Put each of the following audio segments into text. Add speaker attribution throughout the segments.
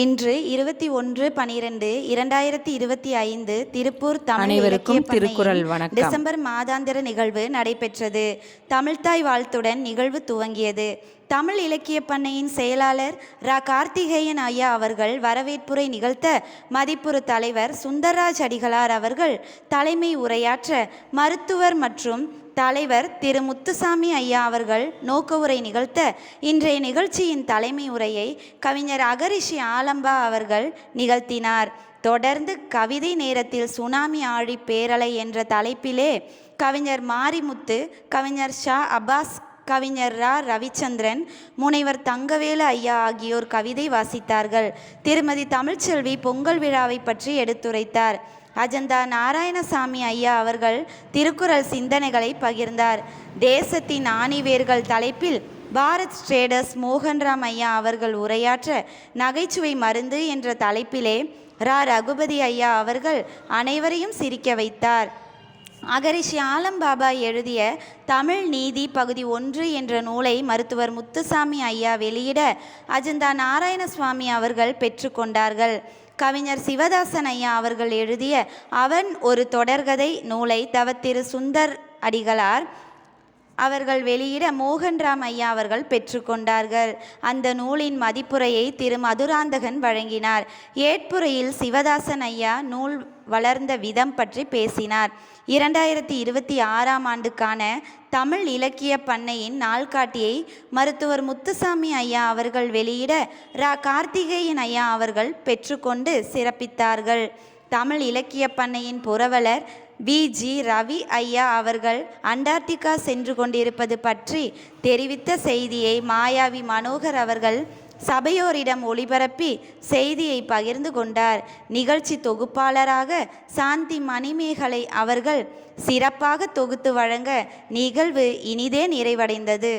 Speaker 1: இன்று 21/12/2025 திருப்பூர் தமிழ்
Speaker 2: அனைவருக்கும்
Speaker 1: இலக்கிய
Speaker 2: திருக்குறள்
Speaker 1: பண்ணையின்
Speaker 2: வணக்கம்.
Speaker 1: டிசம்பர் மாதாந்திர நிகழ்வு நடைபெற்றது. தமிழ்த்தாய் வாழ்த்துடன் நிகழ்வு துவங்கியது. தமிழ் இலக்கிய பண்ணையின் செயலாளர் ரா. கார்த்திகேயன் ஐயா அவர்கள் வரவேற்புரை நிகழ்த்த, மதிப்புறு தலைவர் சுந்தரராஜ் அடிகளார் அவர்கள் தலைமை உரையாற்ற, மருத்துவர் மற்றும் தலைவர் திரு முத்துசாமி ஐயா அவர்கள் நோக்க உரை நிகழ்த்த, இன்றைய நிகழ்ச்சியின் தலைமை உரையை கவிஞர் அகரிஷி ஆலம்பா அவர்கள் நிகழ்த்தினார். தொடர்ந்து கவிதை நேரத்தில் சுனாமி ஆழி பேரலை என்ற தலைப்பிலே கவிஞர் மாரிமுத்து, கவிஞர் ஷா அப்பாஸ், கவிஞர் ரா. ரவிச்சந்திரன், முனைவர் தங்கவேலு ஐயா ஆகியோர் கவிதை வாசித்தார்கள். திருமதி தமிழ்ச்செல்வி பொங்கல் விழாவை பற்றி எடுத்துரைத்தார். அஜந்தா நாராயணசாமி ஐயா அவர்கள் திருக்குறள் சிந்தனைகளை பகிர்ந்தார். தேசத்தின் ஆணிவேர்கள் தலைப்பில் பாரத் ட்ரேடர்ஸ் மோகன்ராம் ஐயா அவர்கள் உரையாற்ற, நகைச்சுவை மருந்து என்ற தலைப்பிலே ரா. ரகுபதி ஐயா அவர்கள் அனைவரையும் சிரிக்க வைத்தார். அகரிஷி ஆலம்பாபா எழுதிய தமிழ் நீதி பகுதி 1 என்ற நூலை மருத்துவர் முத்துசாமி ஐயா வெளியிட, அஜந்தா நாராயணசுவாமி அவர்கள் பெற்றுக்கொண்டார்கள். கவிஞர் சிவதாசன் ஐயா அவர்கள் எழுதிய அவன் ஒரு தொடர்கதை நூலை தவத்திரு சுந்தர் அடிகளார் அவர்கள் வெளியிட மோகன்ராம் ஐயா அவர்கள் பெற்றுக்கொண்டார்கள். அந்த நூலின் மதிப்புரையை திரு மதுராந்தகன் வழங்கினார். ஏற்புரையில் சிவதாசன் ஐயா நூல் வளர்ந்த விதம் பற்றி பேசினார். 2026ஆம் ஆண்டுக்கான தமிழ் இலக்கிய பண்ணையின் நாள்காட்டியை மருத்துவர் முத்துசாமி ஐயா அவர்கள் வெளியிட, ரா. கார்த்திகேயன் ஐயா அவர்கள் பெற்றுக்கொண்டு சிறப்பித்தார்கள். தமிழ் இலக்கிய பண்ணையின் புரவலர் வி.ஜி. ரவி ஐயா அவர்கள் அண்டார்டிகா சென்று கொண்டிருப்பது பற்றி தெரிவித்த செய்தியை மாயாவி மனோகர் அவர்கள் சபையோரிடம் ஒளிபரப்பி செய்தியை பகிர்ந்து கொண்டார். நிகழ்ச்சி தொகுப்பாளராக சாந்தி மணிமேகலை அவர்கள் சிறப்பாக தொகுத்து வழங்க நிகழ்வு இனிதே நிறைவடைந்தது.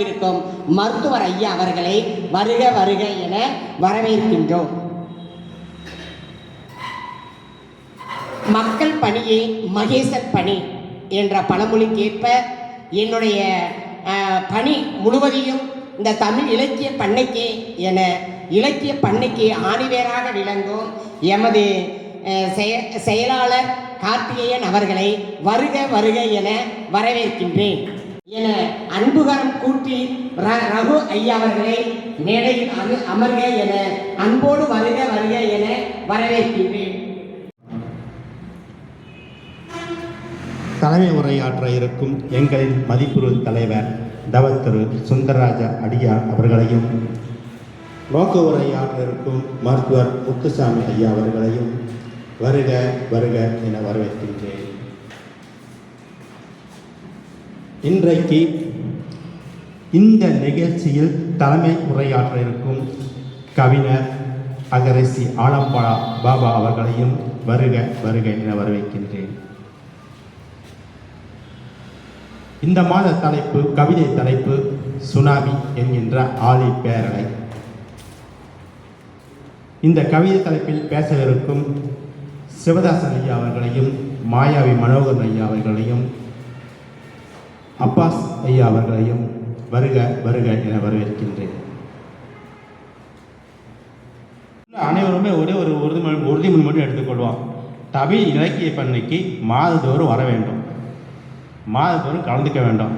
Speaker 2: வழங்கியிருக்கும் மருத்துவர் ஐயா அவர்களை வருக வருக என வரவேற்கின்றோம். மக்கள் பணியே மகேசன் பணி என்ற பழமொழிக்கேற்ப என்னுடைய பணி முழுவதையும் இந்த தமிழ் இலக்கிய பண்ணைக்கு என இலக்கிய பண்ணைக்கு ஆணிவேராக விளங்கும் எமது செயலாளர் கார்த்திகேயன் அவர்களை வருக வருக என வரவேற்கின்றேன் என அன்புகரம் கூட்டி ரகு ஐயா அவர்களை மேடையில் அமர்க என அன்போடு வருக வருக என வரவேற்கின்றேன்.
Speaker 3: தலைமை உரையாற்ற இருக்கும் எங்களின் மதிப்புறு தலைவர் தவத்திரு சுந்தரராஜ அடியார் அவர்களையும், நோக்க உரையாற்ற இருக்கும் மருத்துவர் முத்துசாமி ஐயா அவர்களையும் வருக வருக என வரவேற்கின்றேன். இன்றைக்கு இந்த நிகழ்ச்சியில் தலைமை உரையாற்ற இருக்கும் கவிஞர் அகரசி ஆலம்பாளா பாபா அவர்களையும் வருக வருக என வரவேற்கின்றேன். இந்த மாத தலைப்பு, கவிதை தலைப்பு சுனாமி என்கின்ற ஆழி பேரலை. இந்த கவிதை தலைப்பில் பேசவிருக்கும் சிவதாசன் ஐயா அவர்களையும், மாயாவி மனோகரன் ஐயா அவர்களையும், அப்பாஸ் ஐயா அவர்களையும் வருக வருக என வரவேற்கின்றேன். அனைவருமே ஒரே ஒரு உறுதிமொழி மட்டும் எடுத்துக்கொள்வோம். தமிழ் இலக்கிய பண்ணைக்கு மாதந்தோறும் வர வேண்டும், மாதந்தோறும் கலந்துக்க வேண்டும்,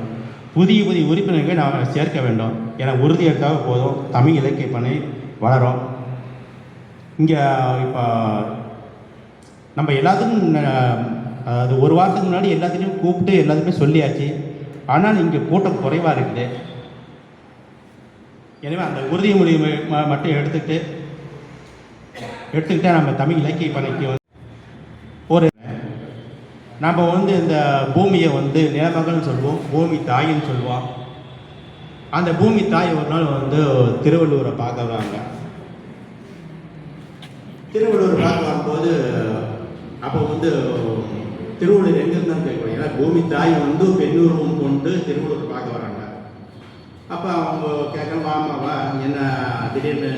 Speaker 3: புதிய புதிய உறுப்பினர்களை நாம் சேர்க்க வேண்டும் என உறுதி எடுத்தாக போதும் தமிழ் இலக்கிய பண்ணை வளரும். இங்கே இப்போ நம்ம எல்லாத்துக்கும் அது ஒரு வாரத்துக்கு முன்னாடி எல்லாத்தையும் கூப்பிட்டு எல்லாத்துக்குமே சொல்லியாச்சு. ஆனால் இங்கே கூட்டம் குறைவாக இருக்குது. எனவே அந்த உறுதிமொழி மட்டும் எடுத்துக்கிட்டே நம்ம தமிழ் இலக்கிய பண்ணைக்கு ஒரு நம்ம இந்த பூமியை நிலமகள்னு சொல்லுவோம், பூமி தாயின்னு சொல்லுவோம். அந்த பூமி தாய் ஒரு நாள் திருவள்ளுவரை பார்க்க வராங்க. திருவள்ளுவர் பார்க்க வரும்போது அப்போ திருவள்ளுவர் எங்கிருந்தான்னு கேட்குறோம். ஏன்னா பூமி தாய் பெண்ணுருவம் கொண்டு திருவள்ளுவர் பார்க்க வராங்க. அப்போ அவங்க கேட்குறோம், வாமாவா என்ன திடீர்னு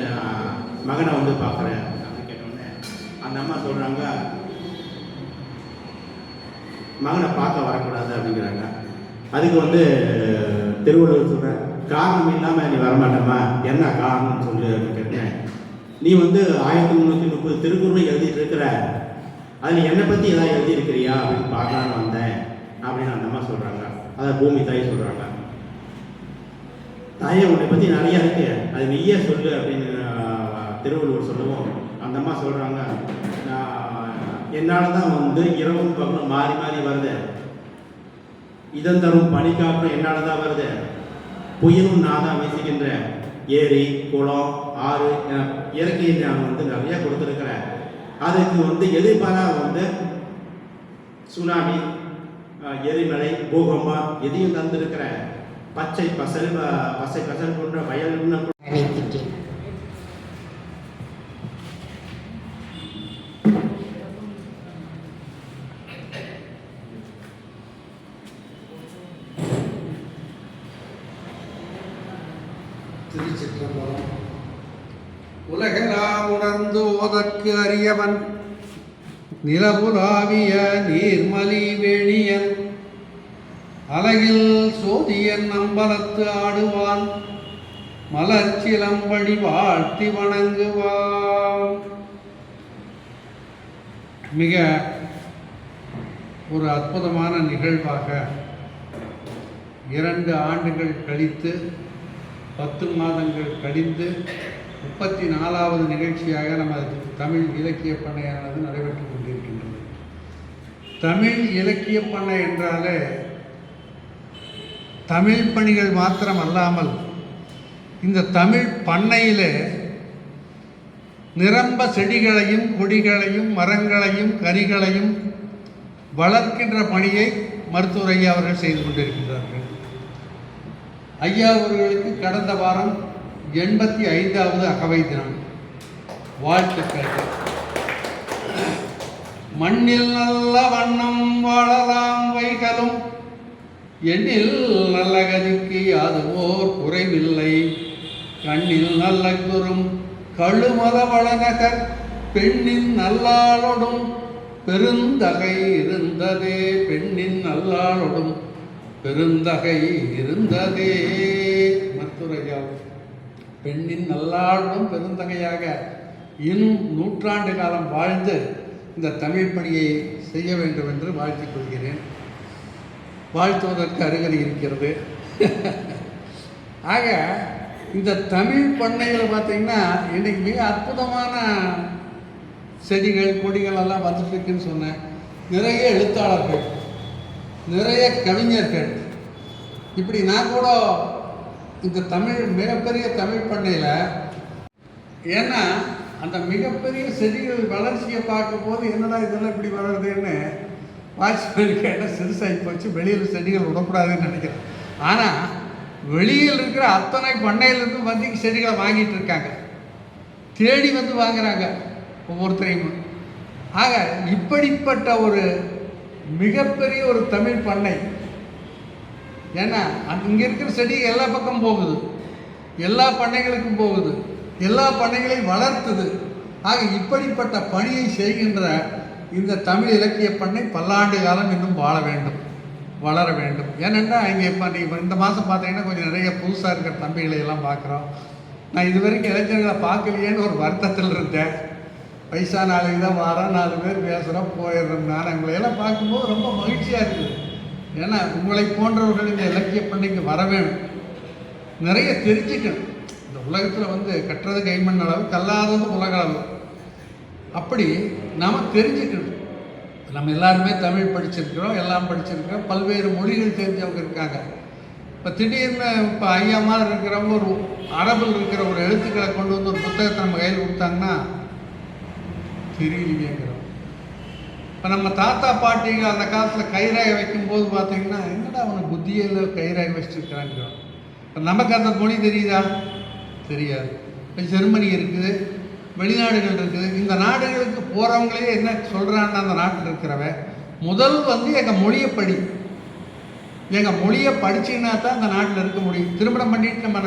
Speaker 3: மகனை பார்க்குறேன் அப்படின்னு கேட்டோடனே அந்த அம்மா சொல்கிறாங்க, மகனை பார்க்க வரக்கூடாது அப்படிங்கிறாங்க. அதுக்கு திருவள்ளுவர் சொல்கிறேன், காரணம் இல்லாமல் நீ வரமாட்டேம்மா, என்ன காரணம்னு சொல்லு அப்படின்னு கேட்டேன். நீ 1330 திருக்குறளை எழுதிட்டு இருக்கிற, அதில் என்னை பற்றி எதாவது எழுதியிருக்கிறியா அப்படின்னு பார்க்கலான்னு வந்தேன் அப்படின்னு அந்த அம்மா சொல்கிறாங்க. அதை பூமி தாய் சொல்கிறாங்க, தாயை உன்னை பற்றி நிறையா இருக்கு, அது நீயே சொல்லு அப்படின்னு திருவள்ளுவர் சொல்லுவோம். அந்த அம்மா சொல்கிறாங்க, என்னால் தான் இரவும் பகலும் மாறி மாறி வருது, இதன் தரும் பனிக்காற்றும் என்னால் தான் வருது, புயலும் நான் தான் வீசுகின்றேன், ஏரி குளம் ஆறு இயற்கையை நான் நிறைய கொடுத்துருக்கிறேன். அதுக்கு எதிர்பாராக சுனாமி, எரிமலை, பூகம்பம் எதையும் தந்திருக்கிறேன். பச்சை பசல் போன்ற வயல்
Speaker 4: திருச்சிற்றம்பலம். உலகெல்லாம் உணர்ந்து ஓதற்கு அறியவன், நிலவுலாவிய நீர்மலி வேணியன், அலகில் சோதியன் அம்பலத்து ஆடுவான், மலர்ச்சிலம்படி வாழ்த்தி வணங்குவான். மிக ஒரு அற்புதமான நிகழ்வாக 2 ஆண்டுகள் கழித்து 10 மாதங்கள் கழிந்து 34வது நிகழ்ச்சியாக நமது தமிழ் இலக்கிய பண்ணையானது நடைபெற்று கொண்டிருக்கின்றது. தமிழ் இலக்கிய பண்ணை என்றாலே தமிழ் பணிகள் மாத்திரம் அல்லாமல் இந்த தமிழ் பண்ணையிலே நிரம்ப செடிகளையும் கொடிகளையும் மரங்களையும் கனிகளையும் வளர்க்கின்ற பணியை மருத்துவர் ஐயா அவர்கள் செய்து கொண்டிருக்கின்றார்கள். ஐயா அவர்களுக்கு கடந்த வாரம் 85வது அகவை தினம். வாழ்த்துக்கள். மண்ணில் நல்ல வண்ணம் வாழலாம் வைகளும், எண்ணில் நல்ல கதிக்கு யாதுவோர் குறைவில்லை, கண்ணில் நல்ல குறும் கழுமத வளநகர் பெண்ணின் நல்லாளொடும் பெருந்தகை இருந்ததே, பெண்ணின் நல்லாளொடும் பெருந்தகை இருந்ததே. மத்துரையால் பெண்ணின் நல்லாளொடும் பெருந்தகையாக இன்னும் 100 ஆண்டு காலம் வாழ்ந்து இந்த தமிழ் பணியை செய்ய வேண்டும் என்று வாழ்த்திக் கொள்கிறேன். வாழ்த்துவதற்கு அருகதை இருக்கிறது. ஆக இந்த தமிழ் பண்ணைகளை பார்த்திங்கன்னா இன்றைக்கி மிக அற்புதமான செடிகள் கொடிகள் எல்லாம் வந்துட்டு இருக்குன்னு சொன்னேன். நிறைய எழுத்தாளர்கள், நிறைய கவிஞர்கள், இப்படி நான் கூட இந்த மிகப்பெரிய தமிழ் பண்ணையில், ஏன்னா அந்த மிகப்பெரிய செடிகள் வளர்ச்சியை பார்க்கும்போது என்னடா இதெல்லாம் இப்படி வளருதுன்னு வாட்ச்மேன் கேட்டால் சிறுசாகி போச்சு, வெளியில் செடிகள் விடக்கூடாதுன்னு நினைக்கிறேன். ஆனால் வெளியில் இருக்கிற அத்தனை பண்ணையிலிருந்து வந்து செடிகளை வாங்கிட்டு இருக்காங்க, தேடி வந்து வாங்குறாங்க ஒவ்வொருத்தரையும். ஆக இப்படிப்பட்ட ஒரு மிகப்பெரிய ஒரு தமிழ் பண்ணை, ஏன்னா இங்கே இருக்கிற செடி எல்லா பக்கம் போகுது, எல்லா பண்ணைகளுக்கும் போகுது, எல்லா பண்ணைகளையும் வளர்த்துது. ஆக இப்படிப்பட்ட பணியை செய்கின்ற இந்த தமிழ் இலக்கிய பண்ணை பல்லாண்டு காலம் இன்னும் வாழ வேண்டும், வளர வேண்டும். ஏனென்றால் இங்கே இப்போ இந்த மாதம் பார்த்தீங்கன்னா கொஞ்சம் நிறைய புதுசாக இருக்கிற தம்பிகளை எல்லாம் பார்க்குறோம். நான் இது வரைக்கும் இளைஞர்களை பார்க்கலையேன்னு ஒரு வருத்தத்தில் இருந்தேன். வயசான நாளைக்கு தான் வாரம் 4 பேர் பேசுகிறோம் போயிடுறோம். நான் உங்களையெல்லாம் பார்க்கும்போது ரொம்ப மகிழ்ச்சியாக இருக்குது. ஏன்னா உங்களை போன்றவர்கள் இந்த இலக்கிய பண்ணைக்கு வர வேணும், நிறைய தெரிஞ்சுக்கணும். இந்த உலகத்தில் வந்து கட்டுறது கைமண் அளவு, கல்லாதது உலக அளவு. அப்படி நாம் தெரிஞ்சுக்கணும். நம்ம எல்லாருமே தமிழ் படிச்சிருக்கிறோம், எல்லாம் படிச்சிருக்கிறோம், பல்வேறு மொழிகள் தெரிஞ்சவங்க இருக்காங்க. இப்போ திடீர்னு இப்போ ஐயா மாதிரி இருக்கிறவங்க ஒரு அரபில் இருக்கிற ஒரு எழுத்துக்களை கொண்டு வந்து ஒரு புத்தகத்தை நம்ம கையில் கொடுத்தாங்கன்னா தெரியலையேங்கிறோம். இப்போ நம்ம தாத்தா பாட்டிங்க அந்த காலத்தில் கைராக வைக்கும்போது பார்த்தீங்கன்னா என்னடா அவனுக்கு புத்தியில் கைராக வச்சுருக்கிறாங்கிறோம். இப்போ நமக்கு அந்த மொழி தெரியுதா? தெரியாது. இப்போ ஜெர்மனி இருக்குது, வெளிநாடுகள் இருக்குது. இந்த நாடுகளுக்கு போகிறவங்களே என்ன சொல்கிறான்னு அந்த நாட்டில் இருக்கிறவன் முதல் வந்து எங்கள் மொழியை படி, எங்கள் மொழியை படிச்சிங்கன்னா தான் அந்த நாட்டில் இருக்க முடியும். திருமணம் பண்ணிட்டு நம்ம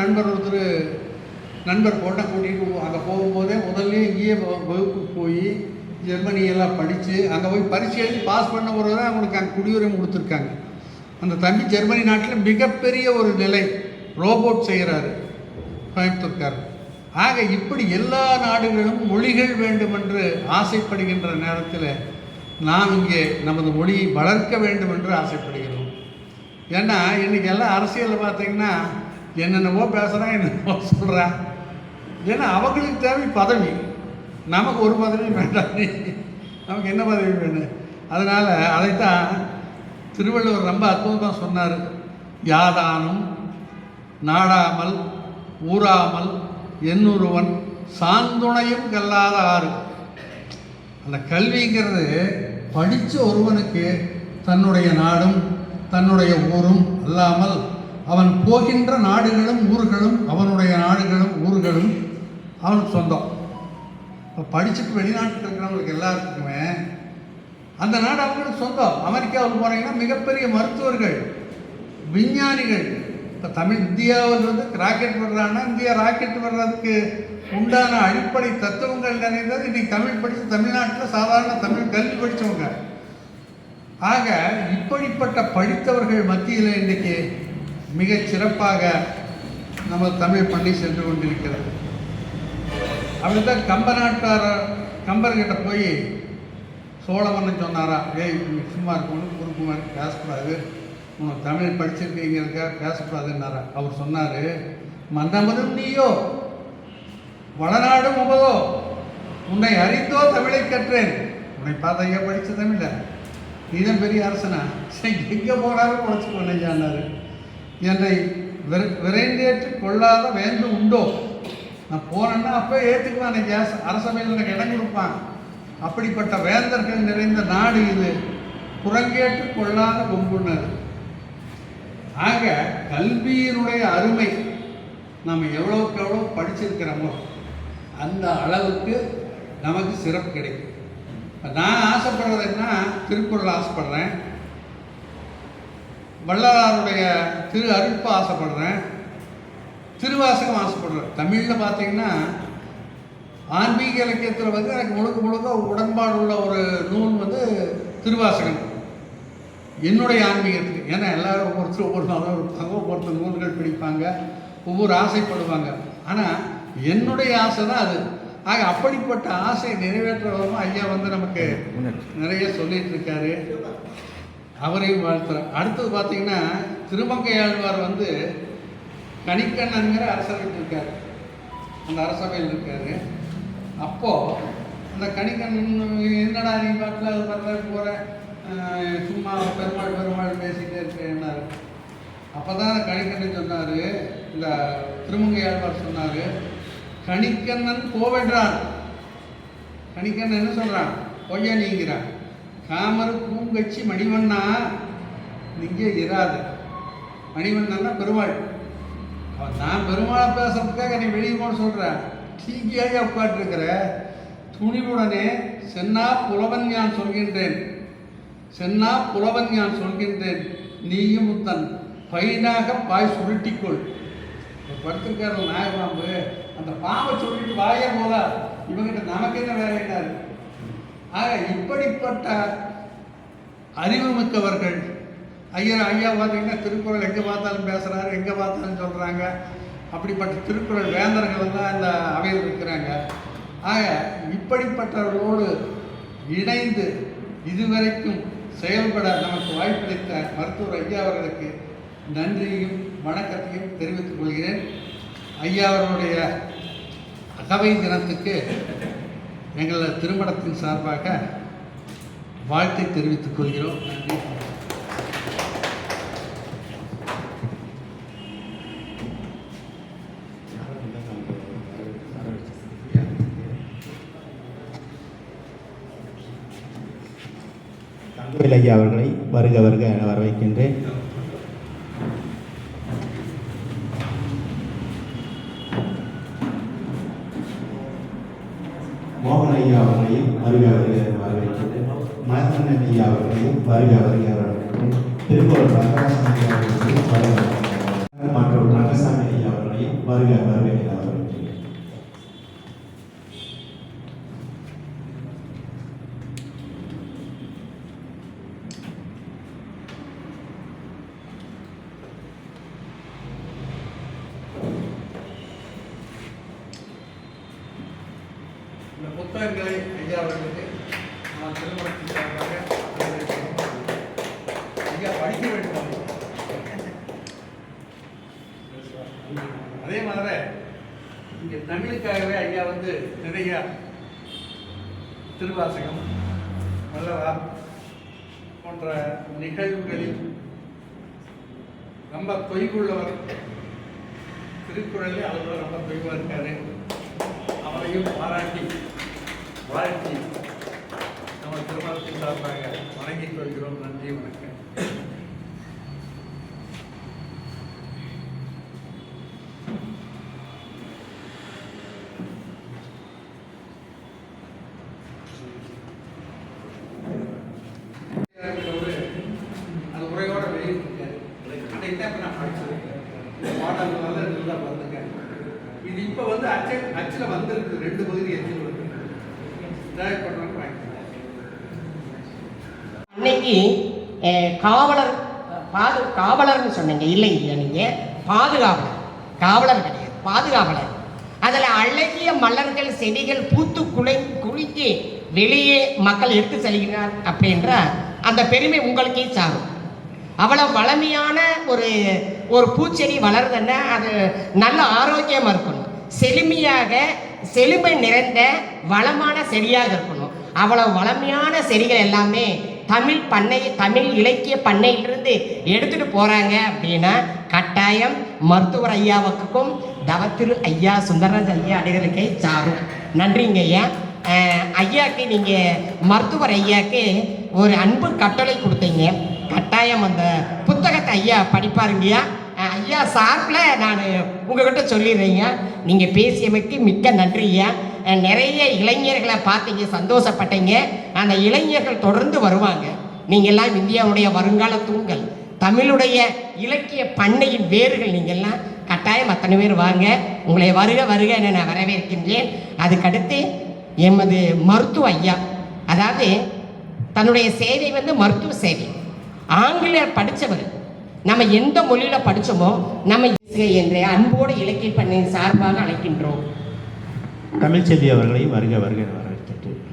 Speaker 4: நண்பர் பொண்ணை கூட்டிகிட்டு அங்கே போகும்போதே முதல்ல இங்கேயே வகுப்புக்கு போய் ஜெர்மனியெல்லாம் படித்து அங்கே போய் பரீட்சை எழுதி பாஸ் பண்ண ஒரு தான் அவங்களுக்கு அங்கே குடியுரிமை கொடுத்துருக்காங்க. அந்த தம்பி ஜெர்மனி நாட்டில் மிகப்பெரிய ஒரு நிலை ரோபோட் செய்கிறாரு கோயம்புத்தூர்கார். ஆக இப்படி எல்லா நாடுகளும் மொழிகள் வேண்டுமென்று ஆசைப்படுகின்ற நேரத்தில் நாம் இங்கே நமது மொழியை வளர்க்க வேண்டும் என்று ஆசைப்படுகிறோம். ஏன்னா இன்றைக்கி எல்லாம் அரசியலில் பார்த்திங்கன்னா என்னென்னவோ பேசுகிறான், என்னென்னவோ சொல்கிறான். ஏன்னா அவங்களுக்கு தேவை பதவி, நமக்கு ஒரு பதவி வேண்டாம். நமக்கு என்ன பதவி வேணும்? அதனால் அதைத்தான் திருவள்ளுவர் ரொம்ப அற்புதமாக சொன்னார். யாதானும் நாடாமல் ஊறாமல் என்னொருவன் சாந்துணையும் கல்லாத ஆறு. அந்த கல்விங்கிறது படித்த ஒருவனுக்கு தன்னுடைய நாடும் தன்னுடைய ஊரும் அல்லாமல் அவன் போகின்ற நாடுகளும் ஊர்களும் அவனுடைய நாடுகளும் ஊர்களும் அவனுக்கு சொந்தம். இப்போ படிச்சுட்டு வெளிநாட்டில் இருக்கிறவங்களுக்கு எல்லாருக்குமே அந்த நாடு அவங்களுக்கு சொந்தம். அமெரிக்காவுக்கு போனீங்கன்னா மிகப்பெரிய மருத்துவர்கள், விஞ்ஞானிகள். இப்போ இந்தியாவில் வந்து ராக்கெட் வர்றாங்கன்னா இந்தியா ராக்கெட் வர்றதுக்கு உண்டான அடிப்படை தத்துவங்கள் நிறைந்தது இன்றைக்கி தமிழ் படித்து தமிழ்நாட்டில் சாதாரண தமிழ் கல்வி படித்தவங்க. ஆக இப்படிப்பட்ட படித்தவர்கள் மத்தியில் இன்றைக்கி மிகச் சிறப்பாக நம்ம தமிழ் பண்ணி சென்று கொண்டிருக்கிறது. அப்படித்தான் கம்பர்கிட்ட போய் சோழமன்னன் சொன்னாரா, ஏய் சும்மா இருக்கணும், குறுக்குமார் பேசக்கூடாது, உனக்கு தமிழ் படிச்சிருக்கீங்க பேசக்கூடாதுன்னாரா. அவர் சொன்னார், மன்னமனும் நீயோ வளநாடு முகதோ உன்னை அறிந்தோ தமிழை கற்றேன். உன்னை பார்த்தையா படித்த தமிழ, நீதான் பெரிய அரசனா, எங்கே போனாலும் உழைச்சி கொள்ளையானார். என்னை விரைந்தேற்று கொள்ளாத வேந்து உண்டோ? நான் போனேன்னா அப்போ ஏற்றுக்குவான், அன்னைக்கு அரசவையில் எனக்கு இடம் கொடுப்பான். அப்படிப்பட்ட வேந்தர்கள் நிறைந்த நாடு இது, புறங்கேற்று கொள்ளாத கொம்புனர். ஆக கல்வியினுடைய அருமை நம்ம எவ்வளோக்கு எவ்வளோ படிச்சிருக்கிறோமோ அந்த அளவுக்கு நமக்கு சிறப்பு கிடைக்கும். நான் ஆசைப்படுறதுன்னா திருக்குறள் ஆசைப்படுறேன். வள்ளலாருடைய திரு அருட்பு ஆசைப்படுறேன், திருவாசகம் ஆசைப்படுறேன். தமிழில் பார்த்தீங்கன்னா ஆன்மீக இலக்கியத்தில் வந்து எனக்கு முழுக்க முழுக்க உடன்பாடு உள்ள ஒரு நூல் வந்து திருவாசகம் என்னுடைய ஆன்மீகத்துக்கு. ஏன்னா எல்லோரும் ஒவ்வொருத்தரும் ஒவ்வொரு நாளும் இருப்பாங்க, ஒவ்வொருத்தர் நூல்கள் பிடிப்பாங்க, ஒவ்வொரு ஆசைப்படுவாங்க. ஆனால் என்னுடைய ஆசை தான் அது. ஆக அப்படிப்பட்ட ஆசையை நிறைவேற்றுறவரும் ஐயா வந்து நமக்கு நிறைய சொல்லிட்டு இருக்காரு. அவரையும் வாழ்த்துறேன். அடுத்தது பார்த்தீங்கன்னா திருமங்கையாழ்வார் வந்து கணிக்கண்ணன்கிற அரசவையில் இருக்கார், அந்த அரசவையில் இருக்கார். அப்போது அந்த கணிக்கண்ணன் என்னடா நீ பாட்டில் அது வர்ற போகிற சும்மா பெருமாள் பேசிகிட்டே இருக்கேன்னாரு. அப்போ தான் கணிக்கண்ணன் சொன்னார், இந்த திருமங்கையாழ்வார் சொன்னார், கணிக்கண்ணன் கோவென்றான். கணிக்கண்ணன் என்ன சொல்கிறான்? பொய்யா நீங்கிறான். காமரு பூங்கச்சி மணிவண்ணா நீங்கே இராது. மணிவண்ணன்னா பெருமாள். நான் பெருமாளை பேசுறதுக்காக நீ வெளியே போன்னு சொல்கிறேன். தீங்கியாக உட்காந்துருக்கிற துணிவுடனே சென்னா புலவன் ஞான் சொல்கின்றேன், சென்னா புலவன் ஞான் சொல்கின்றேன், நீயும் முத்தன் பைனாக பாய் சுருட்டிக்கொள். படுத்திருக்காரு நாயபாம்பு, அந்த பாம்பை சொல்லிட்டு வாயே போதா, இவங்கிட்ட நமக்கு என்ன வேலையிட்டாரு. ஆக இப்படிப்பட்ட அறிவுமிக்கவர்கள் ஐயா பார்த்தீங்கன்னா திருக்குறள் எங்கே பார்த்தாலும் பேசுகிறாரு, எங்கே பார்த்தாலும் சொல்கிறாங்க. அப்படிப்பட்ட திருக்குறள் வேந்தர்கள் தான் இந்த அவையில் இருக்கிறாங்க. ஆக இப்படிப்பட்டவர்களோடு இணைந்து இதுவரைக்கும் செயல்பட நமக்கு வாய்ப்பளித்த மருத்துவர் ஐயா அவர்களுக்கு நன்றியையும் வணக்கத்தையும் தெரிவித்துக் கொள்கிறேன். ஐயா அவர்களுடைய அகவை தினத்துக்கு எங்கள் திருமணத்தின் சார்பாக வாழ்த்தை தெரிவித்துக் கொள்கிறோம். நன்றி.
Speaker 3: தங்கவேல் ஐயா அவர்களை வருக வருக என வரவேற்கின்றேன். மோகன் ஐயா அவர்களையும் வருக வருக என வரவேற்கின்றேன். மகன் ஐயா அவர்களையும் வருக வருக வரவேற்கின்றேன். திருக்குறள் ரங்கசாமி ஐயா அவர்களையும் வருக மற்றும் ரங்கசாமி ஐயா அவர்களையும் வருக வருக என வரவேற்கின்றேன்.
Speaker 4: இந்த புத்தகங்களை ஐயா அவர்களுக்கு நான் திருமணத்தின் சார்பாக ஐயா படிக்க வேண்டும். அதே மாதிரி இங்கே தமிழுக்காகவே ஐயா வந்து நிறைய திருவாசகம் வள்ளலார் போன்ற நிகழ்வுகளில் ரொம்ப தொய்வுள்ளவர். திருக்குறளே அவர் ரொம்ப தொய்வாக இருக்காரு. அவரையும் பாராட்டி வாழ்த்தி நம்ம திருமணத்தின் சார்பாக வணங்கிக் கொள்கிறோம். நன்றி, வணக்கம். அது உரையோட வெளியிட்டிருக்காரு. அதைத்தான் நான் படிச்சிருக்கேன். இந்த பாடல்களால் நல்லா வந்துருக்கேன். இது இப்போ வந்து அச்சில் வந்திருக்கு. 2 பகுதி அச்சில் இருக்கு. தேவைப்படுறவங்க வாங்கிக்கலாம்.
Speaker 2: அன்னைக்கு காவலர்னு சொன்னீங்க இல்லைங்க, நீங்கள் பாதுகாவலர். காவலர் கிடையாது, பாதுகாவலர். அதில் அழகிய மலர்கள் செடிகள் பூத்து குலுங்கி வெளியே மக்கள் எடுத்து செல்கிறார் அப்படின்ற அந்த பெருமை உங்களுக்கே சாரும். அவ்வளோ வளமையான ஒரு பூச்செடி வளருதுன்னா அது நல்ல ஆரோக்கியமாக இருக்கணும், செழுமை நிறைந்த வளமான செடியாக இருக்கணும். அவ்வளோ வளமையான செடிகள் எல்லாமே தமிழ் இலக்கிய பண்ணையிலிருந்து எடுத்துகிட்டு போகிறாங்க அப்படின்னா கட்டாயம் மருத்துவர் ஐயாவுக்கும் தவத்திரு ஐயா சுந்தரராஜ் ஐயா அடிகளுக்கே சாரும். நன்றிங்க ஐயா. ஐயாவுக்கு நீங்கள் மருத்துவர் ஐயாவுக்கு ஒரு அன்பு கட்டளை கொடுத்தீங்க. கட்டாயம் அந்த புத்தகத்தை ஐயா படிப்பாருங்கய்யா. ஐயா சார்பில் நான் உங்கள்கிட்ட சொல்லிடுறேங்க. நீங்கள் பேசியமைக்கு மிக்க நன்றியா. நிறைய இளைஞர்களை பார்த்தீங்க, சந்தோஷப்பட்டீங்க. அந்த இளைஞர்கள் தொடர்ந்து வருவாங்க. நீங்கள்லாம் இந்தியாவுடைய வருங்கால தூண்கள். தமிழுடைய இலக்கிய பண்ணையின் வேர்கள் நீங்கள்லாம் கட்டாயம் அத்தனை பேர் வாங்க. உங்களை வருக வருக என நான் வரவேற்கின்றேன். அதுக்கடுத்து எமது மருத்துவ ஐயா, அதாவது தன்னுடைய சேவை மருத்துவ சேவை, ஆங்கிலம் படித்தவர். நம்ம எந்த மொழியில் படித்தோமோ நம்ம என்ற அன்போடு இலக்கிய பண்ணையின் சார்பாக அழைக்கின்றோம்.
Speaker 3: தமிழ்ச்செல்வி அவர்களை வருக வருக என வரவேற்கின்றேன்.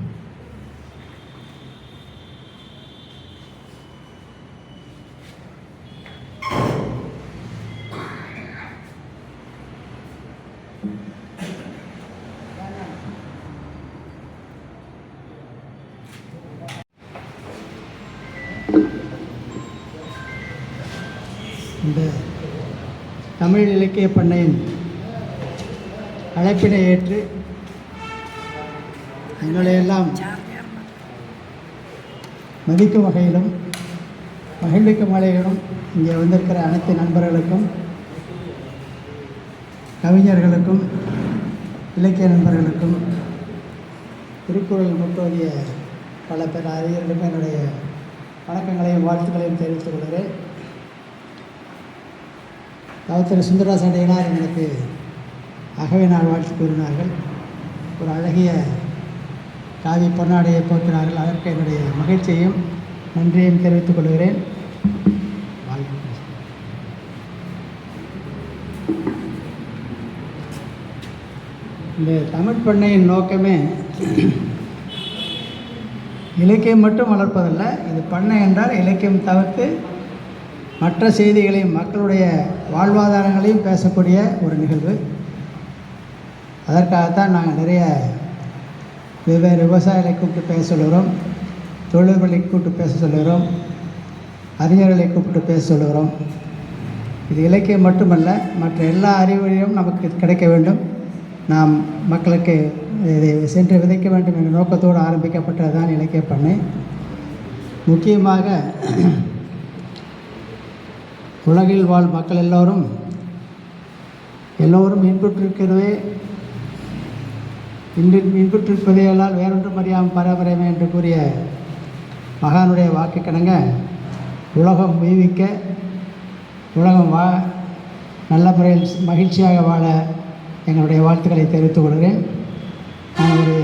Speaker 5: இந்த தமிழ் இலக்கிய பண்ணையின் அழைப்பினை ஏற்று எங்களையெல்லாம் மதிக்கும் வகையிலும் மகிழ்விக்கும் வகையிலும் இங்கே வந்திருக்கிற அனைத்து நண்பர்களுக்கும், கவிஞர்களுக்கும், இலக்கிய நண்பர்களுக்கும், திருக்குறள் முற்றோதிய பல பேர் அறிஞர்களுக்கும் என்னுடைய வணக்கங்களையும் வாழ்த்துக்களையும் தெரிவித்துக் கொள்கிறேன். திரு சுந்தரராஜ அடிகளார் எனக்கு அகவை நாள் வாழ்த்து கூறினார்கள். ஒரு அழகிய காவி பொன்னாடையை போற்றினார்கள். அதற்கு என்னுடைய மகிழ்ச்சியையும் நன்றியையும் தெரிவித்துக் கொள்கிறேன். இந்த தமிழ் பண்ணையின் நோக்கமே இலக்கியம் மட்டும் வளர்ப்பதல்ல. இது பண்ணை என்றால் இலக்கியம் தவிர்த்து மற்ற செய்திகளையும் மக்களுடைய வாழ்வாதாரங்களையும் பேசக்கூடிய ஒரு நிகழ்வு. அதற்காகத்தான் நாங்கள் நிறைய வெவ்வேறு விவசாயிகளை கூப்பிட்டு பேச சொல்லுகிறோம், தொழில்களை கூப்பிட்டு பேச சொல்லுகிறோம், அறிஞர்களை கூப்பிட்டு பேச சொல்லுகிறோம். இது இலக்கியம் மட்டுமல்ல, மற்ற எல்லா அறிவுரையும் நமக்கு கிடைக்க வேண்டும். நாம் மக்களுக்கு இதை சென்று விதைக்க வேண்டும் என்ற நோக்கத்தோடு ஆரம்பிக்கப்பட்டது தான் இலக்கிய பண்ணை. முக்கியமாக உலகில் வாழ் மக்கள் எல்லோரும் இன்புற்றிருக்கிறதே, இன்புற்றிருப்பதையெல்லாம் வேறொன்றும் அறியாமல் பரபரமே என்று கூறிய மகானுடைய வாக்கு கிணங்க உலகம் உய்விக்க, உலகம் நல்ல முறையில் மகிழ்ச்சியாக வாழ எங்களுடைய வாழ்த்துக்களை தெரிவித்துக் கொள்கிறேன். நான் ஒரு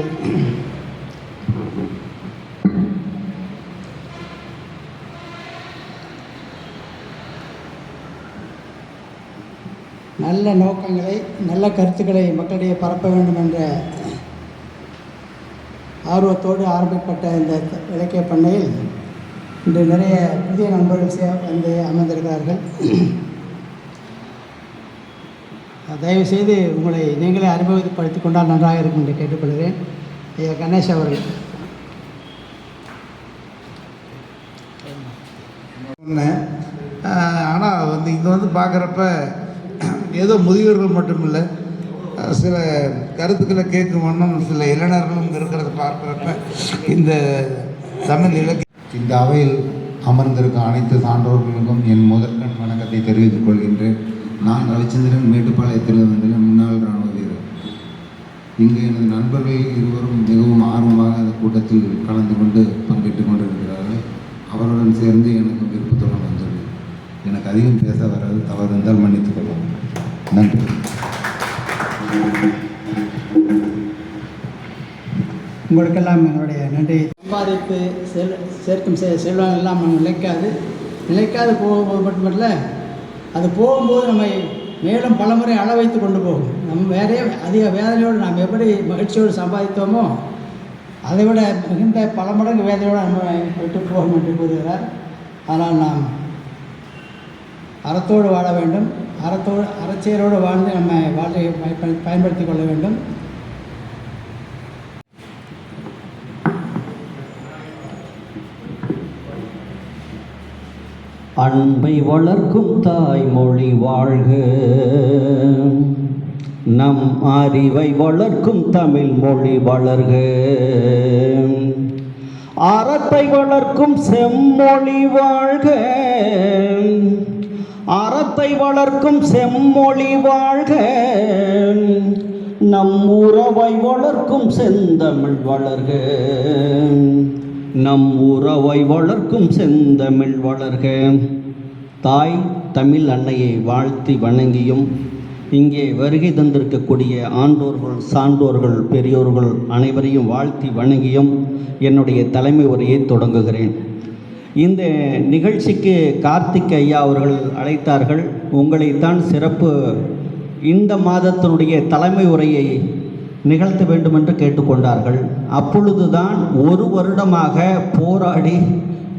Speaker 5: நல்ல நோக்கங்களை, நல்ல கருத்துக்களை மக்களிடையே பரப்ப வேண்டும் என்ற ஆர்வத்தோடு ஆரம்பிக்கப்பட்ட இந்த இலக்கிய பண்ணையில் இன்று நிறைய புதிய நண்பர்கள் வந்து அமர்ந்திருக்கிறார்கள். தயவுசெய்து உங்களை நீங்களே அறிமுகப்படுத்திக் கொண்டால் நன்றாக இருக்கும் என்று கேட்டுக்கொள்கிறேன். ஐயா கணேஷ் அவர்கள்.
Speaker 6: ஆனால் இங்கே பார்க்குறப்ப ஏதோ முதியோர்கள் மட்டும் இல்லை, சில கருத்துக்களை கேட்கும் வண்ணம் சில இளைஞர்களும் இருக்கிறத பார்க்குறப்ப இந்த தமிழ் இலக்கிய
Speaker 7: இந்த அவையில் அமர்ந்திருக்கும் அனைத்து சான்றோர்களுக்கும் என் முதற்கண் வணக்கத்தை தெரிவித்துக் கொள்கின்றேன். நான் ரவிச்சந்திரன், மேட்டுப்பாளையத்தில் வந்துள்ள முன்னாள் இராணுவ வீரர். இங்கு எனது நண்பர்கள் இருவரும் மிகவும் ஆர்வமாக அந்த கூட்டத்தில் கலந்து கொண்டு பங்கேற்று கொண்டிருக்கிறார்கள். அவருடன் சேர்ந்து எனக்கு விருப்பத்துடன் வந்துள்ளது. எனக்கு அதிகம் பேச வராது, தவறு இருந்தால் மன்னித்துக் கொள்ளும். நன்றி.
Speaker 5: உங்களுக்கெல்லாம் என்னுடைய நன்றி. சம்பாதித்து சேர்க்கும் செல்வம் எல்லாம் நிலைக்காது போகும்போது மட்டுமல்ல, அது போகும்போது நம்மை மேலும் பலமுறை அள வைத்து கொண்டு போகும். அதிக வேதனையோடு நாம் எப்படி மகிழ்ச்சியோடு சம்பாதித்தோமோ அதை விட மிகுந்த பல மடங்கு வேதனையோடு நம்ம விட்டு போகும் என்று கூறுகிறார். ஆனால் நாம் அறத்தோடு வாழ வேண்டும், அறச்செயலோடு வாழ்ந்து நம்ம வாழ்க்கையை பயன்படுத்தி கொள்ள வேண்டும்.
Speaker 8: அன்பை வளர்க்கும் தாய்மொழி வாழ்க, நம் அறிவை வளர்க்கும் தமிழ் மொழி வளர்க, அறத்தை வளர்க்கும் செம்மொழி வாழ்க, அறத்தை வளர்க்கும் செம்மொழி வாழ்க, நம் உறவை வளர்க்கும் செந்தமிழ் வளர்க, நம் உறவை வளர்க்கும் செந்தமிழ் வளர்க. தாய் தமிழ் அன்னையை வாழ்த்தி வணங்கியும் இங்கே வருகை தந்திருக்கக்கூடிய ஆண்டோர்கள், சான்றோர்கள், பெரியோர்கள் அனைவரையும் வாழ்த்தி வணங்கியும் என்னுடைய தலைமை உரையை தொடங்குகிறேன். இந்த நிகழ்ச்சிக்கு கார்த்திக் ஐயா அவர்கள் அழைத்தார்கள். உங்களைத்தான் சிறப்பு இந்த மாதத்தினுடைய தலைமை உரையை நிகழ்த்த வேண்டும் என்று கேட்டுக்கொண்டார்கள். அப்பொழுதுதான் 1 வருடமாக போராடி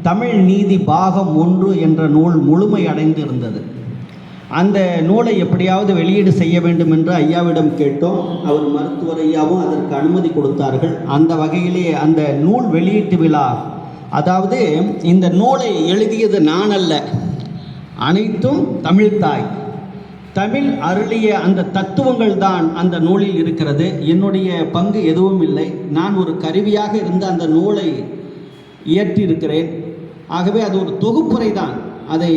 Speaker 8: தமிழ் நீதி பாகம் 1 என்ற நூல் முழுமை அடைந்திருந்தது. அந்த நூலை எப்படியாவது வெளியீடு செய்ய வேண்டும் என்று ஐயாவிடம் கேட்டோம். அவர் மருத்துவர் ஐயாவும் அதற்கு அனுமதி கொடுத்தார்கள். அந்த வகையிலே அந்த நூல் வெளியீட்டு விழா, அதாவது இந்த நூலை எழுதியது நான் அல்ல, அனைத்தும் தமிழ்த்தாய் தமிழ் அருளிய அந்த தத்துவங்கள் தான் அந்த நூலில் இருக்கிறது. என்னுடைய பங்கு எதுவும் இல்லை. நான் ஒரு கருவியாக இருந்த அந்த நூலை இயற்றியிருக்கிறேன். ஆகவே அது ஒரு தொகுப்புரை தான். அதை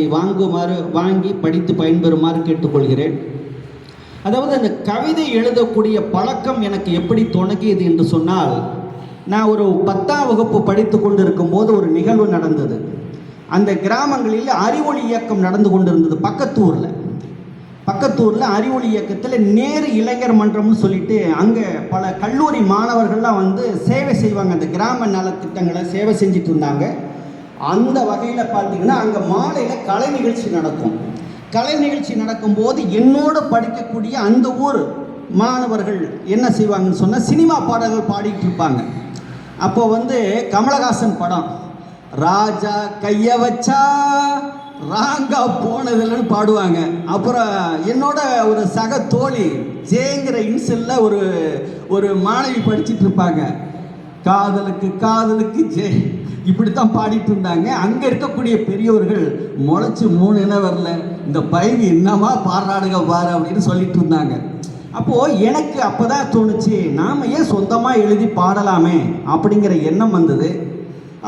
Speaker 8: வாங்கி படித்து பயன்பெறுமாறு கேட்டுக்கொள்கிறேன். அதாவது அந்த கவிதை எழுதக்கூடிய பழக்கம் எனக்கு எப்படி தொடங்கியது என்று சொன்னால், நான் ஒரு 10ஆம் வகுப்பு படித்து கொண்டு இருக்கும்போது ஒரு நிகழ்வு நடந்தது. அந்த கிராமங்களில் அறிவொளி இயக்கம் நடந்து கொண்டிருந்தது. பக்கத்தூரில் அறிவொளி இயக்கத்தில் நேரு இளைஞர் மன்றம்னு சொல்லிட்டு அங்கே பல கல்லூரி மாணவர்கள்லாம் வந்து சேவை செய்வாங்க. அந்த கிராம நலத்திட்டங்களை சேவை செஞ்சுட்டு இருந்தாங்க. அந்த வகையில் பார்த்தீங்கன்னா அங்கே மாலையில் கலை நிகழ்ச்சி நடக்கும். கலை நிகழ்ச்சி நடக்கும்போது என்னோடு படிக்கக்கூடிய அந்த ஊர் மாணவர்கள் என்ன செய்வாங்கன்னு சொன்னால், சினிமா பாடல்கள் பாடிட்டு இருப்பாங்க. அப்போது வந்து கமலஹாசன் படம் ராஜா கைய வச்சா ராங்கா போனதில்லைன்னு பாடுவாங்க. அப்புறம் என்னோட ஒரு சக தோழி ஜேங்கிற இன்செல்ல ஒரு மாணவி படிச்சுட்டு இருப்பாங்க. காதலுக்கு ஜே, இப்படித்தான் பாடிட்டு இருந்தாங்க. அங்கே இருக்கக்கூடிய பெரியவர்கள் முளைச்சி 3 இன வரல, இந்த பையன் என்னமா பாடுறாடுங்க பாரு அப்படின்னு சொல்லிட்டு இருந்தாங்க. அப்போது எனக்கு அப்போ தான் தோணுச்சு, நாம் ஏன் சொந்தமாக எழுதி பாடலாமே அப்படிங்கிற எண்ணம் வந்தது.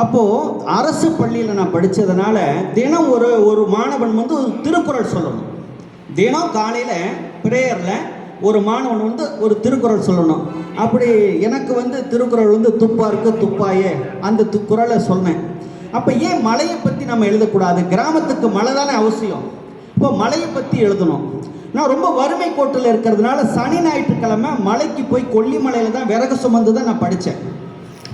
Speaker 8: அப்போது அரசு பள்ளியில் நான் படித்ததுனால தினம் ஒரு மாணவன் வந்து ஒரு திருக்குறள் சொல்லணும். தினம் காலையில் ப்ரேயரில் ஒரு மாணவன் வந்து ஒரு திருக்குறள் சொல்லணும். அப்படி எனக்கு வந்து திருக்குறள் வந்து துப்பாருக்கு துப்பாயே அந்த குறளை சொன்னேன். அப்போ ஏன் மலையை பற்றி நம்ம எழுதக்கூடாது? கிராமத்துக்கு மழை தானே அவசியம். இப்போ மலையை பற்றி எழுதணும். நான் ரொம்ப வறுமை கோட்டில் இருக்கிறதுனால சனி ஞாயிற்றுக்கிழமை மலைக்கு போய் கொல்லிமலையில் தான் விறகு சுமந்து தான் நான் படித்தேன்.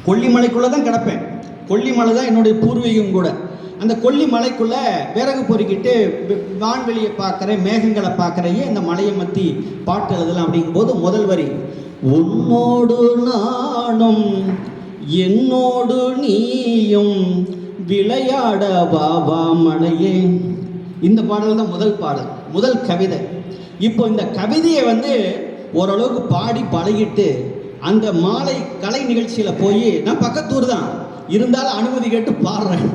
Speaker 8: கொல்லிமலைக்குள்ளே தான் கிடப்பேன். கொல்லிமலை தான் என்னுடைய பூர்வீகம் கூட. அந்த கொல்லிமலைக்குள்ளே விறகு பொறுக்கிட்டு வான்வெளியை பார்க்குறேன், மேகங்களை பார்க்குறையே இந்த மலையை பற்றி பாட்டு எழுதலாம். அப்படிங்கும்போது முதல் வரி, உன்னோடு நானும் என்னோடு நீயும் விளையாட பாபா மலையே. இந்த பாடல் தான் முதல் பாடல், முதல் கவிதை. இப்போ இந்த கவிதையை வந்து ஓரளவுக்கு பாடி பழகிட்டு அந்த மாலை கலை நிகழ்ச்சியில் போய், நான் பக்கத்தூர் தான் இருந்தாலும் அனுமதி கேட்டு பாடுறேன்.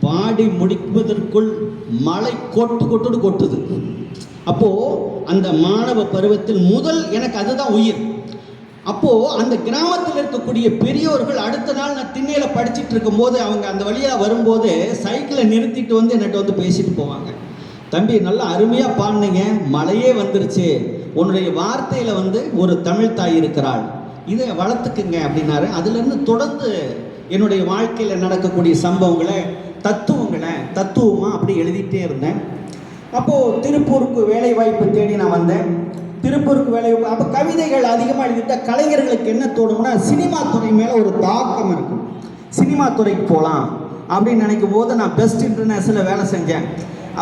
Speaker 8: பாடி முடிப்பதற்குள் மழை கொட்டுது. அப்போது அந்த மாணவ பருவத்தில் முதல் எனக்கு அதுதான் உயிர். அப்போது அந்த கிராமத்தில் இருக்கக்கூடிய பெரியோர்கள் அடுத்த நாள் நான் திண்ணையில் படிச்சுட்டு இருக்கும்போது அவங்க அந்த வழியாக வரும்போது சைக்கிளை நிறுத்திட்டு வந்து என்கிட்ட வந்து பேசிட்டு போவாங்க. தம்பி, நல்லா அருமையாக பாடினீங்க, மழையே வந்துருச்சு, உன்னுடைய வார்த்தையில் வந்து ஒரு தமிழ் தாய் இருக்கிறாள், இதை வளர்த்துக்குங்க அப்படின்னாரு. அதுலேருந்து தொடர்ந்து என்னுடைய வாழ்க்கையில் நடக்கக்கூடிய சம்பவங்களை தத்துவமாக அப்படி எழுதிட்டே இருந்தேன். அப்போது திருப்பூருக்கு வேலை வாய்ப்பு தேடி நான் வந்தேன். திருப்பூருக்கு வேலை, அப்போ கவிதைகள் அதிகமாக எழுதிட்டால் கலைஞர்களுக்கு என்ன தோணும்னா, சினிமா துறை மேலே ஒரு தாக்கம் இருக்கும். சினிமா துறைக்கு போகலாம் அப்படின்னு நினைக்கும் போது நான் பெஸ்ட் இன்டர்நேஷனலில் வேலை செஞ்சேன்.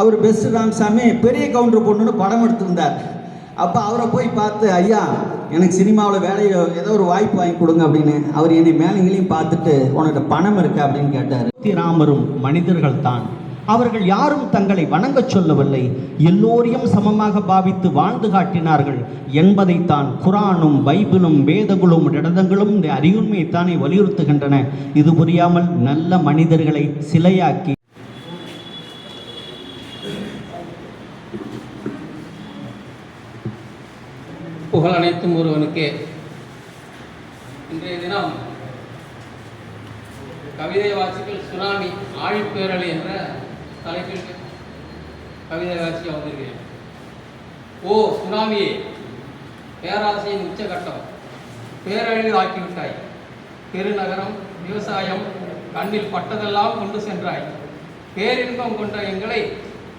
Speaker 8: அவர் பெஸ்ட் ராமசாமி பெரிய கவுண்டர் பொண்ணுன்னு படம் எடுத்திருந்தார். அப்போ அவரை போய் பார்த்து, ஐயா எனக்கு சினிமாவில் வேலையை ஏதோ ஒரு வாய்ப்பு வாங்கி கொடுங்க அப்படின்னு. அவர் என்னை மேலைங்களையும் பார்த்துட்டு, உனக்கு பணம் இருக்கா அப்படின்னு கேட்டார். ராமரும் மனிதர்கள் தான், அவர்கள் யாரும் தங்களை வணங்கச் சொல்லவில்லை, எல்லோரையும் சமமாக பாவித்து வாழ்ந்து காட்டினார்கள் என்பதைத்தான் குரானும் பைபிளும் வேதங்களும் இடதங்களும் இந்த அறிவுண்மையைத்தானே வலியுறுத்துகின்றன. இது புரியாமல் நல்ல மனிதர்களை சிலையாக்கி
Speaker 9: புகழ் அனைத்தும் ஒருவனுக்கே. இன்றைய தினம் கவிதை வாசிகள் சுனாமி ஆழிப்பேரலை என்ற தலைப்பில் கவிதை வாசிக்க வந்திருக்கிறேன். ஓ சுனாமியே, பேராசையின் உச்சகட்டம், பேரழிவு ஆக்கிவிட்டாய். பெருநகரம், விவசாயம், கண்ணில் பட்டதெல்லாம் கொண்டு சென்றாய். பேரின்பம் கொண்ட எங்களை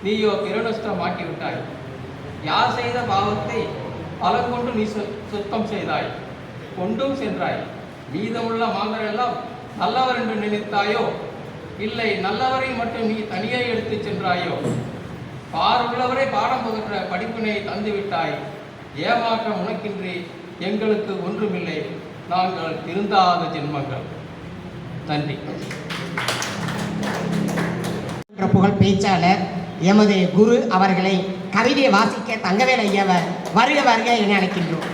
Speaker 9: நீயோ பிரநஷ்டமாக்கி விட்டாய். யார் செய்த பாவத்தை பலங்கொண்டு நீ சுத்தம் செய்தாய், கொண்டும் சென்றாய். மீதமுள்ள மாந்தரெல்லாம் நல்லவர் என்று நினைத்தாயோ, இல்லை நல்லவரை மட்டும் நீ தனியே எடுத்து சென்றாயோ? பாருள்ளவரை பாடம் புகற்ற படிப்பினை தந்துவிட்டாய். ஏமாற்றம் உனக்கின்றி எங்களுக்கு ஒன்றுமில்லை, நாங்கள் திருந்தாத ஜென்மங்கள். நன்றி.
Speaker 2: புகழ் பேச்சாளர் எமது குரு அவர்களை கவிதை வாசிக்க தங்கவேல் ஐயாவை வருக வருக என அழைக்கின்றோம்.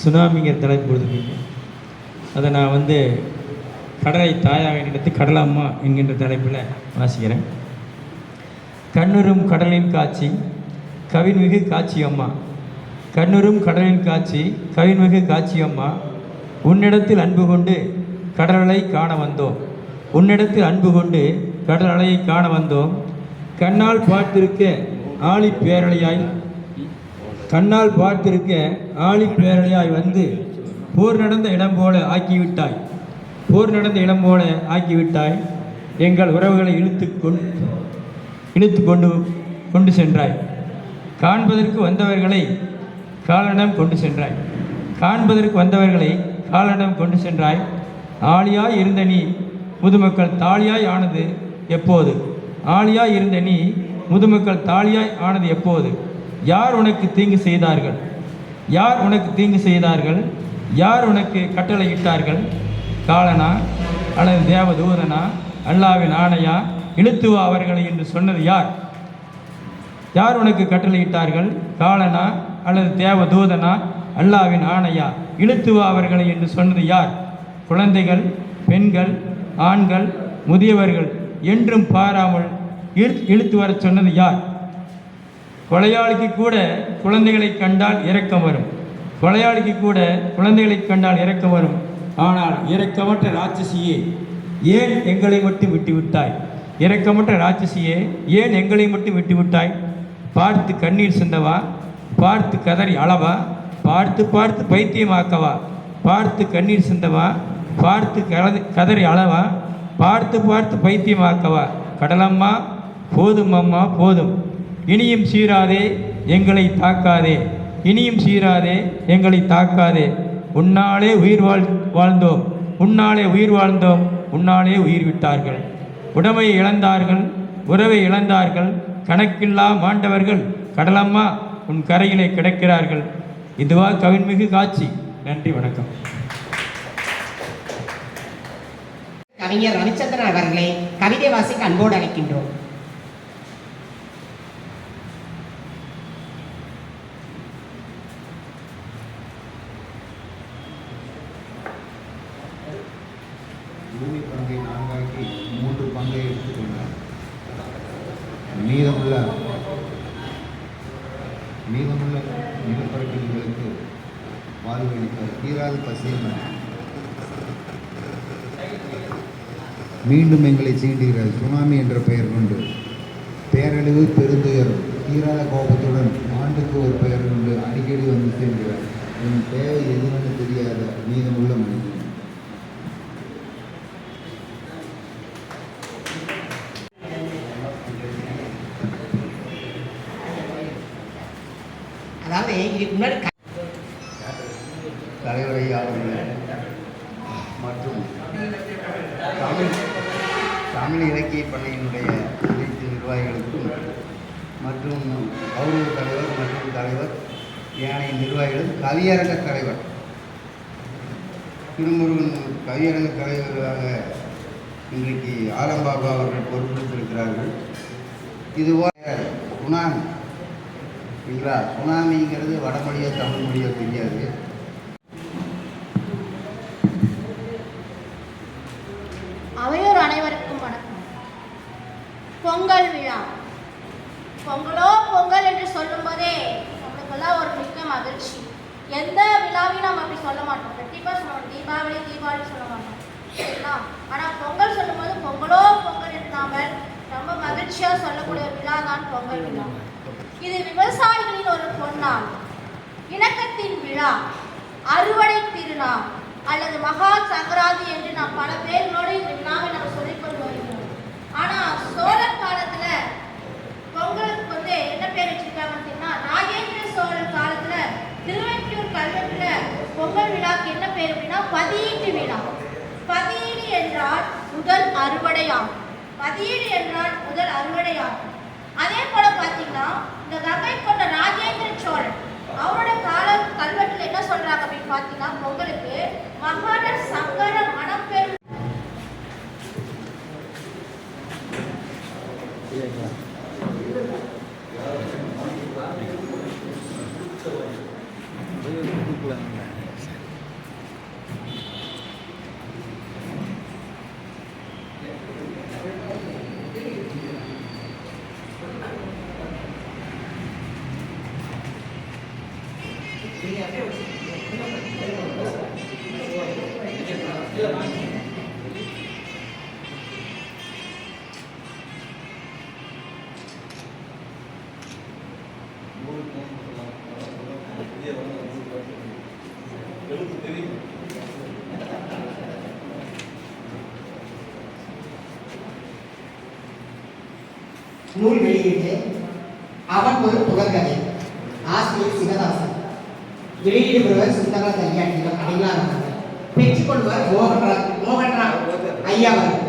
Speaker 10: சுனாமிங்கிற தலைப்பு கொடுத்துருக்கீங்க. அதை நான் கடலை தாயாக எடுத்து கடலம்மா என்கின்ற தலைப்பில் வாசிக்கிறேன். கண்ணுறும் கடலின் காட்சி கவின்மிகு காட்சி அம்மா, கண்ணுறும் கடலின் காட்சி கவின்மிகு காட்சி அம்மா, உன்னிடத்தில் அன்பு கொண்டு கடலலை காண வந்தோம், உன்னிடத்தில் அன்பு கொண்டு கடல் அலையை காண வந்தோம். கண்ணால் பார்த்திருக்க ஆழி பேரலையாய், கண்ணால் பார்த்திருக்க ஆழி பேரலையாய் வந்து போர் நடந்த இடம் போல ஆக்கிவிட்டாய், போர் நடந்த இடம் போல ஆக்கிவிட்டாய். எங்கள் உறவுகளை இழுத்து கொண்டு சென்றாய். காண்பதற்கு வந்தவர்களை காலனிடம் கொண்டு சென்றாய், காண்பதற்கு வந்தவர்களை காலனிடம் கொண்டு சென்றாய். ஆளியாய் இருந்த நீ முதுமக்கள் தாலியாய் ஆனது எப்போது, ஆளியாய் இருந்த நீ முதுமக்கள் தாலியாய் ஆனது எப்போது? யார் உனக்கு தீங்கு செய்தார்கள், யார் உனக்கு தீங்கு செய்தார்கள், யார் உனக்கு கட்டளையிட்டார்கள்? காலனா அல்லது தேவதூதனா, அல்லாவின் ஆணையா, இழுத்துவா அவர்களை என்று சொன்னது யார்? யார் உனக்கு கட்டளையிட்டார்கள்? காலனா அல்லது தேவதூதனா, அல்லாவின் ஆணையா, இழுத்துவா அவர்களை என்று சொன்னது யார்? குழந்தைகள், பெண்கள், ஆண்கள், முதியவர்கள் என்றும் பாராமல் இழுத்து வர சொன்னது யார்? கொலையாளிக்கு கூட குழந்தைகளை கண்டால் இரக்கம் வரும், கொலையாளிக்கு கூட குழந்தைகளை கண்டால் இரக்கம் வரும். ஆனால் இரக்கமற்ற ராட்சசியே ஏன் எங்களை மட்டும் விட்டுவிட்டாய்? இரக்கமற்ற ராட்சசியே ஏன் எங்களை மட்டும் விட்டுவிட்டாய்? பார்த்து கண்ணீர் சிந்தவா, பார்த்து கதறி அளவா, பார்த்து பார்த்து பைத்தியமாக்கவா? பார்த்து கண்ணீர் சிந்தவா, பார்த்து கதறி அளவா, பார்த்து பார்த்து பைத்தியமாக்கவா? கடலம்மா போதும் அம்மா போதும், இனியும் சீராதே எங்களை தாக்காதே, இனியும் சீராதே எங்களை தாக்காதே. உன்னாலே உயிர் வாழ்ந்தோம், உன்னாலே உயிர் வாழ்ந்தோம், உன்னாலே உயிர் விட்டார்கள். உடமையை இழந்தார்கள், உறவை இழந்தார்கள், கணக்கில்லா மாண்டவர்கள் கடலம்மா உன் கரையிலே கிடக்கிறார்கள். இதுவா கவின்மிகு காட்சி? நன்றி, வணக்கம்.
Speaker 2: கவிஞர் ரவிச்சந்திரன் அவர்களை கவிதை வாசிக்க அன்போடு அழைக்கின்றோம்.
Speaker 7: பூமி பங்கை 4ஆக்கி 3 பங்கை எடுத்துக்கொண்டார். மீதமுள்ள நிலப்பரப்பில்களுக்கு வாழ்வளித்தார். தீராத பசியில் மீண்டும் எங்களை சீண்டுகிறார். சுனாமி என்ற பெயர் கொண்டு பேரழிவு பெருந்துயரும் தீராத கோபத்துடன் ஆண்டுக்கு ஒரு பெயர் கொண்டு அடிக்கடி வந்து சேர்கிறார். என் தேவை எதுவென்று தெரியாத மீதமுள்ள மனிதன்.
Speaker 2: அதாவது இதுக்கு முன்னாடி
Speaker 6: தலைவரை அவர்கள் மற்றும் தமிழ் இலக்கிய பண்ணையினுடைய அனைத்து நிர்வாகிகளுக்கும் மற்றும் கௌரவ தலைவர் மற்றும் தலைவர் ஏனைய நிர்வாகிகளும் கவியரங்க தலைவர் திருமுருகன் கவியரங்க தலைவராக இன்றைக்கு ஆலம்பாபா அவர்கள் பொறுப்பெடுத்திருக்கிறார்கள். இதுபோல சுனாமி இல்லைங்களா, சுனாமிங்கிறது வடமொழியோ தமிழ் மொழியோ தெரியாது.
Speaker 11: அவையோர் அனைவருக்கும் வணக்கம். பொங்கல் விழா, பொங்கலோ பொங்கல் என்று சொல்லும் போதே நம்மளுக்கெல்லாம் ஒரு மிக்க மகிழ்ச்சி. எந்த விழாவையும் நம்ம அப்படி சொல்ல மாட்டோம். கண்டிப்பாக சொல்லுவோம், தீபாவளி தீபாவளி சொல்ல மாட்டோம். சரிங்களா? ஆனால் பொங்கல் சொல்லும்போது பொங்கலோ பொங்கல் இல்லாமல் ரொம்ப மகிழ்ச்சியாக சொல்லக்கூடிய ஒரு விழா தான் பொங்கல் விழா. இது விவசாயிகளின் ஒரு பொன்னாள், இணக்கத்தின் விழா, அறுவடை திருநாள் அல்லது மகா சங்கராந்தி என்று நாம் பல பேர்களோடு இந்த விழாவை நம்ம சொல்லிக்கொண்டு வருகிறோம். ஆனால் சோழர் காலத்தில் பொங்கலுக்கு வந்து என்ன பேர் வச்சிருக்காங்க அப்படின்னா, ராஜேந்திர சோழர் காலத்தில் திருவெற்றியூர் கல்வெட்டில் பொங்கல் விழாக்கு என்ன பேர் அப்படின்னா பதியீட்டு விழா. பதியீடு என்றால் முதல் அறுவடையாகும். பதியீடு என்றால் முதல் அறுவடையாகும். அதே போல பார்த்தீங்கன்னா இந்த கங்கை கொண்ட ராஜேந்திர சோழன் அவரோட கால கல்வெட்டில் என்ன சொல்றாங்க அப்படின்னு பார்த்தீங்கன்னா, பொங்கலுக்கு மகாட சங்கர மணப்பெரும்
Speaker 2: நூல் வெளியீட்டு அவன் ஒரு புகழ்கதை. ஆசிரியர் சிவதாசன். வெளியீடு பெறுவர் சுந்தர கையாண்டிகள் அடையாளம். பெற்றுக்கொள்வர் மோகன்ராவ் ஐயா அவர்கள்.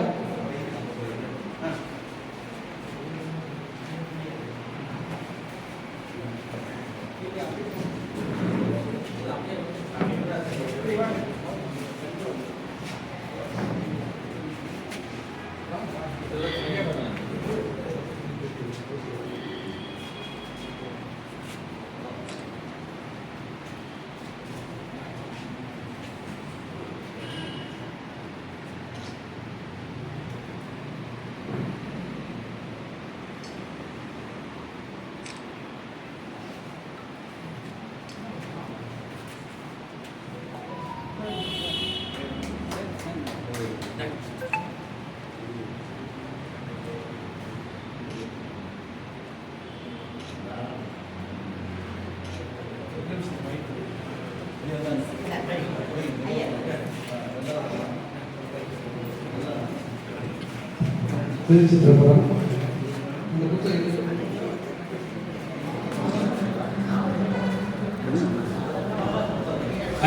Speaker 4: திருச்சிற்றம்பலம்.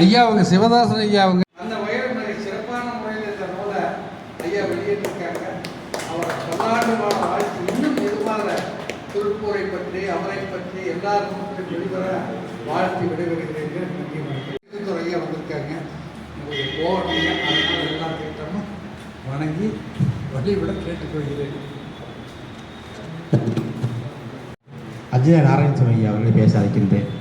Speaker 4: ஐயா அவங்க சிவதாசன் ஐயா அவங்க அந்த வயல் சிறப்பான முறையில் இந்த நூலை ஐயா வெளியேற்றிருக்காங்க. அவர் பல்லாண்டு வாழ வாழ்த்து இன்னும் எதுவாக திருப்பூரை பற்றி அவரை பற்றி எல்லா நூற்றையும் வெளிவர வாழ்த்து விடைபெறுகிறீர்கள். ஐயா வந்திருக்காங்க. உங்களுக்கு போகணும், அதனால் எல்லா திட்டமும் வணங்கி வழிவிட கேட்டுக்கொள்கிறேன்.
Speaker 3: அஜய நாராயணசுவாமி ஐயா அவர்களை பேச அழைக்கின்றேன்.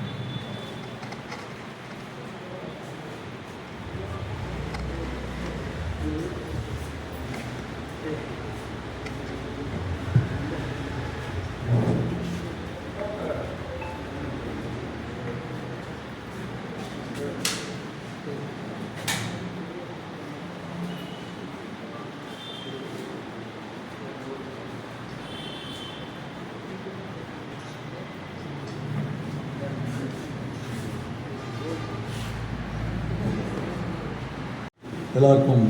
Speaker 12: எல்லாருக்கும்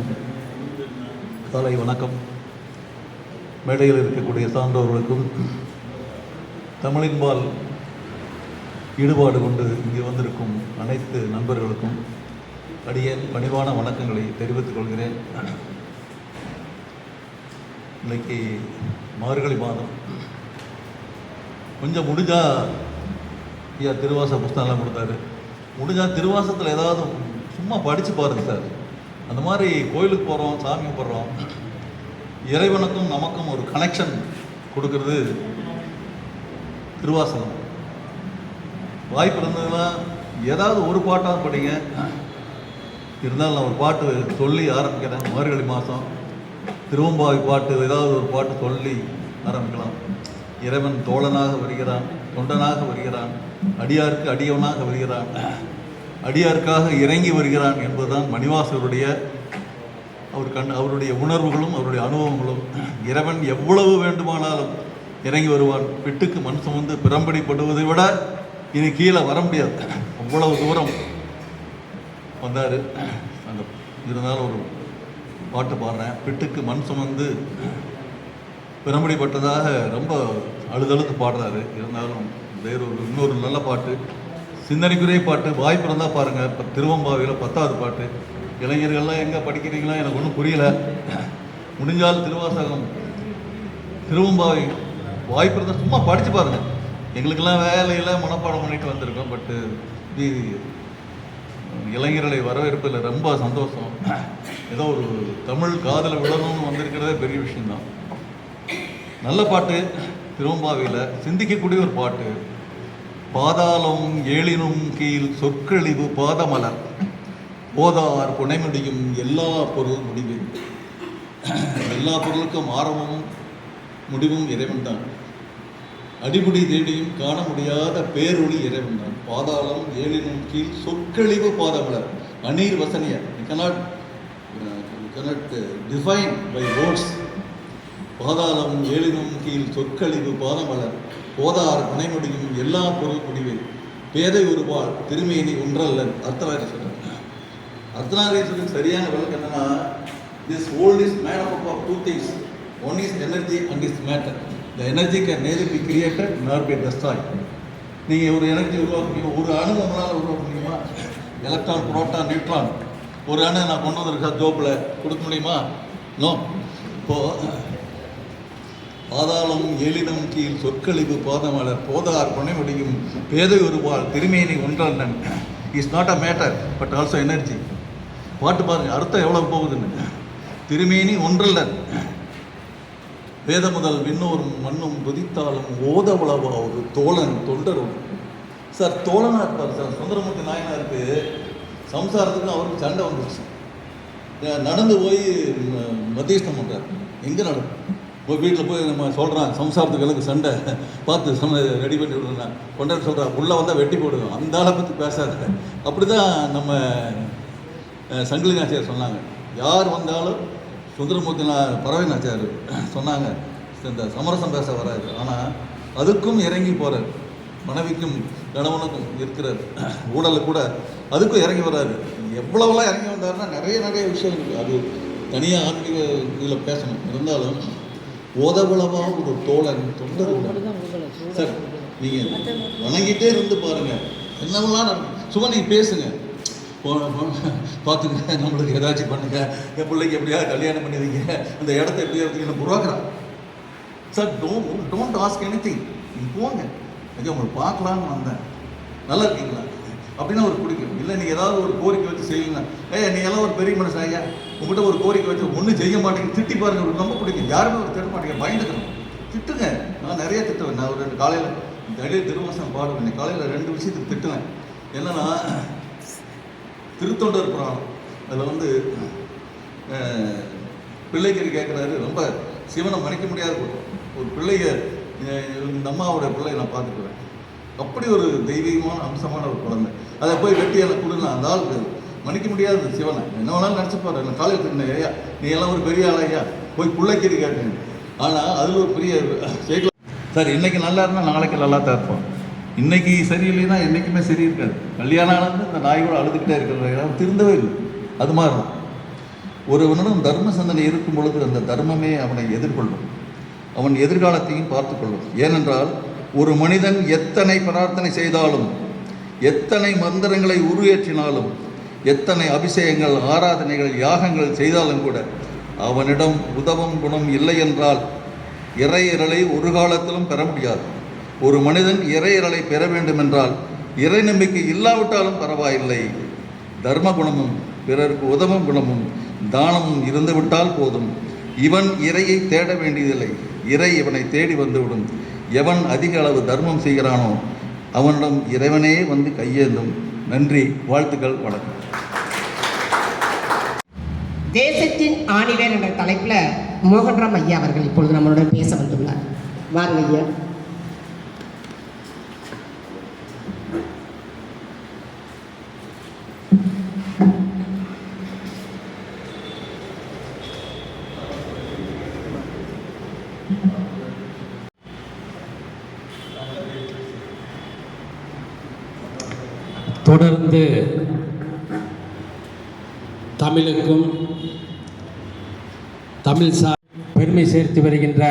Speaker 12: காலை வணக்கம். மேடையில் இருக்கக்கூடிய சான்றோர்களுக்கும் தமிழின்பால் ஈடுபாடு கொண்டு இங்கே வந்திருக்கும் அனைத்து நண்பர்களுக்கும் அடியேன் பணிவான வணக்கங்களை தெரிவித்துக் கொள்கிறேன். இன்னைக்கு மார்கழி மாதம். கொஞ்சம் முடிஞ்சால் ஐயா திருவாச புஸ்தகம்லாம் கொடுத்தாரு. முடிஞ்சால் திருவாசத்தில் ஏதாவது சும்மா படித்து பாருங்கள் சார். அந்த மாதிரி கோயிலுக்கு போகிறோம், சாமி போடுறோம், இறைவனுக்கும் நமக்கும் ஒரு கனெக்ஷன் கொடுக்கறது திருவாசகம். வாய்ப்பு இருந்ததுன்னா ஏதாவது ஒரு பாட்டாக படிங்க. இருந்தாலும் நான் ஒரு பாட்டு சொல்லி ஆரம்பிக்கிறேன். மார்கழி மாதம் திருவம்பாவை பாட்டு ஏதாவது ஒரு பாட்டு சொல்லி ஆரம்பிக்கலாம். இறைவன் தோழனாக வருகிறான், தொண்டனாக வருகிறான், அடியாருக்கு அடியவனாக வருகிறான், அடியாருக்காக இறங்கி வருகிறான் என்பதுதான் மணிவாசகருடைய அவருடைய உணர்வுகளும் அவருடைய அனுபவங்களும் இறைவன் எவ்வளவு வேண்டுமானாலும் இறங்கி வருவான். பிட்டுக்கு மண் சுமந்து பிறம்படிப்படுவதை விட இனி கீழே வர முடியாது, அவ்வளவு தூரம் வந்தார். அந்த இருந்தாலும் ஒரு பாட்டு பாடுறேன். பிட்டுக்கு மண் சுமந்து பிறம்படிப்பட்டதாக ரொம்ப அழுதழுத்து பாடுறாரு. இருந்தாலும் வேறு இன்னொரு நல்ல பாட்டு, சிந்தனைக்குரிய பாட்டு, வாய்ப்பு இருந்தால் பாருங்கள். இப்போ திருவம்பாவையில் 10வது பாட்டு. இளைஞர்கள்லாம் எங்கே படிக்கிறீங்களா எனக்கு ஒன்றும் புரியல. முடிஞ்சால் திருவாசகம் திருவம்பாவை வாய்ப்பு இருந்தால் சும்மா படித்து பாருங்கள். எங்களுக்கெல்லாம் வேலையில் மனப்பாடம் பண்ணிட்டு வந்திருக்கோம். பட்டு இது இளைஞர்களை வரவேற்பதில் ரொம்ப சந்தோஷம். ஏதோ ஒரு தமிழ் காதலை விடணும்னு வந்திருக்கிறதே பெரிய விஷயம்தான். நல்ல பாட்டு. திருவம்பாவையில் சிந்திக்கக்கூடிய ஒரு பாட்டு. பாதாளம் ஏழினும் கீழ் சொற்கழிவு பாதமலர் போதார் புனைமுடியும் எல்லா பொருள் முடிவு. எல்லா பொருளுக்கும் ஆரம்பமும் முடிவும் இறைவன் தான். அடிமுடி தேடியும் காண முடியாத பேரொளி இறைவன் தான். பாதாளம் ஏழினும் கீழ் சொற்கழிவு பாதமலர். அநீர் வசனிய cannot define by words. பாதாளம் ஏழினும் கீழ் சொற்கழிவு பாதமலர் போதார் புனைமுடியும் எல்லா பொருள் முடிவு. பேதை ஒருபால் திருமேனி ஒன்றல்லன். அர்த்தநாரீஸ்வரர். அர்த்தநாரீஸ்வரருக்கு சரியான விளக்கம் என்னன்னா, this world is made up of two things. One is energy and is matter. The energy can neither be created nor be destroyed. நீங்கள் ஒரு எனர்ஜி உருவாக்க முடியும். ஒரு அணு நம்மளால் உருவாக்க முடியுமா? Electron, proton, neutron. ஒரு அணு நான் கொண்டு வந்திருக்கா ஜோப்பில் கொடுக்க முடியுமா? நோ. இப்போது பாதாளம் ஏழினம் கீழ் சொற்கழிவு பாதமலர் போதார் புனை முடியும் பேதை ஒருபால் திருமேனி ஒன்றல்லன். Is not a matter but also energy. பாட்டு பாருங்கள், அர்த்தம் எவ்வளோ போகுதுன்னு. திருமேனி ஒன்றல்லன். வேத முதல் விண்ணோரும் மண்ணும் துதித்தாலும் ஓத உளவா ஒரு தோழன் தொண்டரும். சார் தோழனாக இருப்பார் சார். சுந்தரமூர்த்தி நாயனாருக்கு சம்சாரத்துக்கு அவருக்கு சண்டை வந்துருச்சு. நடந்து போய் மத்தியஸ்தம் பண்ணுறார். எங்கே நடக்கும்? போய் வீட்டில் போய் நம்ம சொல்கிறான், சம்சாரத்துக்கு எனக்கு சண்டை பார்த்து ரெடி பண்ணி விடுறேன். கொண்டாடி சொல்கிறான், உள்ளே வந்தால் வெட்டி போடுவோம். அந்த ஆளை பற்றி பேசாத. அப்படி தான் நம்ம சங்கிலி நாச்சியார் சொன்னாங்க. யார் வந்தாலும் சுந்தரமூர்த்தி பறவை நாச்சியார் சொன்னாங்க, இந்த சமரசம் பேச வராது. ஆனால் அதுக்கும் இறங்கி போகிறார். மனைவிக்கும் கணவனுக்கும் இருக்கிற ஊழல் கூட அதுக்கும் இறங்கி வர்றாரு. எவ்வளோவெல்லாம் இறங்கி வந்தாருன்னா நிறைய விஷயம் இருக்குது. அது தனியாக ஆன்மீக இதில் பேசணும். இருந்தாலும் ஓதவளவா ஒரு தோழன் தொண்டர் சார், நீங்கள் வணங்கிட்டே இருந்து பாருங்கள் என்னவெல்லாம் நடக்கும். சும்மா நீங்கள் பேசுங்க, பார்த்துங்க, நம்மளுக்கு ஏதாச்சும் பண்ணுங்க, என் பிள்ளைக்கு எப்படியாவது கல்யாணம் பண்ணி வைங்க, அந்த இடத்த எப்படியாவது எனக்கு உருவாக்குறான் sir. Don't ask anything. நீங்கள் போங்க, ஐயா உங்களை பார்க்கலான்னு வந்தேன், நல்லா இருக்கீங்களா அப்படின்னா ஒரு பிடிக்கும். இல்லை நீங்கள் ஏதாவது ஒரு கோரிக்கை வச்சு செய்யலாம், நீ எல்லாம் ஒரு பெரிய மனுஷன் ஐயா, உங்கள்கிட்ட ஒரு கோரிக்கை வச்சு ஒன்றும் செய்ய மாட்டேங்க, திட்டி பாருங்க. ஒரு ரொம்ப பிடிக்கும். யாருமே ஒரு திட்ட மாட்டேங்க, பயந்துக்கணும். திட்டுங்க. நான் நிறைய திட்டுவேன். நான் ஒரு 2 காலையில் திடீர் திருவாசகம் பாடுவேன். காலையில் 2 விஷயத்துக்கு திட்டுவேன். என்னன்னா, திருத்தொண்டர் புராணம் அதில் பிள்ளைக்கு கேட்குறாரு. ரொம்ப சிவனை மன்னிக்க முடியாத ஒரு பிள்ளைய, இந்த அம்மாவோட பிள்ளையை நான் பார்த்துக்குவேன். அப்படி ஒரு தெய்வீகமான அம்சமான ஒரு குழந்தை. அதை போய் வெட்டி எனக்கு கொடுங்க. அந்த ஆளுக்கு மன்னிக்க முடியாது சிவனை. என்ன வேணாலும் நினச்சிப்பாரு. நான் காலையில் தின்ன, ஐயா நீ எல்லாம் ஒரு பெரிய ஆள் ஐயா, போய் பிள்ளைக்கு கேட்டேன். ஆனால் அதில் ஒரு பெரிய செய்யலாம் சார். இன்றைக்கி நல்லா இருந்தால் நாளைக்கு நல்லா தான் இருப்போம். இன்றைக்கி சரியில்லைன்னா என்றைக்குமே சரி இருக்காது. கல்யாணம் ஆனது இந்த நாய் கூட அழுதுகிட்டே இருக்கிற திருந்தவே இல்லை. அது மாதிரி தான் ஒருவனிடம் தர்ம சிந்தனை இருக்கும் பொழுது அந்த தர்மமே அவனை எதிர்கொள்ளும். அவன் எதிர்காலத்தையும் பார்த்து கொள்ளும். ஏனென்றால் ஒரு மனிதன் எத்தனை பிரார்த்தனை செய்தாலும், எத்தனை மந்திரங்களை உருவேற்றினாலும், எத்தனை அபிஷேகங்கள், ஆராதனைகள், யாகங்கள் செய்தாலும் கூட அவனிடம் உதவும் குணம் இல்லை என்றால் இறையறலை ஒரு காலத்திலும் பெற முடியாது. ஒரு மனிதன் இறையறலை பெற வேண்டுமென்றால் இறை நம்பிக்கை இல்லாவிட்டாலும் பரவாயில்லை, தர்ம குணமும் பிறருக்கு உதவும் குணமும் தானமும் இருந்துவிட்டால் போதும். இவன் இறையை தேட வேண்டியதில்லை, இறை இவனை தேடி வந்துவிடும். எவன் அதிக அளவு தர்மம் செய்கிறானோ அவனிடம் இறைவனே வந்து கையேந்தும். நன்றி, வாழ்த்துக்கள், வணக்கம்.
Speaker 2: தேசத்தின் ஆணிவேர் என்ற தலைப்பில் மோகன்ராம் ஐயா அவர்கள் இப்பொழுது நம்மளுடன் பேச வந்துள்ளார். வாருங்க ஐயா.
Speaker 13: தொடர்ந்து தமிழுக்கும் தமிழ் பெருமை சேர்த்து வருகின்ற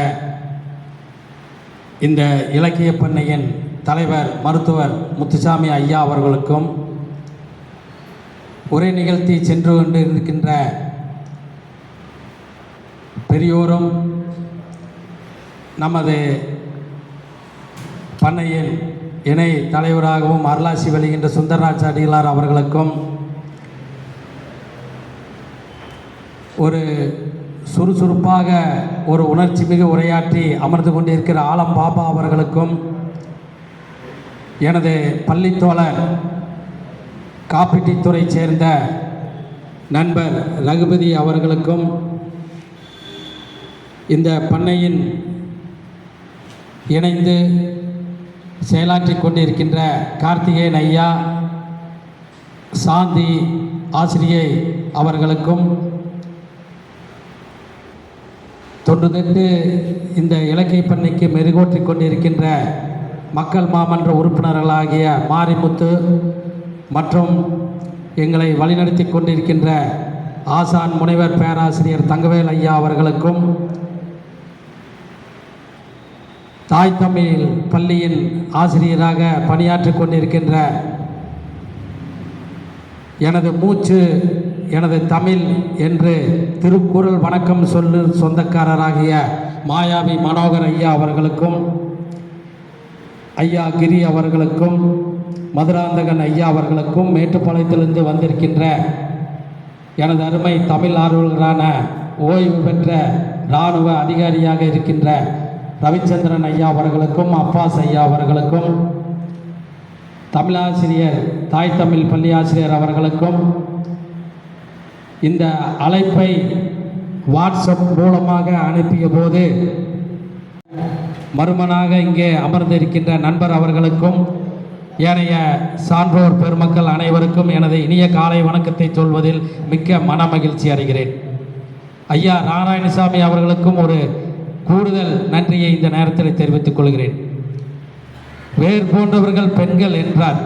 Speaker 13: இந்த இலக்கிய பண்ணையின் தலைவர் மருத்துவர் முத்துசாமி ஐயா அவர்களுக்கும் உரை நிகழ்த்தி சென்று கொண்டு இருக்கின்ற பெரியோரும் நமது பண்ணையின் இணை தலைவராகவும் அருளாசி வெளிகின்ற சுந்தரராஜ் அடிகளார் அவர்களுக்கும் ஒரு சுறுசுறுப்பாக ஒரு உணர்ச்சி மிகு உரையாற்றி அமர்ந்து கொண்டிருக்கிற ஆலம் பாபா அவர்களுக்கும் எனது பள்ளித்தோழர் காப்பீட்டுத்துறை சேர்ந்த நண்பர் ரகுபதி அவர்களுக்கும் இந்த பண்ணையின் இணைந்து செயலாற்றி கொண்டிருக்கின்ற கார்த்திகேயன் ஐயா, சாந்தி ஆசிரியை அவர்களுக்கும் தொன்றுதற்கு இந்த இலக்கிய பண்ணைக்கு மெருகூற்றி கொண்டிருக்கின்ற மக்கள் மாமன்ற உறுப்பினர்களாகிய மாரிமுத்து மற்றும் எங்களை வழிநடத்தி கொண்டிருக்கின்ற ஆசான் முனைவர் பேராசிரியர் தங்கவேல் ஐயா அவர்களுக்கும் தாய் தமிழ் பள்ளியின் ஆசிரியராக பணியாற்றி கொண்டிருக்கின்ற எனது மூச்சு எனது தமிழ் என்று திருக்குறள் வணக்கம் சொல்லு சொந்தக்காரராகிய மாயாவி மனோகர் ஐயா அவர்களுக்கும், ஐயா கிரி அவர்களுக்கும், மதுராந்தகன் ஐயா அவர்களுக்கும், மேட்டுப்பாளையத்திலிருந்து வந்திருக்கின்ற எனது அருமை தமிழ் ஆர்வலரான ஓய்வு பெற்ற இராணுவ அதிகாரியாக இருக்கின்ற ரவிச்சந்திரன் ஐயா அவர்களுக்கும், அப்பாஸ் ஐயா அவர்களுக்கும், தமிழாசிரியர் தாய் தமிழ் பள்ளி ஆசிரியர் அவர்களுக்கும், இந்த அழைப்பை வாட்ஸ்அப் மூலமாக அனுப்பிய போது மருமனாக இங்கே அமர்ந்திருக்கின்ற நண்பர் அவர்களுக்கும், ஏனைய சான்றோர் பெருமக்கள் அனைவருக்கும் எனது இனிய காலை வணக்கத்தை சொல்வதில் மிக்க மன மகிழ்ச்சி அடைகிறேன். ஐயா நாராயணசாமி அவர்களுக்கும் ஒரு கூடுதல் நன்றியை இந்த நேரத்தில் தெரிவித்துக் கொள்கிறேன். வேர் போன்றவர்கள் பெண்கள் என்றார்.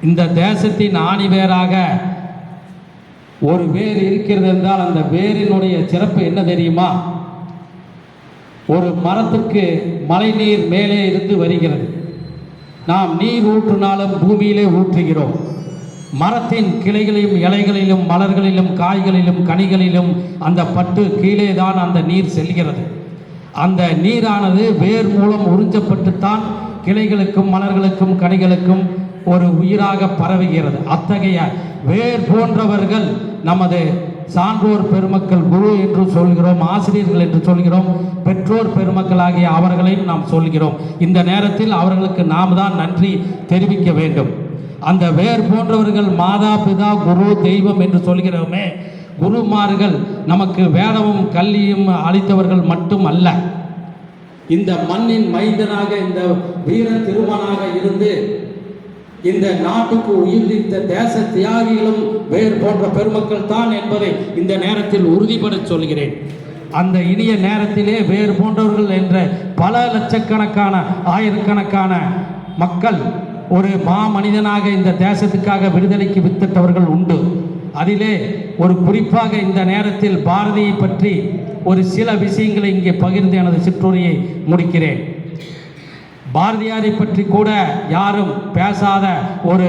Speaker 13: இந்த தேசத்தின் ஆணிவேராக ஒரு வேர் இருக்கிறது என்றால் அந்த வேரினுடைய சிறப்பு என்ன தெரியுமா? ஒரு மரத்துக்கு மழை நீர் மேலே இருந்து வருகிறது. நாம் நீர் ஊற்றினாலும் பூமியிலே ஊற்றுகிறோம். மரத்தின் கிளைகளிலும் இலைகளிலும் மலர்களிலும் காய்களிலும் கனிகளிலும் அந்த பட்டு கீழே தான் அந்த நீர் செல்கிறது. அந்த நீரானது வேர் மூலம் உறிஞ்சப்பட்டுத்தான் கிளைகளுக்கும் மலர்களுக்கும் கனிகளுக்கும் ஒரு உயிராக பரவுகிறது. அத்தகைய வேர் போன்றவர்கள் நமது சான்றோர் பெருமக்கள், குரு என்று சொல்கிறோம், ஆசிரியர்கள் என்று சொல்கிறோம், பெற்றோர் பெருமக்கள் ஆகிய அவர்களையும் நாம் சொல்கிறோம். இந்த நேரத்தில் அவர்களுக்கு நாம் தான் நன்றி தெரிவிக்க வேண்டும். அந்த வேர் போன்றவர்கள் மாதா பிதா குரு தெய்வம் என்று சொல்கிறோமே, குருமார்கள் நமக்கு வேதமும் கல்வியும் அளித்தவர்கள் மட்டும் அல்ல, இந்த மண்ணின் மைந்தனாக இந்த வீர திருமனாக இருந்து இந்த நாட்டுக்கு உயிர்த்த தேச தியாகிகளும் வேறு போன்ற பெருமக்கள் தான் என்பதை இந்த நேரத்தில் உறுதிபட சொல்கிறேன். அந்த இனிய நேரத்திலே வேறு போன்றவர்கள் என்ற பல லட்சக்கணக்கான ஆயிரக்கணக்கான மக்கள் ஒரு மாமனிதனாக இந்த தேசத்துக்காக விடுதலைக்கு வித்திட்டவர்கள் உண்டு. அதிலே ஒரு குறிப்பாக இந்த நேரத்தில் பாரதியை பற்றி ஒரு சில விஷயங்களை இங்கே பகிர்ந்து எனது சிற்றுரையை முடிக்கிறேன். பாரதியாரை பற்றி கூட யாரும் பேசாத ஒரு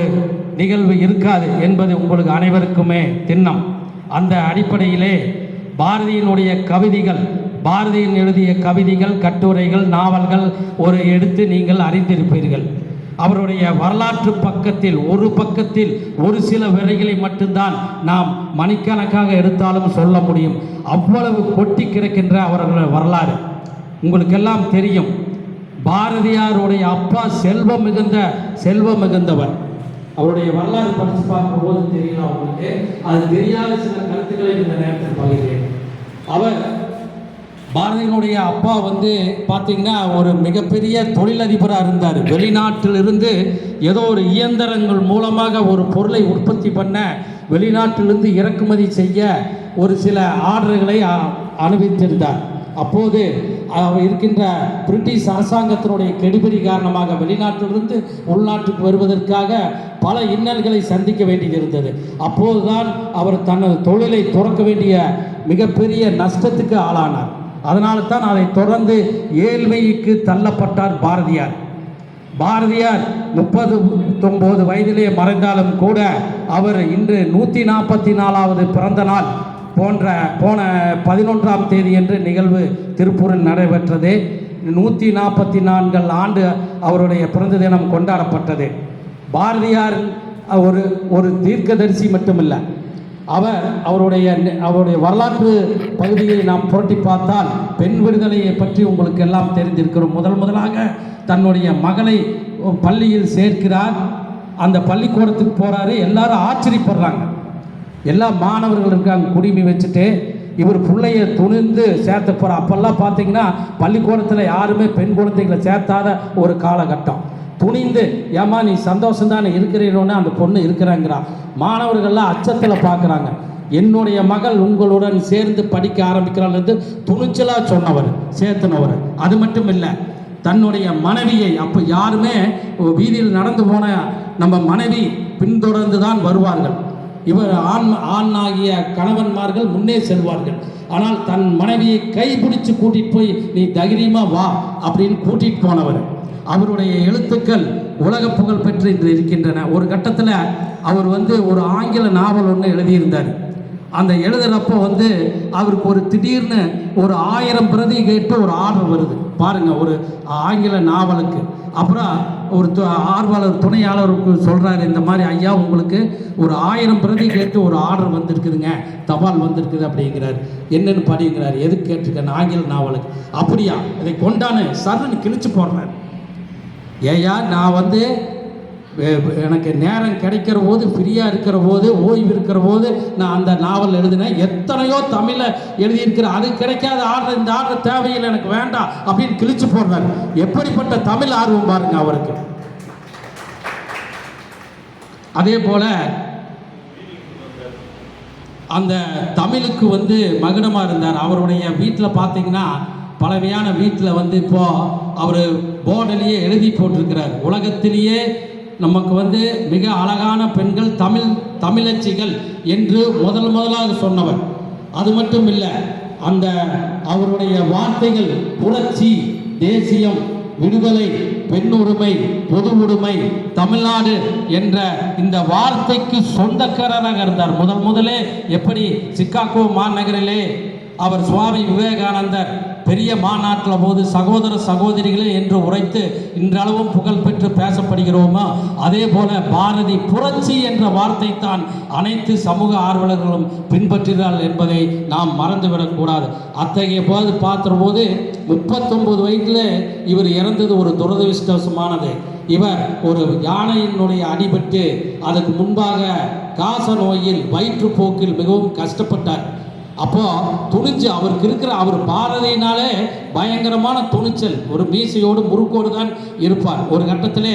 Speaker 13: நிகழ்வு இருக்காது என்பது உங்களுக்கு அனைவருக்குமே திண்ணம். அந்த அடிப்படையிலே பாரதியினுடைய கவிதைகள், பாரதியின் எழுதிய கவிதைகள், கட்டுரைகள், நாவல்கள் ஒரு எடுத்து நீங்கள் அறிந்திருப்பீர்கள். அவருடைய வரலாற்று பக்கத்தில் ஒரு பக்கத்தில் ஒரு சில வரிகளை மட்டும்தான் நாம் மணிக்கணக்காக எடுத்தாலும் சொல்ல முடியும். அவ்வளவு கொட்டி கிடக்கின்ற அவர்களுடைய வரலாறு உங்களுக்கெல்லாம் தெரியும். பாரதியாருடைய அப்பா செல்வம் மிகுந்தவர். அவருடைய வரலாறு படித்து பார்க்கும்போது தெரியல அவங்களுக்கு. அது தெரியாத சில கருத்துக்களை இந்த நேரத்தில் பகிர்கிறேன். அவர் பாரதியினுடைய அப்பா பார்த்தீங்கன்னா ஒரு மிகப்பெரிய தொழிலதிபராக இருந்தார். வெளிநாட்டிலிருந்து ஏதோ ஒரு இயந்திரங்கள் மூலமாக ஒரு பொருளை உற்பத்தி பண்ண, வெளிநாட்டிலிருந்து இறக்குமதி செய்ய ஒரு சில ஆர்டர்களை அனுபவித்திருந்தார். அப்போது இருக்கின்ற பிரிட்டிஷ் அரசாங்கத்தினுடைய கெடுபிடி காரணமாக வெளிநாட்டிலிருந்து உள்நாட்டுக்கு வருவதற்காக பல இன்னல்களை சந்திக்க வேண்டியது இருந்தது. அப்போதுதான் அவர் தனது தொழிலை துறக்க வேண்டிய மிகப்பெரிய நஷ்டத்துக்கு ஆளானார். அதனால தான் அதை தொடர்ந்து ஏழ்மைக்கு தள்ளப்பட்டார் பாரதியார். பாரதியார் 39 வயதிலே மறைந்தாலும் கூட அவர் இன்று 144வது பிறந்த நாள் போன 11ஆம் தேதி என்று நிகழ்வு திருப்பூரில் நடைபெற்றது. 144 ஆண்டு அவருடைய பிறந்த தினம் கொண்டாடப்பட்டது. பாரதியார் ஒரு தீர்க்கதரிசி மட்டுமில்லை, அவருடைய வரலாற்று பகுதியை நாம் புரட்டி பார்த்தால் பெண் விடுதலையை பற்றி உங்களுக்கு எல்லாம் தெரிந்திருக்கிறோம். முதலாக தன்னுடைய மகளை பள்ளியில் சேர்க்கிறார். அந்த பள்ளிக்கூடத்துக்கு போகிறாரு. எல்லாரும் ஆச்சரியப்படுறாங்க. எல்லா மாணவர்கள் இருக்காங்க குடிமி வச்சுட்டு, இவர் பிள்ளைய துணிந்து சேர்த்த போகிறார். அப்போல்லாம் பார்த்தீங்கன்னா பள்ளிக்கூடத்தில் யாருமே பெண் குழந்தைகளை சேர்த்தாத ஒரு காலகட்டம். துணிந்து, ஏமா நீ சந்தோஷம்தானே இருக்கிறீனோன்னு அந்த பொண்ணு இருக்கிறாங்கிறான். மாணவர்கள்லாம் அச்சத்தில் பார்க்குறாங்க. என்னுடைய மகள் உங்களுடன் சேர்ந்து படிக்க ஆரம்பிக்கிறாள் என்று துணிச்சலாக சொன்னவர், சேர்த்துனவர். அது மட்டும் இல்லை, தன்னுடைய மனைவியை, அப்போ யாருமே வீதியில் நடந்து போன நம்ம மனைவி பின்தொடர்ந்து தான் வருவார்கள். இவர் ஆணாகிய கணவன்மார்கள் முன்னே செல்வார்கள். ஆனால் தன் மனைவியை கைப்பிடிச்சு கூட்டிகிட்டு போய் நீ தைரியமாக வா அப்படின்னு கூட்டிகிட்டு போனவர். அவருடைய எழுத்துக்கள் உலக புகழ் பெற்று இன்று இருக்கின்றன. ஒரு கட்டத்தில் அவர் ஒரு ஆங்கில நாவல் ஒன்று எழுதியிருந்தார். அந்த எழுதுகிறப்போ அவருக்கு ஒரு திடீர்னு ஒரு 1000 பிரதி கேட்டு ஒரு ஆர்டர் வருது பாருங்கள், ஒரு ஆங்கில நாவலுக்கு. அப்புறம் ஒரு ஆர்வலர் துணையாளருக்கு சொல்கிறாரு, இந்த மாதிரி ஐயா உங்களுக்கு ஒரு 1000 பிரதி கேட்டு ஒரு ஆர்டர் வந்திருக்குதுங்க, தபால் வந்திருக்குது அப்படிங்கிறார். என்னென்னு படிங்கிறார். எதுக்கு கேட்டிருக்கேன்? ஆங்கில நாவலுக்கு. அப்படியா, இதை கொண்டான்னு சர்ன்னு கிழிச்சு போடுறாரு. ஏயா நான் எனக்கு நேரம் கிடைக்கிற போது, ஃப்ரீயாக இருக்கிற போது, ஓய்வு இருக்கிற போது நான் அந்த நாவல் எழுதினேன். எத்தனையோ தமிழில் எழுதியிருக்கிற, அது கிடைக்காத ஆர்டர், இந்த ஆர்டர் தேவையில்லை, எனக்கு வேண்டாம் அப்படின்னு கிழிச்சு போடுறாரு. எப்படிப்பட்ட தமிழ் ஆர்வம் பாருங்க அவருக்கு. அதே போல அந்த தமிழுக்கு மகுடமாக இருந்தார். அவருடைய வீட்டில் பார்த்தீங்கன்னா பலவையான வீட்டில் இப்போ அவர் போர்டிலேயே எழுதி போட்டிருக்கிறார், உலகத்திலேயே நமக்கு மிக அழகான பெண்கள் தமிழச்சிகள் என்று முதலாக சொன்னவர். அது மட்டும் இல்லை, அந்த அவருடைய வார்த்தைகள் புரட்சி, தேசியம், விடுதலை, பெண் உரிமை, பொது உரிமை, தமிழ்நாடு என்ற இந்த வார்த்தைக்கு சொந்தக்காரராக இருந்தார். முதலே எப்படி சிக்காகோ மாநகரிலே அவர் சுவாமி விவேகானந்தர் பெரிய மாநாட்டில் போது சகோதர சகோதரிகளே என்று உரைத்து இன்றளவும் புகழ்பெற்று பேசப்படுகிறோமோ, அதே போல பாரதி புரட்சி என்ற வார்த்தை தான் அனைத்து சமூக ஆர்வலர்களும் பின்பற்றுகிறார்கள் என்பதை நாம் மறந்துவிடக்கூடாது. அத்தகைய போது பார்த்த போது 39 வயதில் இவர் இறந்தது ஒரு துரதிருஷ்டவசமானது. இவர் ஒரு யானையினுடைய அடிபட்டு அதுக்கு முன்பாக காச நோயில் வயிற்றுப்போக்கில் மிகவும் கஷ்டப்பட்டார். அப்போ துணிச்சு அவருக்கு இருக்கிற, அவர் பாரதியினாலே பயங்கரமான துணிச்சல், ஒரு மீசையோடு முறுக்கோடு தான் இருப்பார். ஒரு கட்டத்திலே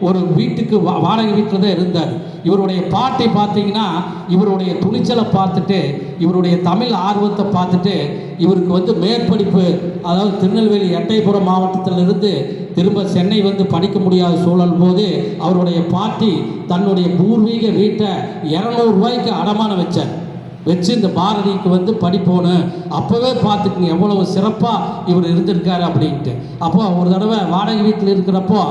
Speaker 13: ஒரு வீட்டுக்கு வாடகை வீட்டில் தான் இருந்தார். இவருடைய பாட்டை பார்த்தீங்கன்னா இவருடைய துணிச்சலை பார்த்துட்டு, இவருடைய தமிழ் ஆர்வத்தை பார்த்துட்டு இவருக்கு மேற்படிப்பு, அதாவது திருநெல்வேலி எட்டயபுரம் மாவட்டத்திலிருந்து திரும்ப சென்னை படிக்க முடியாத சூழல் போது அவருடைய பாட்டி தன்னுடைய பூர்வீக வீட்டை 200 ரூபாய்க்கு அடமானம் வச்சு இந்த பாரதிக்கு படிப்போன்னு. அப்போவே பார்த்துக்குங்க எவ்வளவு சிறப்பாக இவர் இருந்திருக்காரு அப்படின்ட்டு. அப்போ ஒரு தடவை வாடகை வீட்டில் இருக்கிறப்போ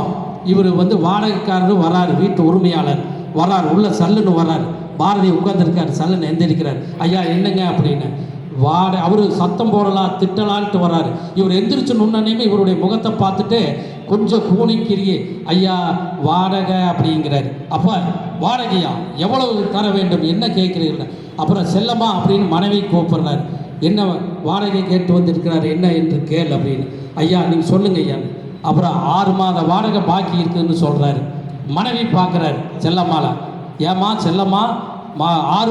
Speaker 13: இவர் வாடகைக்காரர் வராரு, வீட்டு உரிமையாளர் வராரு, உள்ள சல்லுன்னு வராரு. பாரதி உட்கார்ந்துருக்காரு, சல்லுன்னு எந்திரிக்கிறார். ஐயா என்னங்க அப்படின்னு அவர் சத்தம் போடலாம் திட்டலான்ட்டு வர்றாரு. இவர் எந்திரிச்சு நுண்ணனையுமே இவருடைய முகத்தை பார்த்துட்டு கொஞ்சம் கூணிக்கிறியே, ஐயா வாடகை அப்படிங்கிறாரு. அப்போ வாடகையா, எவ்வளவு தர வேண்டும், என்ன கேட்குறீர்கள்? அப்புறம் செல்லம்மா அப்படின்னு மனைவி கூப்பிட்றாரு. என்ன வாடகை கேட்டு வந்திருக்கிறார், என்ன என்று கேள் அப்படின்னு. ஐயா நீங்கள் சொல்லுங்க ஐயா. அப்புறம் 6 மாத வாடகை பாக்கி இருக்குதுன்னு சொல்கிறாரு. மனைவி பார்க்குறாரு செல்லம்மால, ஏம்மா செல்லம்மா 6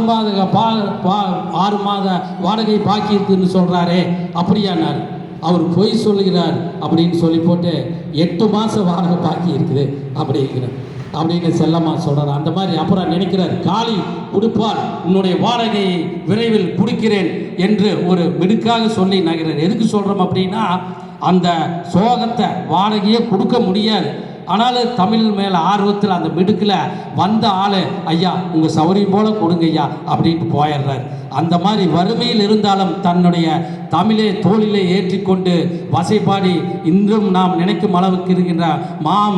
Speaker 13: மாத வாடகை பாக்கி இருக்குதுன்னு சொல்கிறாரே அப்படியானார். அவர் பொய் சொல்லுகிறார் அப்படின்னு சொல்லி போட்டு 8 மாதம் வாடகை பாக்கி இருக்குது அப்படின்னு செல்லம்மா சொல்கிறார். அந்த மாதிரி அப்புறம் நினைக்கிறார், காளி கொடுப்பால் உன்னுடைய வாடகையை விரைவில் கொடுக்கிறேன் என்று ஒரு மிடுக்காக சொல்லி நகிறார். எதுக்கு சொல்கிறோம் அப்படின்னா அந்த சோகத்தை வாடகையே கொடுக்க முடியாது. ஆனாலும் தமிழ் மேலே ஆர்வத்தில் அந்த மிடுக்கில் வந்த ஆள், ஐயா உங்கள் சௌரியம் போல் கொடுங்க ஐயா அப்படின்ட்டு போயிடுறார். அந்த மாதிரி வறுமையில் இருந்தாலும் தன்னுடைய தமிழை தோளிலே ஏற்றிக்கொண்டு வசைப்பாடி இன்றும் நாம் நினைக்கும் அளவுக்கு இருக்கின்ற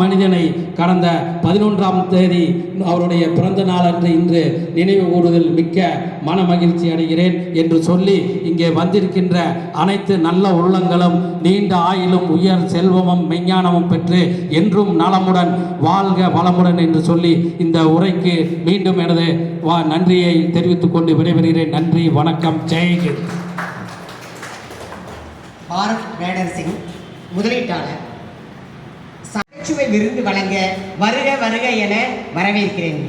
Speaker 13: மனிதனை கடந்த 11ஆம் தேதி அவருடைய பிறந்த நாள் அன்று இன்று நினைவு கூறுதல் மிக்க மன மகிழ்ச்சி அடைகிறேன் என்று சொல்லி இங்கே வந்திருக்கின்ற அனைத்து நல்ல உள்ளங்களும் நீண்ட ஆயிலும் உயர் செல்வமும் மெஞ்ஞானமும் பெற்று என்றும் நலமுடன் வாழ்க வளமுடன் என்று சொல்லி இந்த உரைக்கு மீண்டும் எனது நன்றியை தெரிவித்துக் கொண்டு விடைபெறுகிறேன். நன்றி, வணக்கம், ஜெய்ஹிந்த்.
Speaker 2: பாரத் ரேடர் சிங் முதலீட்டாளர் நகைச்சுவை விருந்து வழங்க வருக வருக என வரவேற்கிறேன்.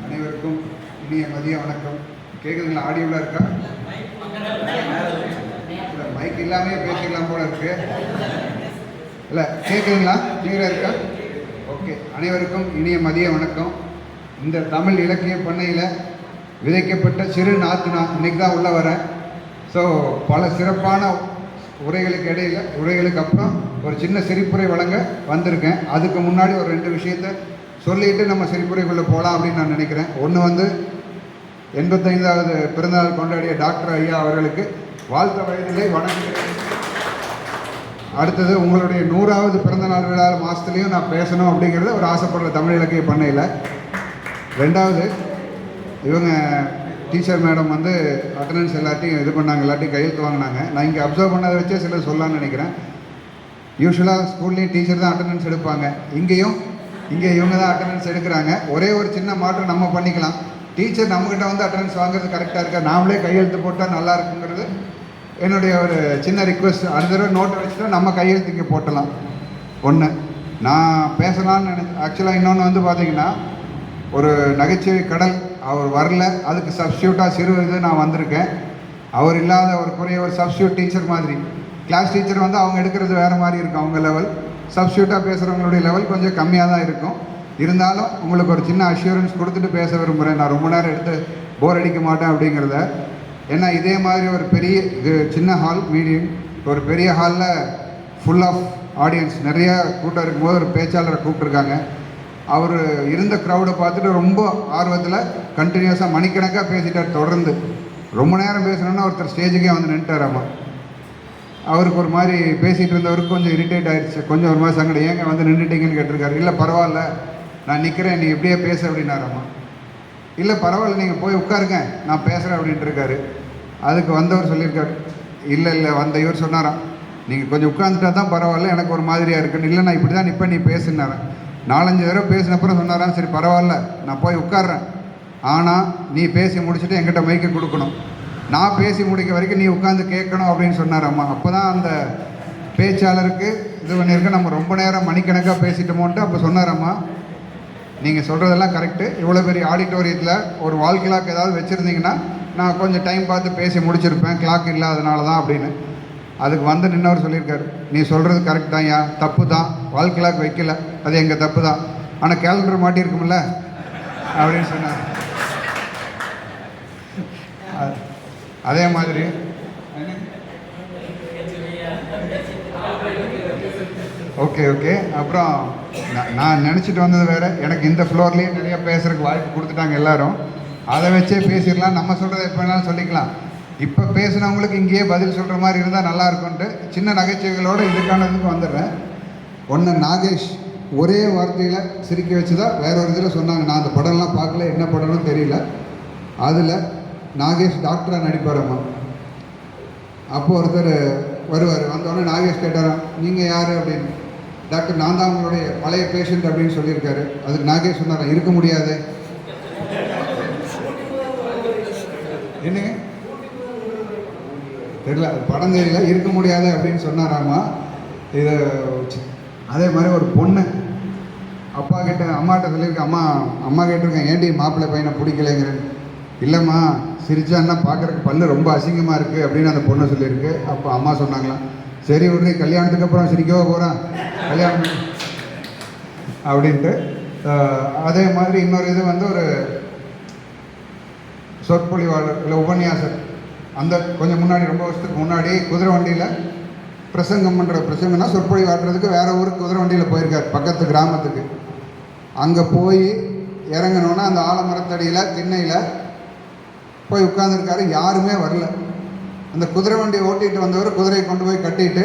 Speaker 14: அனைவருக்கும் இனிய மதிய வணக்கம். கேட்குதுங்களா? ஆடியோவில் இருக்கா? இல்லை, மைக் இல்லாமே பேசிக்கலாம் போல இருக்கு. இல்லை, கேட்குதுங்களா? கிளியராக இருக்கா? ஓகே. அனைவருக்கும் இனிய மதிய வணக்கம். இந்த தமிழ் இலக்கிய பண்ணையில் விதைக்கப்பட்ட சிறு நாற்று நான் இன்றைக்கி தான் உள்ளே வரேன். ஸோ பல சிறப்பான உரைகளுக்கு அப்புறம் ஒரு சின்ன சிரிப்புரை வழங்க வந்திருக்கேன். அதுக்கு முன்னாடி ஒரு 2 விஷயத்தை சொல்லிட்டு நம்ம சிரிப்புரைக்குள்ளே போகலாம் அப்படின்னு நான் நினைக்கிறேன். ஒன்று வந்து 85வது பிறந்தநாள் கொண்டாடிய டாக்டர் ஐயா அவர்களுக்கு வாழ்த்த வயதிலே வணங்குகிறேன். அடுத்தது உங்களுடைய 100வது பிறந்தநாள் விழா மாதத்துலேயும் நான் பேசணும் அப்படிங்கிறத ஒரு ஆசைப்படுற தமிழ் இலக்கிய பண்ணையில். 2வது, இவங்க டீச்சர் மேடம் வந்து அட்டண்டன்ஸ் எல்லாத்தையும் இது பண்ணாங்க, எல்லாத்தையும் கையெழுத்து வாங்கினாங்க. நான் இங்கே அப்சர்வ் பண்ணதை வச்சே சிலர் சொல்லலான்னு நினைக்கிறேன். யூஸ்வலாக ஸ்கூல்லேயும் டீச்சர் தான் அட்டண்டன்ஸ் எடுப்பாங்க, இங்கே இவங்க தான் அட்டண்டன்ஸ் எடுக்கிறாங்க. ஒரே ஒரு சின்ன மாற்றம் நம்ம பண்ணிக்கலாம். டீச்சர் நம்மக்கிட்ட வந்து அட்டண்டன்ஸ் வாங்குறது கரெக்டாக இருக்கா, நாமளே கையெழுத்து போட்டால் நல்லா இருக்குங்கிறது என்னுடைய ஒரு சின்ன ரிக்வெஸ்ட். அடுத்த தடவை நோட்டை வச்சுட்டா நம்ம கையெழுத்து இங்கே போட்டலாம். ஒன்று நான் பேசலான்னு ஆக்சுவலாக இன்னொன்று வந்து பார்த்திங்கன்னா, ஒரு நகைச்சுவை கடல் அவர் வரல, அதுக்கு சப்ஸ்டியூட்டாக சிறு இது நான் வந்திருக்கேன். அவர் இல்லாத ஒரு குறைய ஒரு சப்ஸ்டியூட் டீச்சர் மாதிரி. கிளாஸ் டீச்சர் வந்து அவங்க எடுக்கிறது வேறு மாதிரி இருக்கும், அவங்க லெவல். சப்ஸ்டியூட்டாக பேசுகிறவங்களுடைய லெவல் கொஞ்சம் கம்மியாக தான் இருக்கும். இருந்தாலும் உங்களுக்கு ஒரு சின்ன அஷ்யூரன்ஸ் கொடுத்துட்டு பேச விரும்புகிறேன். நான் ரொம்ப நேரம் எடுத்து போர் அடிக்க மாட்டேன் அப்படிங்கிறத. ஏன்னா இதே மாதிரி ஒரு பெரிய சின்ன ஹால், மீடியம், ஒரு பெரிய ஹாலில் ஃபுல் ஆஃப் ஆடியன்ஸ், நிறைய கூட்டம் இருக்கும்போது ஒரு பேச்சாளரை கூப்பிட்ருக்காங்க. அவர் இருந்த க்ரௌடை பார்த்துட்டு ரொம்ப ஆர்வத்தில் கண்டினியூஸாக மணிக்கணக்காக பேசிட்டார். தொடர்ந்து ரொம்ப நேரம் பேசணுன்னா ஒருத்தர் ஸ்டேஜுக்கே வந்து நின்றுட்டாராம்மா. அவருக்கு ஒரு மாதிரி பேசிகிட்டு இருந்தவருக்கு கொஞ்சம் இரிட்டேட் ஆகிடுச்சு, கொஞ்சம் ஒரு மாதிரி சங்கடம். ஏங்க வந்து நின்றுட்டீங்கன்னு கேட்டிருக்காரு. இல்லை பரவாயில்ல, நான் நிற்கிறேன், நீ எப்படியே பேச அப்படின்னாராம்மா. இல்லை பரவாயில்ல, நீங்கள் போய் உட்காருங்க, நான் பேசுகிறேன் அப்படின்ட்டு இருக்காரு. அதுக்கு வந்தவர் சொல்லியிருக்காரு, இல்லை வந்த இவர் சொன்னாராம், நீங்கள் கொஞ்சம் உட்காந்துட்டா தான் பரவாயில்ல, எனக்கு ஒரு மாதிரியாக இருக்குன்னு. இல்லை நான் இப்படி தான் நிற்பேன், நீ பேசுனாரேன். 4-5 தடவை பேசினப்புறம் சொன்னாராம், சரி பரவாயில்ல நான் போய் உட்கார்றேன், ஆனால் நீ பேசி முடிச்சுட்டு என்கிட்ட மைக்கை கொடுக்கணும், நான் பேசி முடிக்க வரைக்கும் நீ உட்காந்து கேட்கணும் அப்படின்னு சொன்னாராம்மா. அப்போ தான் அந்த பேச்சாளருக்கு இது பண்ணியிருக்க, நம்ம ரொம்ப நேரம் மணிக்கணக்காக பேசிட்டோமோன்ட்டு அப்போ சொன்னாராம்மா, நீங்கள் சொல்கிறதெல்லாம் கரெக்டு, இவ்வளோ பெரிய ஆடிட்டோரியத்தில் ஒரு வால் கிளாக் ஏதாவது வச்சுருந்தீங்கன்னா நான் கொஞ்சம் டைம் பார்த்து பேசி முடிச்சிருப்பேன், கிளாக் இல்லாதனால தான் அப்படின்னு. அதுக்கு வந்து நின்னவர் சொல்லியிருக்காரு, நீ சொல்கிறது கரெக்ட் தான், தப்பு தான், வால் கிளாக் வைக்கல, அது எங்கள் தப்பு தான், ஆனால் கேலண்டர் மாட்டியிருக்கும்ல அப்படின்னு சொன்னார். அதே மாதிரி ஓகே அப்புறம் நான் நினச்சிட்டு வந்தது வேறு, எனக்கு இந்த ஃப்ளோர்லேயே நிறையா பேசுகிறதுக்கு வாய்ப்பு கொடுத்துட்டாங்க எல்லோரும், அதை வச்சே பேசிடலாம், நம்ம சொல்கிறத எப்போ வேணாலும் சொல்லிக்கலாம். இப்போ பேசுனவங்களுக்கு இங்கேயே பதில் சொல்கிற மாதிரி இருந்தால் நல்லா இருக்கும்ன்ட்டு சின்ன நகைச்சுவைகளோடு இதுக்கானதுக்கு வந்துடுறேன். ஒன்று, நாகேஷ் ஒரே வார்த்தையில் சிரிக்க வச்சு தான் வேற ஒரு இதில் சொன்னாங்க. நான் அந்த படம்லாம் பார்க்கல, என்ன படம்னு தெரியல. அதில் நாகேஷ் டாக்டராக நடிப்பாரம்மா. அப்போ ஒருத்தர் வருவார், வந்தோடனே நாகேஷ் கேட்டாராம், நீங்கள் யார் அப்படின்னு. டாக்டர் நான் தான் உங்களுடைய பழைய பேஷண்ட் அப்படின்னு சொல்லியிருக்காரு. அதுக்கு நாகேஷ் சொன்னாராம், இருக்க முடியாது. என்னங்க தெரியல, படம் தெரியல, இருக்க முடியாது அப்படின்னு சொன்னாராம்மா. இது அதே மாதிரி ஒரு பொண்ணு அப்பா கிட்ட அம்மாட்ட சொல்லியிருக்கேன், அம்மா கேட்டிருக்கேன், ஏண்டி மாப்பிள்ளை பையனை பிடிக்கலைங்கிறேன்னு. இல்லைம்மா சிரிச்சான்னா பார்க்குறக்கு பல்லு ரொம்ப அசிங்கமாக இருக்குது அப்படின்னு அந்த பொண்ணு சொல்லியிருக்கு. அப்போ அம்மா சொன்னாங்களாம், சரி விட்றி, கல்யாணத்துக்கு அப்புறம் சிரிக்கவோ போகிறான் கல்யாணம் அப்படின்ட்டு. அதே மாதிரி இன்னொரு இது வந்து ஒரு சொற்பொழிவாளர் இல்லை உபன்யாசர், அந்த கொஞ்சம் முன்னாடி, ரொம்ப வருஷத்துக்கு முன்னாடி குதிரை வண்டியில் பிரசங்கம் பண்ணுற, பிரசங்கம்னா சொற்பொழி ஆட்டுறதுக்கு வேறு ஊருக்கு குதிரை வண்டியில் போயிருக்கார், பக்கத்து கிராமத்துக்கு. அங்கே போய் இறங்கினோன்னா அந்த ஆலமரத்தடியில் திண்ணையில் போய் உட்காந்துருக்காரு. யாருமே வரல. அந்த குதிரை வண்டியை ஓட்டிகிட்டு வந்தவர் குதிரையை கொண்டு போய் கட்டிட்டு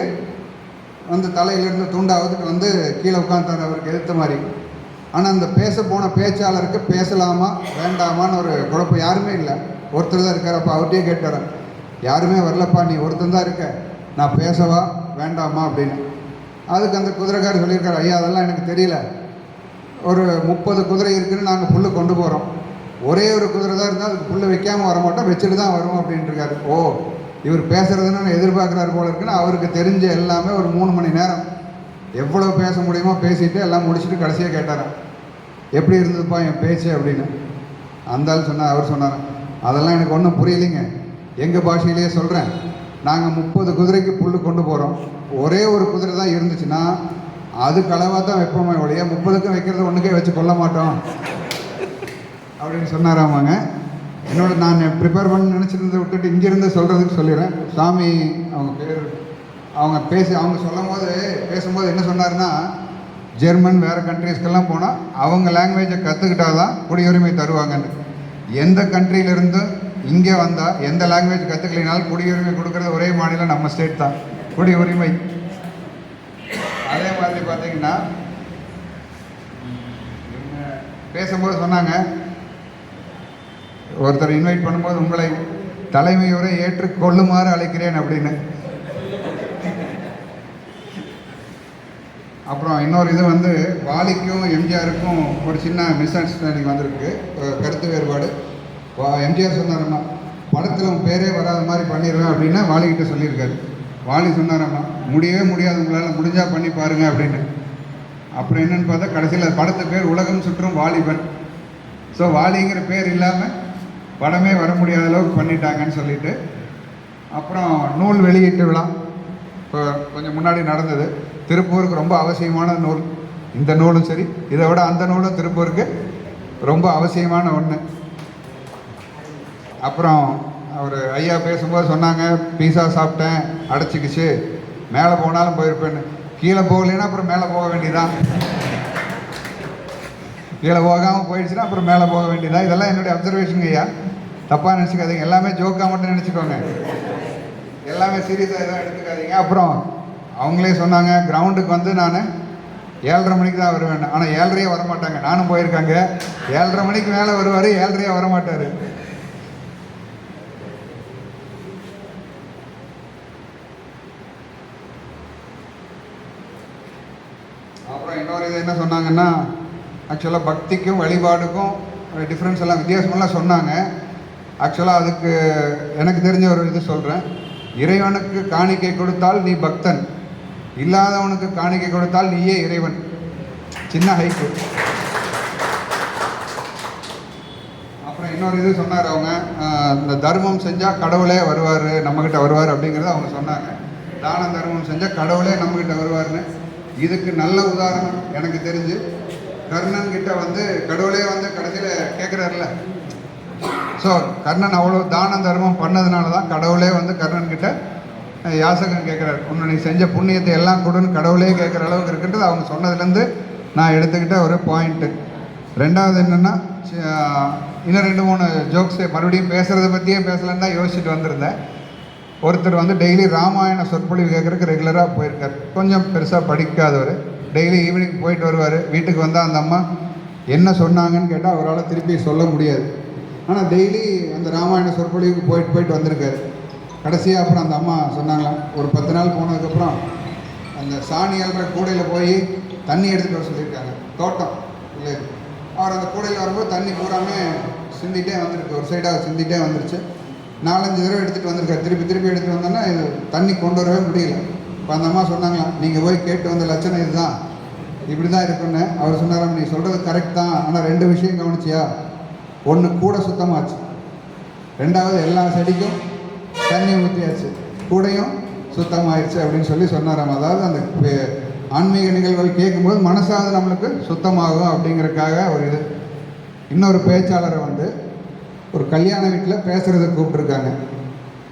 Speaker 14: வந்து தலையிலேருந்து தூண்டாவதுக்கு வந்து கீழே உட்காந்துட்டார் அவருக்கு எதிர்த்த மாதிரி. ஆனால் அந்த பேச போன பேச்சாளருக்கு பேசலாமா வேண்டாமான்னு ஒரு குழப்பம். யாருமே இல்லை, ஒருத்தர் தான் இருக்கார். அப்போ அவர்கிட்டயே கேட்டார், யாருமே வரலப்பா, நீ ஒருத்தன் தான் இருக்க, நான் பேசவா வேண்டாமா அப்படின்னு. அதுக்கு அந்த குதிரைக்காரர் சொல்லியிருக்காரு, ஐயா அதெல்லாம் எனக்கு தெரியல, ஒரு 30 குதிரை இருக்குன்னு நாங்கள் புல்லு கொண்டு போகிறோம், ஒரே ஒரு குதிரை தான் இருந்தால் அதுக்கு புல்லு வைக்காமல் வர மாட்டோம், வச்சுட்டு தான் வருவோம் அப்படின்ட்டுருக்காரு. ஓ, இவர் பேசுகிறதுன்னு நான் எதிர்பார்க்குறாரு போல இருக்குன்னு அவருக்கு தெரிஞ்ச எல்லாமே ஒரு 3 மணி நேரம் எவ்வளோ பேச முடியுமோ பேசிட்டு எல்லாம் முடிச்சுட்டு கடைசியாக கேட்டாரான், எப்படி இருந்ததுப்பா என் பேச்சு அப்படின்னு. அந்த ஆள் சொன்னார், அவர் சொன்னார், அதெல்லாம் எனக்கு ஒன்றும் புரியலைங்க, எங்கள் பாஷையிலேயே சொல்கிறேன், நாங்கள் 30 குதிரைக்கு புல் கொண்டு போகிறோம், ஒரே ஒரு குதிரை தான் இருந்துச்சுன்னா அதுக்கு அளவாக தான் வைப்போமே ஒழிய 30க்கும் வைக்கிறது ஒன்றுக்கே வச்சு கொள்ள மாட்டோம் அப்படின்னு சொன்னாராமாங்க. என்னோட நான் ப்ரிப்பேர் பண்ணி நினச்சிருந்ததை விட்டுட்டு இங்கேருந்து சொல்கிறதுக்கு சொல்லிடுறேன். சாமி அவங்க பேர், அவங்க பேசும்போது என்ன சொன்னார்னா, ஜெர்மன் வேறு கண்ட்ரீஸ்க்கெல்லாம் போனால் அவங்க லாங்குவேஜை கற்றுக்கிட்டா தான் குடியுரிமை தருவாங்கன்னு. எந்த கண்ட்ரியிலேருந்து இங்கே வந்தால் எந்த லாங்குவேஜ் கற்றுக்கலினாலும் குடியுரிமை கொடுக்குறது ஒரே மாநிலம் நம்ம ஸ்டேட் தான், குடியுரிமை. அதே மாதிரி பார்த்தீங்கன்னா பேசும்போது சொன்னாங்க, ஒருத்தர் இன்வைட் பண்ணும்போது உங்களை தலைமையுரை ஏற்றுக்கொள்ளுமாறு அழைக்கிறேன் அப்படின்னு. அப்புறம் இன்னொரு இது வந்து வாலிக்கும் எம்ஜிஆருக்கும் ஒரு சின்ன மிஸ் அண்டர்ஸ்டாண்டிங் வந்திருக்கு, கருத்து வேறுபாடு. எம்ஜிஆர் சொன்னாரம்மா, படத்தில் உன் பேரே வராத மாதிரி பண்ணிடுவேன் அப்படின்னா வாலிக்கிட்ட சொல்லியிருக்காரு. வாலி சொன்னாரம்மா, முடியவே முடியாது, உங்களால் முடிஞ்சால் பண்ணி பாருங்க அப்படின்னு. அப்புறம் என்னென்னு பார்த்தா கடைசியில் படத்து பேர் உலகம் சுற்றும் வாலிபன். ஸோ வாலிங்கிற பேர் இல்லாமல் படமே வர முடியாத அளவுக்கு பண்ணிட்டாங்கன்னு சொல்லிட்டு, அப்புறம் நூல் வெளியீட்டு விழா இப்போ கொஞ்சம் முன்னாடி நடந்தது. திருப்பூருக்கு ரொம்ப அவசியமான நூல் இந்த நூலும் சரி, இதை விட அந்த நூலும் திருப்பூருக்கு ரொம்ப அவசியமான ஒன்று. அப்புறம் அவர் ஐயா பேசும்போது சொன்னாங்க, பீஸா சாப்பிட்டேன் அடைச்சிக்கிச்சு, மேலே போனாலும் போயிருப்பேன்னு. கீழே போகலைன்னா அப்புறம் மேலே போக வேண்டியதான், கீழே போகாமல் போயிடுச்சுன்னா அப்புறம் மேலே போக வேண்டியதான். இதெல்லாம் என்னுடைய அப்சர்வேஷன் ஐயா, தப்பாக நினச்சிக்காதீங்க, எல்லாமே ஜோக்காக மட்டும் நினச்சிக்கோங்க, எல்லாமே சீரியஸாக எதாவது எடுத்துக்காதீங்க. அப்புறம் அவங்களே சொன்னாங்க, கிரவுண்டுக்கு வந்து நான் 7:30 மணிக்கு தான் வருவேன், ஆனால் 7:30 வரமாட்டாங்க. நானும் போயிருக்காங்க, 7:30 மணிக்கு மேலே வருவார், 7:30 வரமாட்டார். அப்புறம் இன்னொரு இது என்ன சொன்னாங்கன்னா, ஆக்சுவலாக பக்திக்கும் வழிபாடுக்கும் டிஃப்ரென்ஸ் எல்லாம் வித்தியாசமெல்லாம் சொன்னாங்க. ஆக்சுவலாக அதுக்கு எனக்கு தெரிஞ்ச ஒரு இது சொல்கிறேன். இறைவனுக்கு காணிக்கை கொடுத்தால் நீ பக்தன், இல்லாதவனுக்கு காணிக்கை கொடுத்தால் நீயே இறைவன். சின்ன ஹைக்கு. அப்புறம் இன்னொரு இது சொன்னார் அவங்க, இந்த தர்மம் செஞ்சால் கடவுளே வருவார், நம்மக்கிட்ட வருவார் அப்படிங்கிறத அவங்க சொன்னாங்க. தான தர்மம் செஞ்சால் கடவுளே நம்மக்கிட்ட வருவார்னு. இதுக்கு நல்ல உதாரணம் எனக்கு தெரிஞ்சு, கர்ணன் கிட்ட வந்து கடவுளே வந்து கடைசியில் கேட்குறாருல. ஸோ கர்ணன் அவ்வளோ தான தர்மம் பண்ணதுனால தான் கடவுளே வந்து கர்ணன் கிட்ட யாசகம் கேட்குறாரு, உன்னை நீ செஞ்ச புண்ணியத்தை எல்லாம் கொடுன்னு கடவுளே கேட்குற அளவுக்கு இருக்குன்றது அவங்க சொன்னதுலேருந்து நான் எடுத்துக்கிட்ட ஒரு பாயிண்ட்டு. ரெண்டாவது என்னென்னா, இன்னும் 2-3 ஜோக்ஸு மறுபடியும் பேசுகிறத பற்றியே பேசலான்னு தான் யோசிச்சுட்டு வந்திருந்தேன். ஒருத்தர் வந்து டெய்லி ராமாயண சொற்பொழிவு கேட்குறதுக்கு ரெகுலராக போயிருக்கார். கொஞ்சம் பெருசாக படிக்காதவர், டெய்லி ஈவினிங் போயிட்டு வருவார். வீட்டுக்கு வந்தால் அந்த அம்மா என்ன சொன்னாங்கன்னு கேட்டால் அவரால் திருப்பி சொல்ல முடியாது. ஆனால் டெய்லி அந்த ராமாயண சொற்பொழிவுக்கு போயிட்டு வந்திருக்காரு. கடைசியாக அப்புறம் அந்த அம்மா சொன்னாங்களாம், ஒரு 10 நாள் போனதுக்கப்புறம் அந்த சாணி அல்ற கூடையில் போய் தண்ணி எடுத்துகிட்டு வர சொல்லியிருக்காங்க, தோட்டம் இல்லை. அவர் அந்த கூடையில் வரும்போது தண்ணி பூராமே சிந்திகிட்டே வந்துருக்கு, ஒரு சைடாக சிந்திகிட்டே வந்துருச்சு. 4-5 தடவை எடுத்துகிட்டு வந்திருக்காரு. திருப்பி எடுத்துகிட்டு வந்தோன்னா இது தண்ணி கொண்டு வரவே முடியல. இப்போ அந்த அம்மா சொன்னாங்களாம், நீங்கள் போய் கேட்டு வந்த லட்சணம் இதுதான், இப்படி தான் இருக்குன்னு. அவர் சொன்னாராம், நீ சொல்கிறது கரெக்ட் தான், ஆனால் 2 விஷயம் கவனிச்சியா? ஒன்று, கூட சுத்தமாச்சு. 2வது, எல்லா செடிக்கும் தண்ணி ஊற்றியாச்சு, கூடையும் சுத்தமாகிடுச்சு அப்படின்னு சொல்லி சொன்னாராம். அதாவது அந்த ஆன்மீக நிகழ்வுகள் கேட்கும்போது மனசாவது நம்மளுக்கு சுத்தமாகும் அப்படிங்கிறதுக்காக ஒரு இது. இன்னொரு பேச்சாளரை வந்து ஒரு கல்யாண வீட்டில் பேசுகிறதுக்கு கூப்பிட்ருக்காங்க.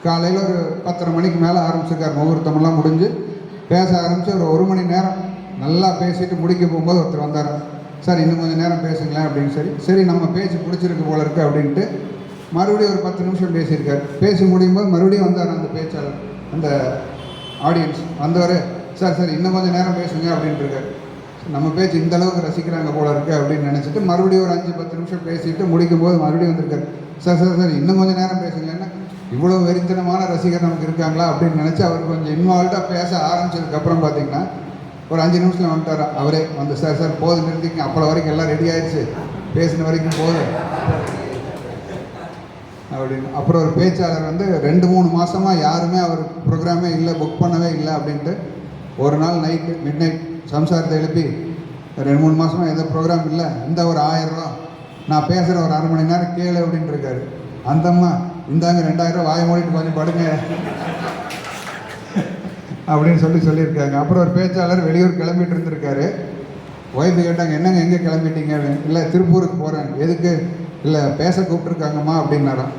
Speaker 14: காலையில் ஒரு 10:30 மணிக்கு மேலே ஆரம்பிச்சிருக்கார். முகூர்த்தமெல்லாம் முடிஞ்சு பேச ஆரம்பித்து ஒரு மணி நேரம் நல்லா பேசிட்டு முடிக்க போகும்போது ஒருத்தர் வந்தார். சார் இன்னும் கொஞ்சம் நேரம் பேசுங்களேன் அப்படின்னு. சரி நம்ம பேச்சு பிடிச்சிருக்கு போல இருக்குது அப்படின்ட்டு மறுபடியும் ஒரு 10 நிமிஷம் பேசியிருக்கார். பேசி முடியும் போது மறுபடியும் வந்தார் அந்த பேச்சாளர், அந்த ஆடியன்ஸ் வந்தவர். சார் இன்னும் கொஞ்சம் நேரம் பேசுங்க அப்படின்ட்டு இருக்கார். நம்ம பேச்சு இந்த அளவுக்கு ரசிக்கிறாங்க போல இருக்குது அப்படின்னு நினச்சிட்டு மறுபடியும் ஒரு 5-10 நிமிஷம் பேசிட்டு முடிக்கும் போது மறுபடியும் வந்திருக்காரு. சார் இன்னும் கொஞ்சம் நேரம் பேசுங்கன்னா இவ்வளோ வெறித்தனமான ரசிகர் நமக்கு இருக்காங்களா அப்படின்னு நினச்சி அவர் கொஞ்சம் இன்வால்வ்டாக பேச ஆரம்பிச்சதுக்கப்புறம் பார்த்தீங்கன்னா ஒரு 5 நிமிஷத்தில் வந்துட்டார். அவரே வந்து சார் போதும் நிறுத்திங்க, அப்போ வரைக்கும் எல்லாம் ரெடி ஆயிடுச்சு, பேசின வரைக்கும் போதும் அப்படின்னு. அப்புறம் ஒரு பேச்சாளர் வந்து 2-3 மாதமாக யாருமே அவர் ப்ரோக்ராமே இல்லை, புக் பண்ணவே இல்லை அப்படின்ட்டு ஒரு நாள் நைட்டு மிட்-நைட் சம்சாரத்தை எழுப்பி 2-3 மாதமாக எந்த ப்ரோக்ராம் இல்லை, இந்த ஒரு 1000 ரூபா நான் பேசுகிற ஒரு 1/2 மணி நேரம் கேளு அப்படின்ட்டு இருக்காரு. அந்தம்மா இந்தாங்க 2000 ரூபா, வாயை மூடிட்டு கொஞ்சம் படுங்க அப்படின்னு சொல்லியிருக்காங்க. அப்புறம் ஒரு பேச்சாளர் வெளியூர் கிளம்பிட்டு இருந்திருக்காரு. ஒய்ஃபு கேட்டாங்க, என்னங்க எங்கே கிளம்பிட்டீங்க அப்படின்னு. இல்லை திருப்பூருக்கு போகிறேன். எதுக்கு? இல்லை பேச கூப்பிட்ருக்காங்கம்மா அப்படின்னாராம்.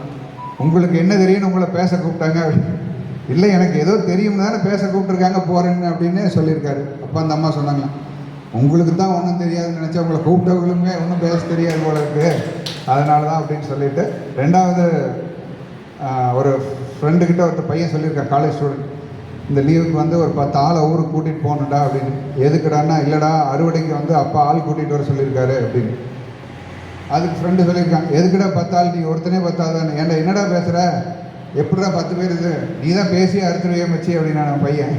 Speaker 14: உங்களுக்கு என்ன தெரியும்னு உங்களை பேச கூப்பிட்டாங்க? இல்லை எனக்கு ஏதோ தெரியும் தானே பேச கூப்பிட்ருக்காங்க போகிறேன்னு அப்படின்னு சொல்லியிருக்காரு. அப்போ அந்த அம்மா சொன்னாங்க, உங்களுக்கு தான் ஒன்றும் தெரியாதுன்னு நினச்சா உங்களை கூப்பிட்டவங்களுமே ஒன்றும் பேச தெரியாது போல இருக்குது, அதனால தான் அப்படின்னு சொல்லிட்டு. ரெண்டாவது ஒரு ஃப்ரெண்டுக்கிட்ட ஒருத்தர் பையன் சொல்லியிருக்கான், காலேஜ் ஸ்டூடெண்ட், இந்த லீவுக்கு வந்து ஒரு 10 ஆளை ஊருக்கு கூட்டிகிட்டு போகணுண்டா அப்படின்னு. எதுக்குடான்னா, இல்லைடா அறுவடைக்கு வந்து அப்பா ஆள் கூட்டிகிட்டு வர சொல்லியிருக்காரு அப்படின்னு. அதுக்கு ஃப்ரெண்டு சொல்லியிருக்கான், எதுக்குடா 10 ஆள், நீ ஒருத்தனே 10 தானே, ஏன்டா என்னடா பேசுகிற, எப்படிடா 10 பேர் இது, நீ தான் பேசி அறுத்துருவே வச்சு அப்படின்னா நான் பையன்.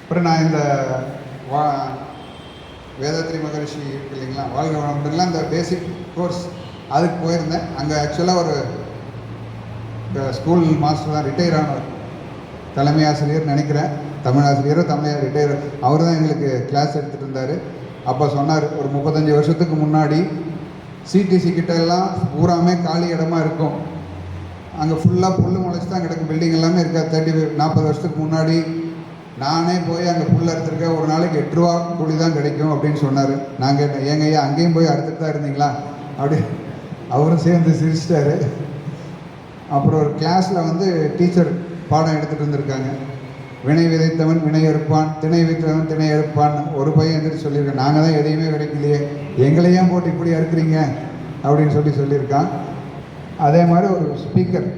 Speaker 14: அப்புறம் நான் இந்த வேதாத்ரி மகரிஷி இருக்கு இல்லைங்களா, வாழ்க வளமுடன், இந்த பேசிக் கோர்ஸ் அதுக்கு போயிருந்தேன். அங்கே ஆக்சுவலாக ஒரு ஸ்கூல் மாஸ்டர் தான், ரிட்டையர் ஆனவர், தலைமை ஆசிரியர் நினைக்கிறேன், தமிழ் ஆசிரியரோ தமிழ் ரிட்டையர், அவர் தான் எங்களுக்கு கிளாஸ் எடுத்துகிட்டு இருந்தார். அப்போ சொன்னார், ஒரு 35 வருஷத்துக்கு முன்னாடி சிடிசி கிட்ட எல்லாம் பூராமே காலி இடமா இருக்கும், அங்கே ஃபுல்லாக புல் முளைச்சி தான் கிடக்கும், பில்டிங் எல்லாமே இருக்காது. 30-40 வருஷத்துக்கு முன்னாடி நானே போய் அங்கே புல் அறுத்துருக்கேன், ஒரு நாளைக்கு 8 ரூபா கூலி தான் கிடைக்கும் அப்படின்னு சொன்னார். நான் கேட்டேன், ஏங்க ஐயா அங்கேயும் போய் அறுத்துட்டு தான் இருந்தீங்களா அப்படி, அவரும் சேர்ந்து சிரிச்சிட்டாரு. அப்புறம் ஒரு கிளாஸில் வந்து டீச்சர் பாடம் எடுத்துகிட்டு இருந்திருக்காங்க. வினை விதைத்தவன் வினை அறுப்பான், திணை விதைத்தவன் திணை அறுப்பான். ஒரு பையன் எழுந்திரிச்சு சொல்லியிருக்கேன், நாங்கள் தான் எதையுமே கிடைக்கலையே, எங்களையும் போட்டு இப்படி அறுக்குறீங்க அப்படின்னு சொல்லியிருக்கான். அதே மாதிரி ஒரு ஸ்பீக்கர்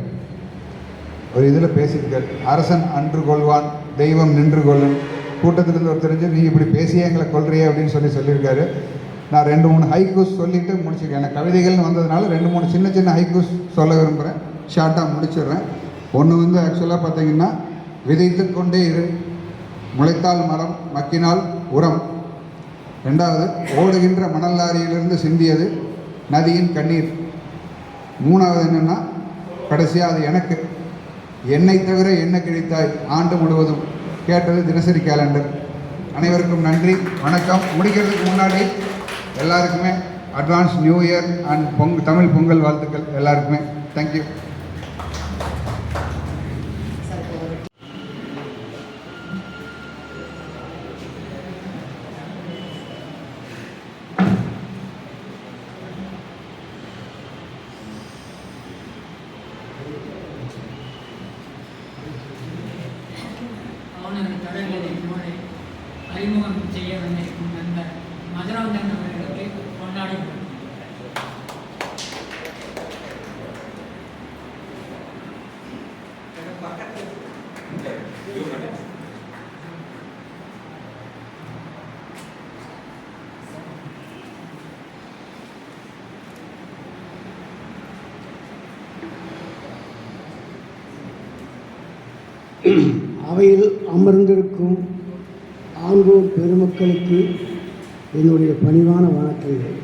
Speaker 14: ஒரு இதில் பேசியிருக்கார், அரசன் அன்று கொள்வான் தெய்வம் நின்று கொள்ளும். கூட்டத்திலிருந்து ஒரு தெரிஞ்சு, நீ இப்படி பேசியே எங்களை கொள்றியே அப்படின்னு சொல்லியிருக்காரு. நான் 2-3 ஹைக்கூஸ் சொல்லிவிட்டு முடிச்சிருக்கேன். எனக்கு கவிதைகள்னு வந்ததுனால 2-3 சின்ன சின்ன ஹைக்கூஸ் சொல்ல விரும்புகிறேன், ஷார்ட்டாக முடிச்சிடுறேன். ஒன்று வந்து ஆக்சுவலாக பார்த்தீங்கன்னா, விதைத்து கொண்டே இரு, முளைத்தால் மரம், மக்கினால் உரம். ரெண்டாவது, ஓடுகின்ற மணல் லாரியிலிருந்து சிந்தியது நதியின் கண்ணீர். மூணாவது என்னென்னா, கடைசியாக அது எனக்கு, என்னை தவிர என்ன கிடைத்தாய் ஆண்டு முழுவதும். கேட்டது தினசரி கேலண்டர். அனைவருக்கும் நன்றி, வணக்கம். முடிக்கிறதுக்கு முன்னாடி எல்லாருக்குமே advance new year and Tamil Pongal வாழ்த்துக்கள் எல்லாருக்குமே. தேங்க்யூ.
Speaker 15: அறிமுகம் செய்ய வந்திருக்கும் நண்பர் மதுராந்தன் அவர்களுக்கு கொண்டாடி
Speaker 5: அவையில் அமர்ந்திருக்கும் ஆங்கோர் பெருமக்களுக்கு என்னுடைய பணிவான வணக்கங்கள்.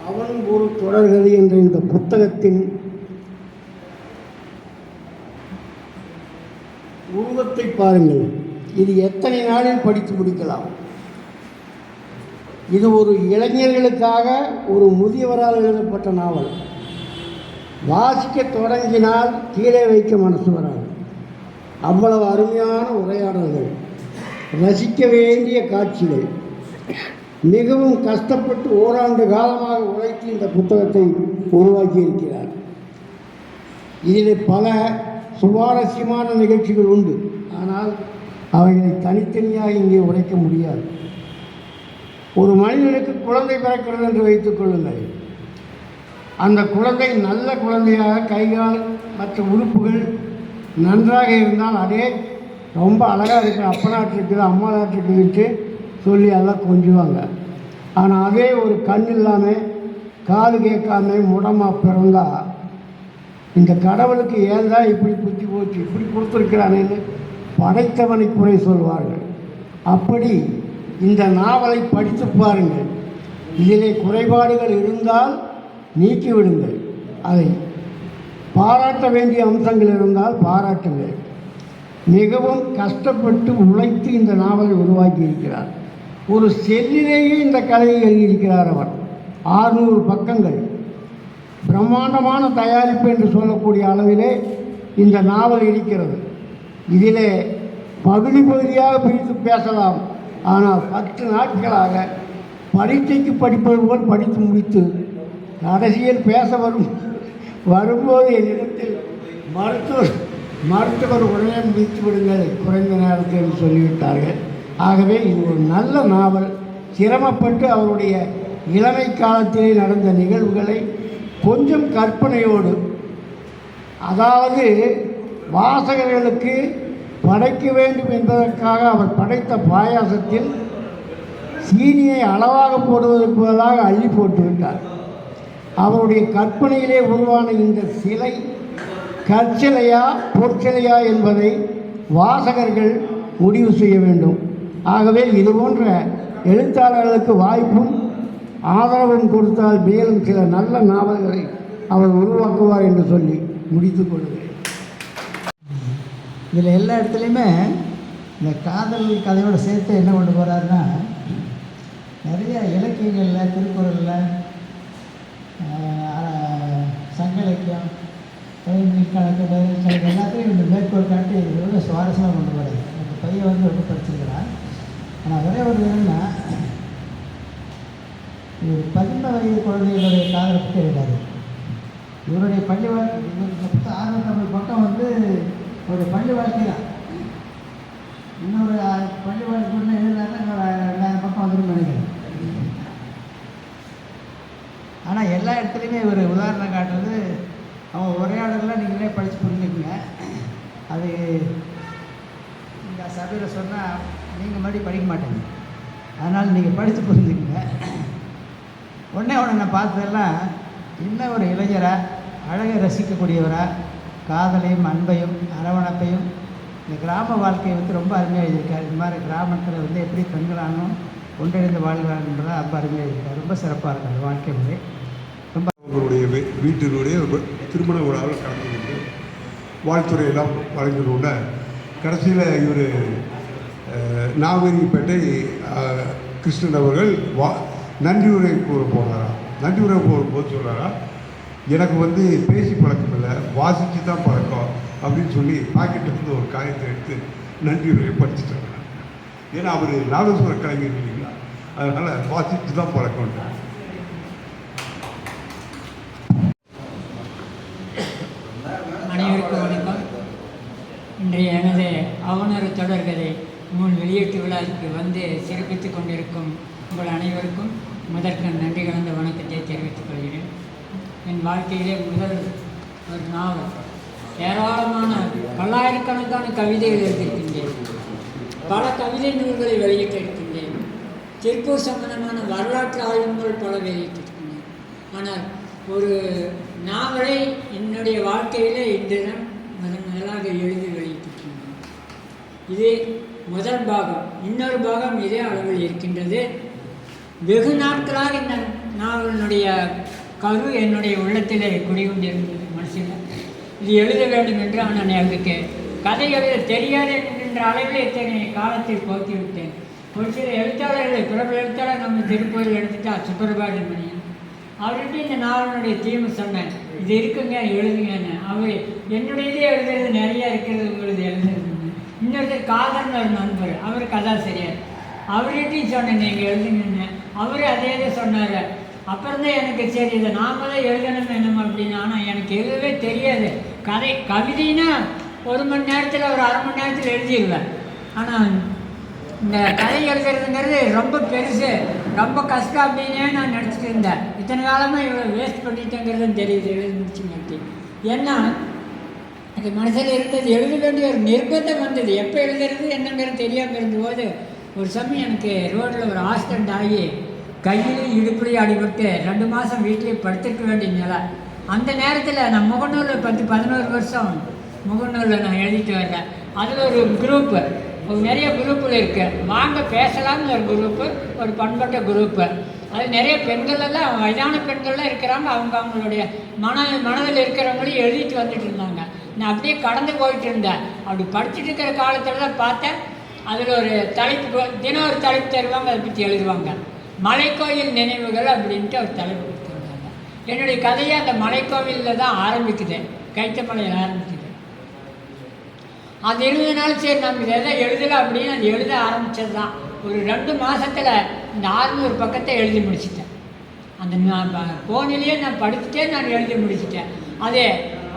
Speaker 5: அவன் ஒரு தொடர்கதை என்ற இந்த புத்தகத்தின் உருவத்தை பாருங்கள். இது எத்தனை நாளில் படித்து முடிக்கலாம். இது ஒரு இளைஞர்களுக்காக ஒரு முதியவரால் எழுதப்பட்ட நாவல். வாசிக்க தொடங்கினால் கீழே வைக்க மனசு வராது. அவ்வளவு அருமையான உரையாடல்கள், ரசிக்க வேண்டிய காட்சிகள். மிகவும் கஷ்டப்பட்டு ஓராண்டு காலமாக உழைத்து இந்த புத்தகத்தை உருவாக்கி இருக்கிறார். இதில் பல சுவாரஸ்யமான நிகழ்ச்சிகள் உண்டு. ஆனால் அவைகளை தனித்தனியாக இங்கே உரைக்க முடியாது. ஒரு மனிதனுக்கு குழந்தை பிறக்கிறது என்று வைத்துக் கொள்ளுங்கள். அந்த குழந்தை நல்ல குழந்தையாக கைகால் மற்ற உறுப்புகள் நன்றாக இருந்தால் அதே ரொம்ப அழகாக இருக்கிற அப்பா நாட்டு இருக்குது அம்மா நாட்டு இருக்குதுன்ட்டு சொல்லி எல்லாம் கொஞ்சுவாங்க. ஆனால் அதே ஒரு கண் இல்லாமல் காது கேட்காம முடமாக பிறந்தா இந்த கடவுளுக்கு ஏன் தான் இப்படி புத்தி போச்சு இப்படி கொடுத்துருக்கிறானேன்னு படைத்தவனை குறை சொல்வார்கள். அப்படி இந்த நாவலை படித்து பாருங்கள். இதிலே குறைபாடுகள் இருந்தால் நீக்கிவிடுங்கள். அதை பாராட்ட வேண்டிய அம்சங்கள் இருந்தால் பாராட்டுங்கள். மிகவும் கஷ்டப்பட்டு உழைத்து இந்த நாவலை உருவாக்கி இருக்கிறார். ஒரு செல்லிலேயே இந்த கதையை எழுதியிருக்கிறார் அவர். 600 பக்கங்கள். பிரம்மாண்டமான தயாரிப்பு என்று சொல்லக்கூடிய அளவிலே இந்த நாவல் இருக்கிறது. இதிலே பகுதி பகுதியாக பிரித்து பேசலாம். ஆனால் 10 நாட்களாக பரீட்சைக்கு படிப்பது போல் படித்து முடித்து கடைசியில் பேச வரும்போது என்னிடத்தில் மருத்துவர் உடனே முடித்து விடுங்கள் குறைந்த நேரத்தில் சொல்லிவிட்டார்கள். ஆகவே இது ஒரு நல்ல நாவல். சிரமப்பட்டு அவருடைய இளமை காலத்திலே நடந்த நிகழ்வுகளை கொஞ்சம் கற்பனையோடு, அதாவது வாசகர்களுக்கு படைக்க வேண்டும் என்பதற்காக அவர் படைத்த பாயாசத்தில் சீனியை அளவாக போடுவதற்கு பதிலாக அள்ளி போட்டுவிட்டார். அவருடைய கற்பனையிலே உருவான இந்த சிலை கற்சிலையா பொற்சிலையா என்பதை வாசகர்கள் முடிவு செய்ய வேண்டும். ஆகவே இதுபோன்ற எழுத்தாளர்களுக்கு வாய்ப்பும் ஆதரவும் கொடுத்தால் மேலும் சில நல்ல நாவல்களை அவர் உருவாக்குவார் என்று சொல்லி முடித்துக் கொள்கிறேன். இதில் எல்லா இடத்துலையுமே இந்த காதல் கதையோடு சேர்த்து என்ன கொண்டு போகிறாருன்னா, நிறைய இலக்கியங்களில் திருக்குறளில் சங்க இலக்கியம் கணக்கு எல்லாத்தையும் இந்த மேற்கோள் காட்டி இது ரொம்ப சுவாரஸ்யமாக கொண்டு போகிறாரு. அந்த பையன் வந்து ரொம்ப படிச்சிருக்கிறான். ஆனால் ஒரே ஒரு என்னன்னா, இவர் 15 வயது குழந்தைகளுடைய காதலை பற்றி எழுதாரு. இவருடைய பள்ளி வாழ்க்கை 650 பக்கம் வந்து அவருடைய பள்ளி வாழ்க்கை தான். இன்னொரு பள்ளி வாழ்க்கை ஒன்று எழுதுனாருன்னா இன்னொரு 2000 பக்கம் வந்துடும் நினைக்கிறேன். ஆனால் எல்லா இடத்துலையுமே ஒரு உதாரணம் காட்டுறது, அவங்க உரையாடலாம் நீங்களே படித்து புரிஞ்சுக்குங்க. அது இந்த சபையில் சொன்னால் நீங்கள் மறுபடியும் படிக்க மாட்டீங்க. அதனால் நீங்கள் படித்து புரிஞ்சுக்குங்க. ஒன்றே நான் பார்த்ததெல்லாம் இன்னும் ஒரு இளைஞராக அழகை ரசிக்கக்கூடியவராக காதலையும் அன்பையும் அரவணைப்பையும் இந்த கிராம வாழ்க்கையை வந்து ரொம்ப அருமையாக எழுதியிருக்கார். இந்த மாதிரி கிராமத்தில் வந்து எப்படி பெண்களானும் ஒன்றிணைந்து வாழ்கிறாங்கன்றதை ரொம்ப அருமையாக எழுதியிருக்கார். ரொம்ப சிறப்பாக இருக்கார் வாழ்க்கை முறை. ரொம்ப
Speaker 16: அவங்களுடைய வீட்டினுடைய திருமண விழாவில் கலந்து கொண்டு வாழ்த்துறையெல்லாம் வழங்கினோட கடைசியில் இவர் நாகரிகப்பேட்டை கிருஷ்ணன் அவர்கள் நன்றி உரை கூற போனாரா. நன்றி உரை போகும்போது சொல்கிறாரா, எனக்கு வந்து பேசி பழக்கம் இல்லை, வாசித்து தான் பழக்கம் அப்படின்னு சொல்லி பாக்கெட்டில் ஒரு காயத்தை எடுத்து நன்றி உரையை படிச்சுட்டாங்க. ஏன்னா அவர் நாதஸ்வர கலைஞர் இல்லைங்களா, அதனால் வாசித்து தான் பழக்கம்.
Speaker 15: அனைவருக்கும் வணக்கம். இன்றைய எனது அவனரு தொடர்கதை நூல் வெளியீட்டு விழாவுக்கு வந்து சிறப்பித்துக் கொண்டிருக்கும் உங்கள் அனைவருக்கும் முதற்கண் நன்றி கலந்த வணக்கத்தை தெரிவித்துக் கொள்கிறேன். என் வாழ்க்கையிலே முதல் ஒரு நாவல், ஏராளமான பல்லாயிரக்கணக்கான கவிதைகள் எழுதியிருக்கின்றேன். பல கவிதை நூல்களை வெளியிட்டிருக்கின்றேன். திருப்பூர் சம்பந்தமான வரலாற்று ஆய்வுகள் பல வெளியிட்டிருக்கின்றேன். ஆனால் ஒரு நாவலை என்னுடைய வாழ்க்கையில் இன்றுதான் முதலாக எழுதி வெளியிட்டிருக்கின்றேன். இது முதல் பாகம். இன்னொரு பாகம் இதே அளவில் இருக்கின்றது. வெகு நாட்களாக இந்த நாவலினுடைய கரு என்னுடைய உள்ளத்திலே குடிகொண்டிருந்தது மனசில். இது எழுத வேண்டும் என்று. ஆனால் எனக்கு கதை எழுத தெரியாது என்கின்ற அளவில் இத்தனை காலத்தை போக்கிவிட்டேன். ஒரு சில எழுத்தாளர்களை, பிரபல எழுத்தாளர் நம்ம திருப்பூரில் எடுத்துட்டா சுப்பிரபாண்டியன் மணியன், அவர்கிட்ட இந்த நாவலினுடைய தீமை சொன்னேன், இது இருக்குங்க எழுதுங்கன்னு. அவர் என்னுடையதே எழுதுறது நிறையா இருக்கிறது, உங்களது எழுதுறது. இன்னொருத்தர் காதல்னு ஒரு நண்பர், அவர் கதாசிரியர், அவர்கிட்டையும் சொன்னேன் நீங்கள் எழுதுங்கன்னு. அவர் அதே தான் சொன்னார். அப்புறம் தான் எனக்கு சரி இதை நாம தான் எழுதணும் வேணும் அப்படின்னு. ஆனால் எனக்கு எழுதவே தெரியாது. கவிதைன்னா 1 மணி நேரத்தில் ஒரு அரை மணி நேரத்தில் எழுதிடுவேன். ஆனால் இந்த கதை எழுதுறதுங்கிறது ரொம்ப பெருசு, ரொம்ப கஷ்டம் அப்படின்னே நான் நினச்சிட்டு இருந்தேன். இத்தனை காலமாக இவ்வளோ வேஸ்ட் பண்ணிட்டேங்கிறதும் தெரியுது எழுதி முடிச்சுங்காட்டி. ஏன்னா அது மனசில் இருந்தது, எழுத வேண்டிய ஒரு நிர்பந்தம் வந்தது. எப்போ எழுதுறது என்னங்கிறது தெரியாமல் இருந்தபோது ஒரு சமயம் எனக்கு ரோட்டில் ஒரு ஆக்சிடெண்ட் ஆகி கையிலையும் இடுப்புலையும் அடிபட்டு 2 மாதம் வீட்டிலேயே படுத்திருக்க வேண்டிய நிலை. அந்த நேரத்தில் நான் முகநூலில் 10-11 வருஷம் முகநூலில் நான் எழுதிட்டு வர்றேன். அதில் ஒரு குரூப்பு, நிறைய குரூப்பில் இருக்குது. வாங்க பேசலாம்னு ஒரு குரூப்பு, ஒரு பண்பட்ட குரூப்பு. அது நிறைய பெண்கள் எல்லாம், வயதான பெண்கள்லாம் இருக்கிறாங்க. அவங்களுடைய மனதில் இருக்கிறவங்களையும் எழுதிட்டு வந்துட்டு இருந்தாங்க. நான் அப்படியே கடந்து போயிட்டு இருந்தேன். அப்படி படிச்சுட்டு இருக்கிற காலத்தில் தான் பார்த்தேன், அதில் ஒரு தலைப்பு, தினம் ஒரு தலைப்பு தருவாங்க, அதை பற்றி எழுதுவாங்க. மலைக்கோயில் நினைவுகள் அப்படின்ட்டு ஒரு தலைப்பு கொடுத்துருந்தாங்க. என்னுடைய கதையை அந்த மலைக்கோவிலில் தான் ஆரம்பிக்குது, கைத்தமலையில் ஆரம்பிக்குது. அது இருந்ததுனால சரி நம்ம இதெல்லாம் எழுதலாம் அப்படின்னு அது எழுத ஆரம்பித்தது தான். ஒரு 2 மாதத்தில் இந்த 600 பக்கத்தை எழுதி முடிச்சிட்டேன். அந்த போனிலேயே நான் படிச்சுட்டே நான் எழுதி முடிச்சிட்டேன்.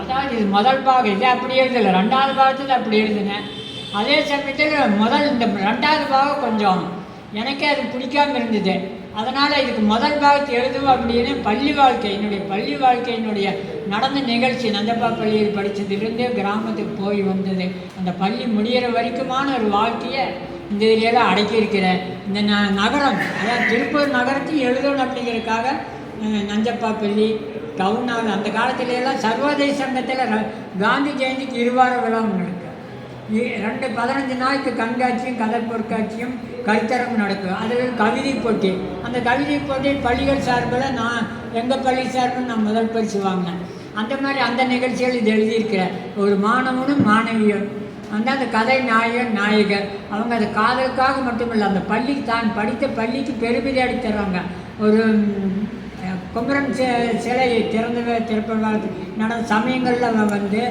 Speaker 15: அதாவது இது முதல் பாகம், இதை அப்படி எழுதலை, 2வது பாகத்தில் அப்படி எழுதினேன். அதே சமயத்தில் இந்த 2வது பாகம் கொஞ்சம் எனக்கே அது பிடிக்காமல் இருந்தது. அதனால் இதுக்கு முதல் பாகத்தை எழுதுவோம் அப்படின்னு பள்ளி வாழ்க்கையினுடைய நடந்த நிகழ்ச்சி, நந்தப்பா பள்ளியில் படித்ததுலேருந்து கிராமத்துக்கு போய் வந்தது, அந்த பள்ளி முடிகிற வரைக்குமான ஒரு வாழ்க்கையை இந்த இதிலெல்லாம் அடக்கியிருக்கிறேன். இந்த நகரம், அதாவது திருப்பூர் நகரத்தையும் எழுதணும் அப்படிங்கிறதுக்காக நஞ்சப்பா பள்ளி டவுனால் அந்த காலத்திலெல்லாம் சர்வோதய சங்கத்தில் காந்தி ஜெயந்திக்கு 2 வார விழா நடக்கும். 15 நாளைக்கு கண்காட்சியும் கதை பொருட்காட்சியும் கருத்தரங்கு நடக்கும். அதில் கவிதை போட்டி, அந்த கவிதை போட்டி பள்ளிகள் சார்பில் எங்கள் பள்ளி சார்பில் நான் முதல் பரிசு வாங்கினேன். அந்த மாதிரி அந்த நிகழ்ச்சிகள் இது எழுதியிருக்கிறேன். ஒரு மாணவனும் மாணவியும் அந்த கதை நாயகன் நாயகர் அவங்க அது காதலுக்காக மட்டுமில்லை, அந்த பள்ளிக்கு தான் படித்த பள்ளிக்கு பெருமிதி அடித்தர்றாங்க. ஒரு குமரன் சிலையை திறப்பதாக நடந்த சமயங்களில் வந்து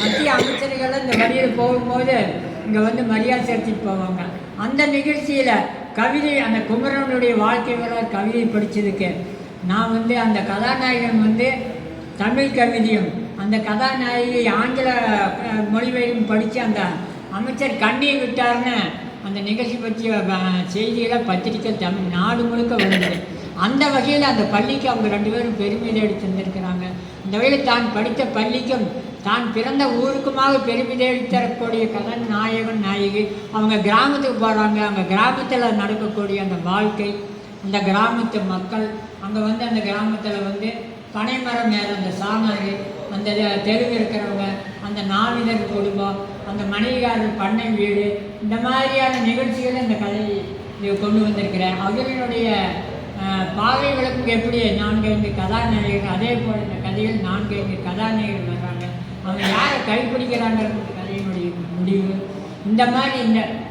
Speaker 15: மத்திய அமைச்சர்கள் இந்த வழியில் போகும்போது இங்கே வந்து மரியாதை செலுத்திட்டு போவாங்க. அந்த நிகழ்ச்சியில் கவிதை, அந்த குமரனுடைய வாழ்க்கை வரலாறு கவிதை படித்ததுக்கு நான் வந்து அந்த கதாநாயகன் வந்து தமிழ் கவிதையும் அந்த கதாநாயகி ஆங்கில மொழிபெயர்ப்பும் படித்து அந்த அமைச்சர் கண்ணீர் விட்டார்னு அந்த நிகழ்ச்சி பற்றிய செய்திகளை பத்திரிக்கை தமிழ் நாடு முழுக்க வந்தது. அந்த வகையில் அந்த பள்ளிக்கு அவங்க 2 பேரும் பெருமிதம் எடுத்து தந்திருக்கிறாங்க. அந்த வகையில் தான் படித்த பள்ளிக்கும் தான் பிறந்த ஊருக்குமாக பெருமிதம் எடுத்தரக்கூடிய கதாநாயகன் நாயகி அவங்க கிராமத்துக்கு போகிறாங்க. அங்கே கிராமத்தில் நடக்கக்கூடிய அந்த வாழ்க்கை, அந்த கிராமத்து மக்கள் அங்கே வந்து அந்த கிராமத்தில் வந்து பனைமரம் மேலே அந்த சாணாறு, அந்த தெருவில் இருக்கிறவங்க, அந்த நாவிதர் குடும்பம், அந்த மணிகாரர் பண்ணை வீடு, இந்த மாதிரியான நிகழ்ச்சிகளை இந்த கதையை கொண்டு வந்திருக்கிறேன். அவர்களுடைய பாவை விளக்கு எப்படி 4-5 கதாநாயகர்கள், அதே போல் இந்த கதையில் 4-5 கதாநாயகர்கள் வர்றாங்க. அவங்க யாரை கைப்பிடிக்கிறாங்கிறது கதையினுடைய முடிவு. இந்த மாதிரி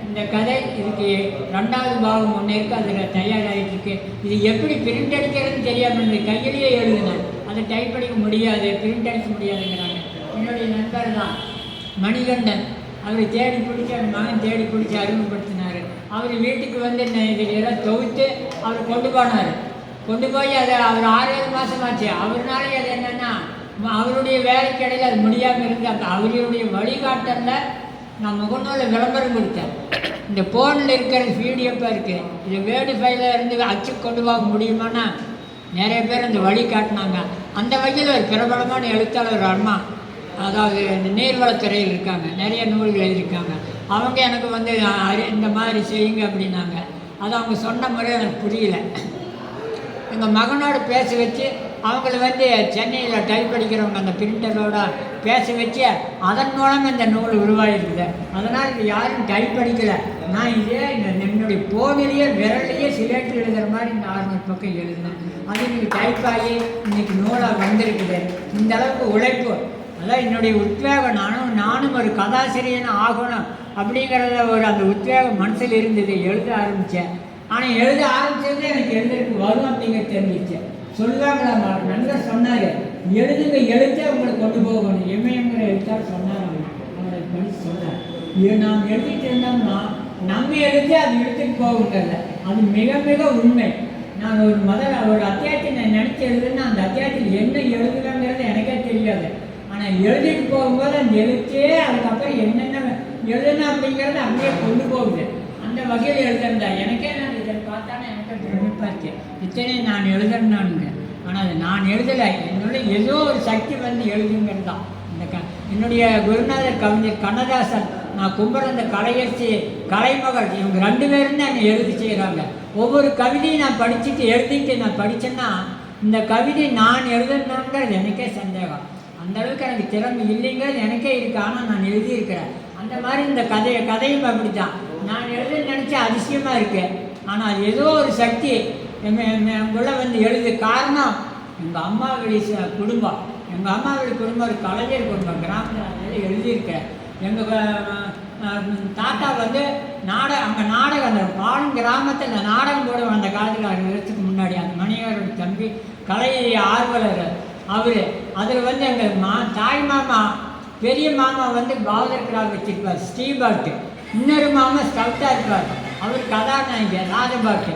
Speaker 15: இந்த கதை இதுக்கு 2வது பாகம் ஒன்று இருக்குது, அதில் தயாராகிட்டுருக்கு. இது எப்படி பிரிண்ட் அடிக்கிறதுன்னு தெரியாமல் இந்த கையிலேயே எழுதினேன். அதை டைப் அடிக்க முடியாது, பிரிண்ட் அடிக்க முடியாதுங்கிறாங்க. என்னுடைய நண்பர் தான் மணிகண்டன், அவர் தேடி பிடிச்சி அந்த மகன் தேடி பிடிச்சி அறிமுகப்படுத்தினார். அவர் வீட்டுக்கு வந்து இதெல்லாம் தொகுத்து அவர் கொண்டு போய் அதை அவர் 6-7 மாதமாச்சு. அவர்னாலே அது என்னென்னா அவருடைய வேலைக்கு இடையில் அது முடியாமல் இருந்து அந்த அவருடைய வழிகாட்டலில் நான் முகநூலில் விளம்பரம் கொடுத்தேன். இந்த ஃபோனில் இருக்கிற பிடிஎஃப்பாக இருக்குது, இது வேர்டு ஃபைலில் இருந்து அச்சு கொண்டு போக முடியுமானா நிறைய பேர் அந்த வழி காட்டினாங்க. அந்த வகையில் ஒரு பிரபலமான எழுத்தாளர் அம்மா, அதாவது இந்த நீர்வளத்துறையில் இருக்காங்க, நிறைய நூல்கள் எழுதியிருக்காங்க. அவங்க எனக்கு வந்து இந்த மாதிரி செய்யுங்க அப்படின்னாங்க. அது அவங்க சொன்ன முறை எனக்கு புரியல. எங்கள் மகனோடு பேச வச்சு அவங்கள வந்து சென்னையில் டைப் அடிக்கிறவங்க அந்த பிரிண்டரோட பேச வச்சு அதன் மூலம் இந்த நூல் உருவாகிருக்குது. அதனால் இது யாரும் டைப் அடிக்கலை. நான் இதே என்னுடைய போனிலேயே விரலையே சிலேட்டு எழுதுகிற மாதிரி இந்த 600 பக்கம் எழுதினேன். அது இன்றைக்கி டைப் ஆகி இன்றைக்கி நூலாக வந்திருக்குது. இந்த அளவுக்கு உழைப்பு, அதான் என்னுடைய உத்வேகம். நானும் ஒரு கதாசிரியன் ஆகணும் அப்படிங்கிறத அந்த உத்வேகம் மனசில் இருந்தது. எழுத ஆரம்பித்தேன். ஆனால் எழுத ஆரம்பித்தது எனக்கு எழுதுறதுக்கு வரும் அப்படிங்கிறது தெரிஞ்சிச்சு. சொல்லுவாங்களா, நண்பர் சொன்னார், எழுத்தை உங்களுக்கு கொண்டு போகணும், எம்ஏங்கிற எழுத்தார் சொன்னார். அவரை படித்து சொன்னார், நாம் எழுதிட்டு இருந்தோம்னா நம்ம எழுதி அது எடுத்துட்டு போகுங்கிறத அது மிக மிக உண்மை. நான் ஒரு அத்தியாயத்தை நான் நினச்சி எழுதுன்னா அந்த அத்தியாயத்தில் என்ன எழுதுவேங்கிறது எனக்கே தெரியாது. ஆனால் எழுதிட்டு போகும்போது அந்த எழுத்தே அதுக்கப்புறம் என்னென்ன எழுதணும் அப்படிங்கிறத அப்படியே கொண்டு போகுது. அந்த வகையில் எழுதுறதா எனக்கே நான் இதை பார்த்தானே எனக்கு பிரமிப்பாச்சு. இத்தனை நான் எழுதுறேன்னானுங்க. ஆனால் அது நான் எழுதலை, என்னுடைய ஏதோ ஒரு சக்தி வந்து எழுதுங்கிறது தான். இந்த என்னுடைய குருநாதர் கவிஞர் கண்ணதாசன், நான் கும்பிட்ற அந்த கலையரசி, கலைமகள், இவங்க 2 பேரும் தான் என்னை எழுதி செய்கிறாங்க. ஒவ்வொரு கவிதையும் நான் படிச்சுட்டு எழுதிட்டு நான் படித்தேன்னா இந்த கவிதை நான் எழுதுனாங்கிறது எனக்கே சந்தேகம். அந்த அளவுக்கு எனக்கு திறமை இல்லைங்கிறது எனக்கே இருக்குது. ஆனால் நான் எழுதியிருக்கிறேன். அந்த மாதிரி இந்த கதையும் அப்படி தான். நான் எழுத நினச்சா அதிசயமாக இருக்கேன். ஆனால் ஏதோ ஒரு சக்தி உள்ள வந்து எழுது. காரணம் எங்கள் அம்மாவுடைய குடும்பம். எங்கள் அம்மாவுடைய குடும்பம் ஒரு கலைஞர் குடும்பம், கிராமத்தில் எழுதியிருக்கிறேன். எங்கள் தாத்தா வந்து அங்கே நாடகம், அந்த பாலும் கிராமத்தில் அந்த நாடகம் போட அந்த காலத்தில் 6 வருஷத்துக்கு முன்னாடி அந்த மணியாரோட தம்பி கலை ஆர்வலர் அவர். அதில் வந்து எங்கள் தாய் மாமா, பெரிய மாமா வந்து பாவலர் கிராமம் வச்சுருப்பார், ஸ்ரீபாட்டு. இன்னொரு மாமா ஸ்கவுட்டாக இருப்பார், அவர் கதாநாயகர் ராஜபாட்டு.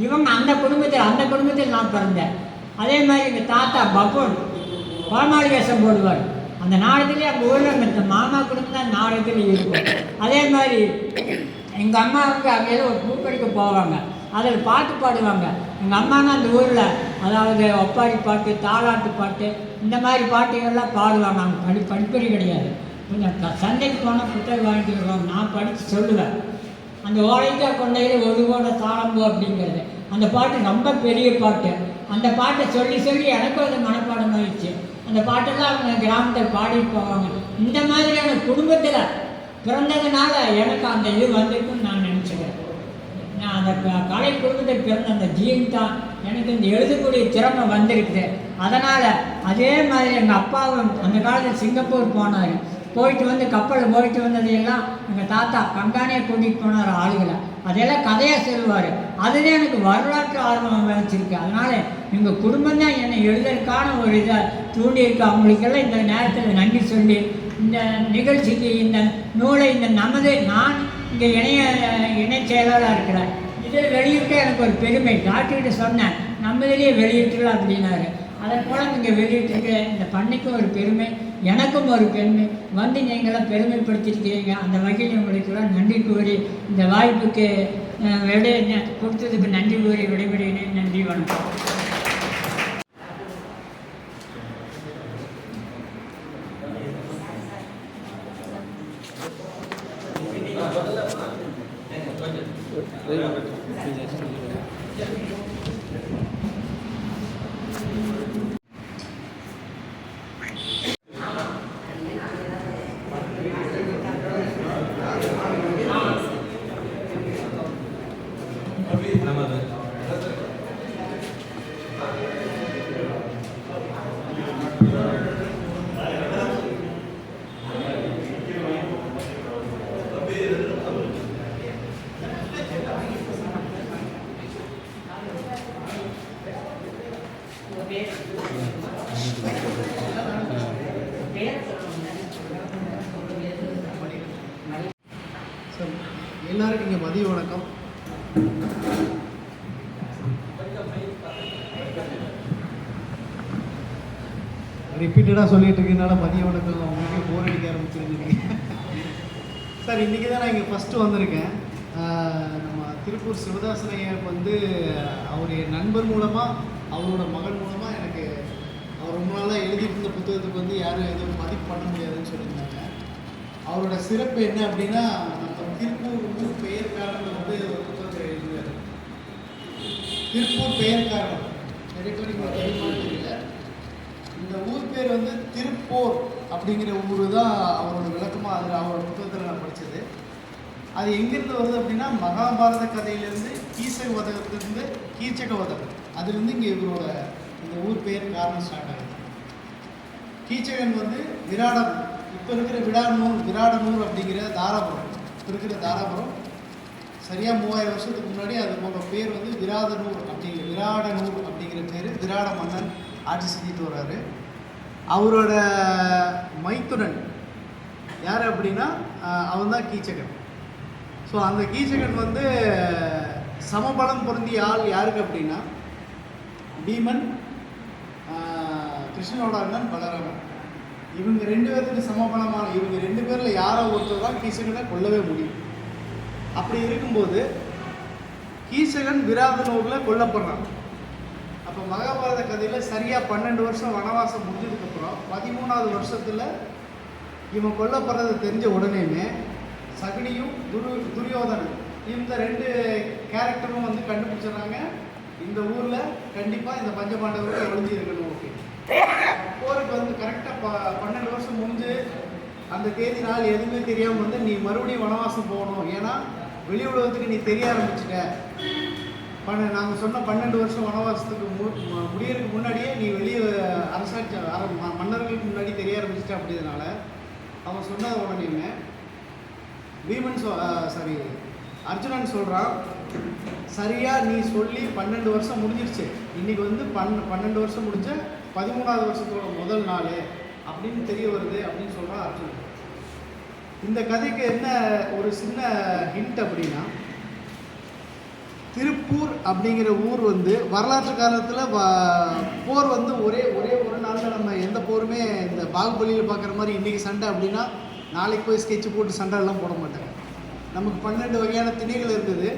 Speaker 15: இவங்க அந்த குடும்பத்தில் நான் பிறந்தேன். அதே மாதிரி எங்கள் தாத்தா பபூன் கோமாளி வேஷம் போடுவார். அந்த நாடகத்துலேயே அந்த ஊரில் இந்த மாமா குடும்பம் தான் நாடகத்தில் இருக்கும். அதே மாதிரி எங்கள் அம்மா வந்து அங்கே ஏதோ ஒரு பூப்படிக்க போவாங்க, அதில் பாட்டு பாடுவாங்க. எங்கள் அம்மானா அந்த ஊரில் அதாவது ஒப்பாரி பாட்டு, தாலாட்டு பாட்டு, இந்த மாதிரி பாட்டுகள்லாம் பாடுவாங்க. அவங்க படிப்பறி கிடையாது. கொஞ்சம் சந்தைக்கு போனால் புத்தகம் வாங்கிட்டு வருவாங்க. நான் படித்து சொல்லுவேன். அந்த ஓலைக்கா கொண்டையில் ஒரு கோட தாளம்பு அப்படிங்கிறது அந்த பாட்டு ரொம்ப பெரிய பாட்டு. அந்த பாட்டை சொல்லி எனக்கும் அது மனப்பாடம் ஆயிடுச்சு. அந்த பாட்டெல்லாம் அவங்க கிராமத்தில் பாடிட்டு போவாங்க. இந்த மாதிரியான குடும்பத்தில் பிறந்ததுனால எனக்கு அந்த இது வந்திருக்குன்னு நான் நினச்சிக்கிறேன். நான் அந்த கலை குடும்பத்தில் பிறந்த அந்த ஜீன் தான் எனக்கு இந்த எழுதக்கூடிய திறமை வந்திருக்குது. அதனால் அதே மாதிரி எங்கள் அப்பாவும் அந்த காலத்தில் சிங்கப்பூர் போனார். போயிட்டு வந்து கப்பலில் போயிட்டு வந்ததையெல்லாம் எங்கள் தாத்தா கங்கானே கூட்டிகிட்டு போனார் ஆளுகளை. அதெல்லாம் கதையாக சொல்லுவார். அதுதான் எனக்கு வரலாற்று ஆர்வம் வச்சிருக்கு. அதனால் எங்கள் குடும்பம் தான் என்னை எழுதுறதுக்கான ஒரு இதை தூண்டியிருக்கு. அவங்களுக்கெல்லாம் இந்த நேரத்தில் நன்றி சொல்லி இந்த நிகழ்ச்சிக்கு இந்த நூலை நான் இங்கே இணை செயலாளராக இருக்கிறேன். இதில் வெளியிட்டு எனக்கு ஒரு பெருமை. டாக்டர்கிட்ட சொன்னேன், நம்ம இதிலேயே வெளியிட்டுலாம் அப்படின்னாரு. அதன் மூலம் இங்கே வெளியிட்டிருக்க இந்த பண்ணைக்கும் ஒரு பெருமை, எனக்கும் ஒரு பெருமை. வந்து நீங்களாம் பெருமைப்படுத்திருக்கிறீங்க. அந்த வகையில் உங்களுக்கெல்லாம் நன்றி கூறி இந்த வாய்ப்புக்கு கொடுத்ததுக்கு நன்றி கூறி விடைபெறுகிறேன். நன்றி, வணக்கம்.
Speaker 5: எல்லாருக்கும் இங்கே மதிய வணக்கம். ரிப்பீட்டடாக சொல்லிட்டு இருக்கனால மதிய வணக்கம் உங்களுக்கே போர் அடிக்க ஆரம்பிச்சிருக்கீங்க. சார், இன்றைக்கி தான் நான் இங்கே ஃபஸ்ட்டு வந்திருக்கேன். நம்ம திருப்பூர் சிவதாசன் ஐயாவுக்கு வந்து அவருடைய நண்பர் மூலமாக, அவரோட மகன் மூலமாக எனக்கு அவர் ரொம்ப நாளாக எழுதிட்டு இருந்த புத்தகத்துக்கு வந்து யாரும் எதுவும் மதிப்பு பண்ண முடியாதுன்னு சொல்லியிருந்தாங்க. அவரோட சிறப்பு என்ன அப்படின்னா, நம்ம திருப்பூர் ஊர் பெயர் காரணம் வந்து ஒரு புத்தகத்தை எழுதுவார். திருப்பூர் பெயர் காரணம் நிறைய பேர் இங்கே தெரியுமான்னு தெரியல. இந்த ஊர் பேர் வந்து திருப்பூர் அப்படிங்கிற ஊர் தான் அவரோட விளக்கமாக அதில் அவரோட புத்தகத்தில் நான் படித்தது. அது எங்கேருந்து வருது அப்படின்னா, மகாபாரத கதையிலேருந்து கீச்சகவதத்திலிருந்து கீச்சகவதம் அதுலேருந்து இங்கே இவரோட இந்த ஊர் பெயர் காரணம் ஸ்டார்ட் ஆகுது. கீச்சகன் வந்து விராடம், இப்போ இருக்கிற விராடனூர் அப்படிங்கிற தாராபுரம், இப்போ இருக்கிற தாராபுரம் சரியாக 3000 வருஷத்துக்கு முன்னாடி அதுபோல பேர் வந்து விராடனூர் அப்படிங்கிற பேர். விராட மன்னன் ஆட்சி செஞ்சுட்டு வர்றாரு. அவரோட மைத்துனன் யார் அப்படின்னா அவன் தான் கீச்சகன். ஸோ அந்த கீச்சகன் வந்து சமபலம் பொருந்திய ஆள் யாருக்கு அப்படின்னா பீமன், கிருஷ்ணனோட அண்ணன் பலராமன். இவங்க 2 பேருக்கு சமபலமான இவங்க 2 பேரில் யாரோ ஒருத்தர் தான் கீசகனை கொல்லவே முடியும். அப்படி இருக்கும்போது கீசகன் விராதனூரில் கொல்லப்படுறான். அப்போ மகாபாரத கதையில் சரியாக 12 வருஷம் வனவாசம் முடிஞ்சதுக்கப்புறம் 13வது வருஷத்தில் இவன் கொல்லப்படுறதை தெரிஞ்ச உடனேமே சகுனியும் துரியோதனன் இந்த 2 கேரக்டரும் வந்து கண்டுபிடிச்சிடுறாங்க, இந்த ஊரில் கண்டிப்பாக இந்த பஞ்சபாண்டவர்கள் ஒழிஞ்சு இருக்கணும். ஓகே, போருக்கு வந்து கரெக்டாக 12 வருஷம் முடிஞ்சு அந்த தேதி நாள் எதுவுமே தெரியாமல் வந்து நீ மறுபடியும் வனவாசம் போகணும், ஏன்னா வெளி உலகத்துக்கு நீ தெரிய ஆரம்பிச்சிட்ட. நாங்கள் சொன்ன 12 வருஷம் வனவாசத்துக்கு முடியறதுக்கு முன்னாடியே நீ வெளியே அரசாட்சி மன்னர்களுக்கு முன்னாடி தெரிய ஆரம்பிச்சிட்ட. அப்படின்றதுனால அவன் சொன்னது உடனே அர்ஜுனன் சொல்கிறான், சரியாக நீ சொல்லி 12 வருஷம் முடிஞ்சிருச்சு, இன்றைக்கி வந்து 12 வருஷம் முடிஞ்ச 13வது வருஷத்தோட முதல் நாள் அப்படின்னு தெரிய வருது அப்படின்னு சொல்கிறான் அர்ஜுனன். இந்த கதைக்கு என்ன ஒரு சின்ன ஹிண்ட் அப்படின்னா, திருப்பூர் அப்படிங்கிற ஊர் வந்து வரலாற்று காலத்தில் போர் வந்து ஒரே ஒரு நாளில் நம்ம எந்த போருமே இந்த பாகுபலியில் பார்க்குற மாதிரி இன்றைக்கி சண்டை அப்படின்னா நாளைக்கு போய் ஸ்கெட்சு போட்டு சண்டை எல்லாம் போட மாட்டாங்க. நமக்கு 12 வகையான திணைகள் இருந்தது.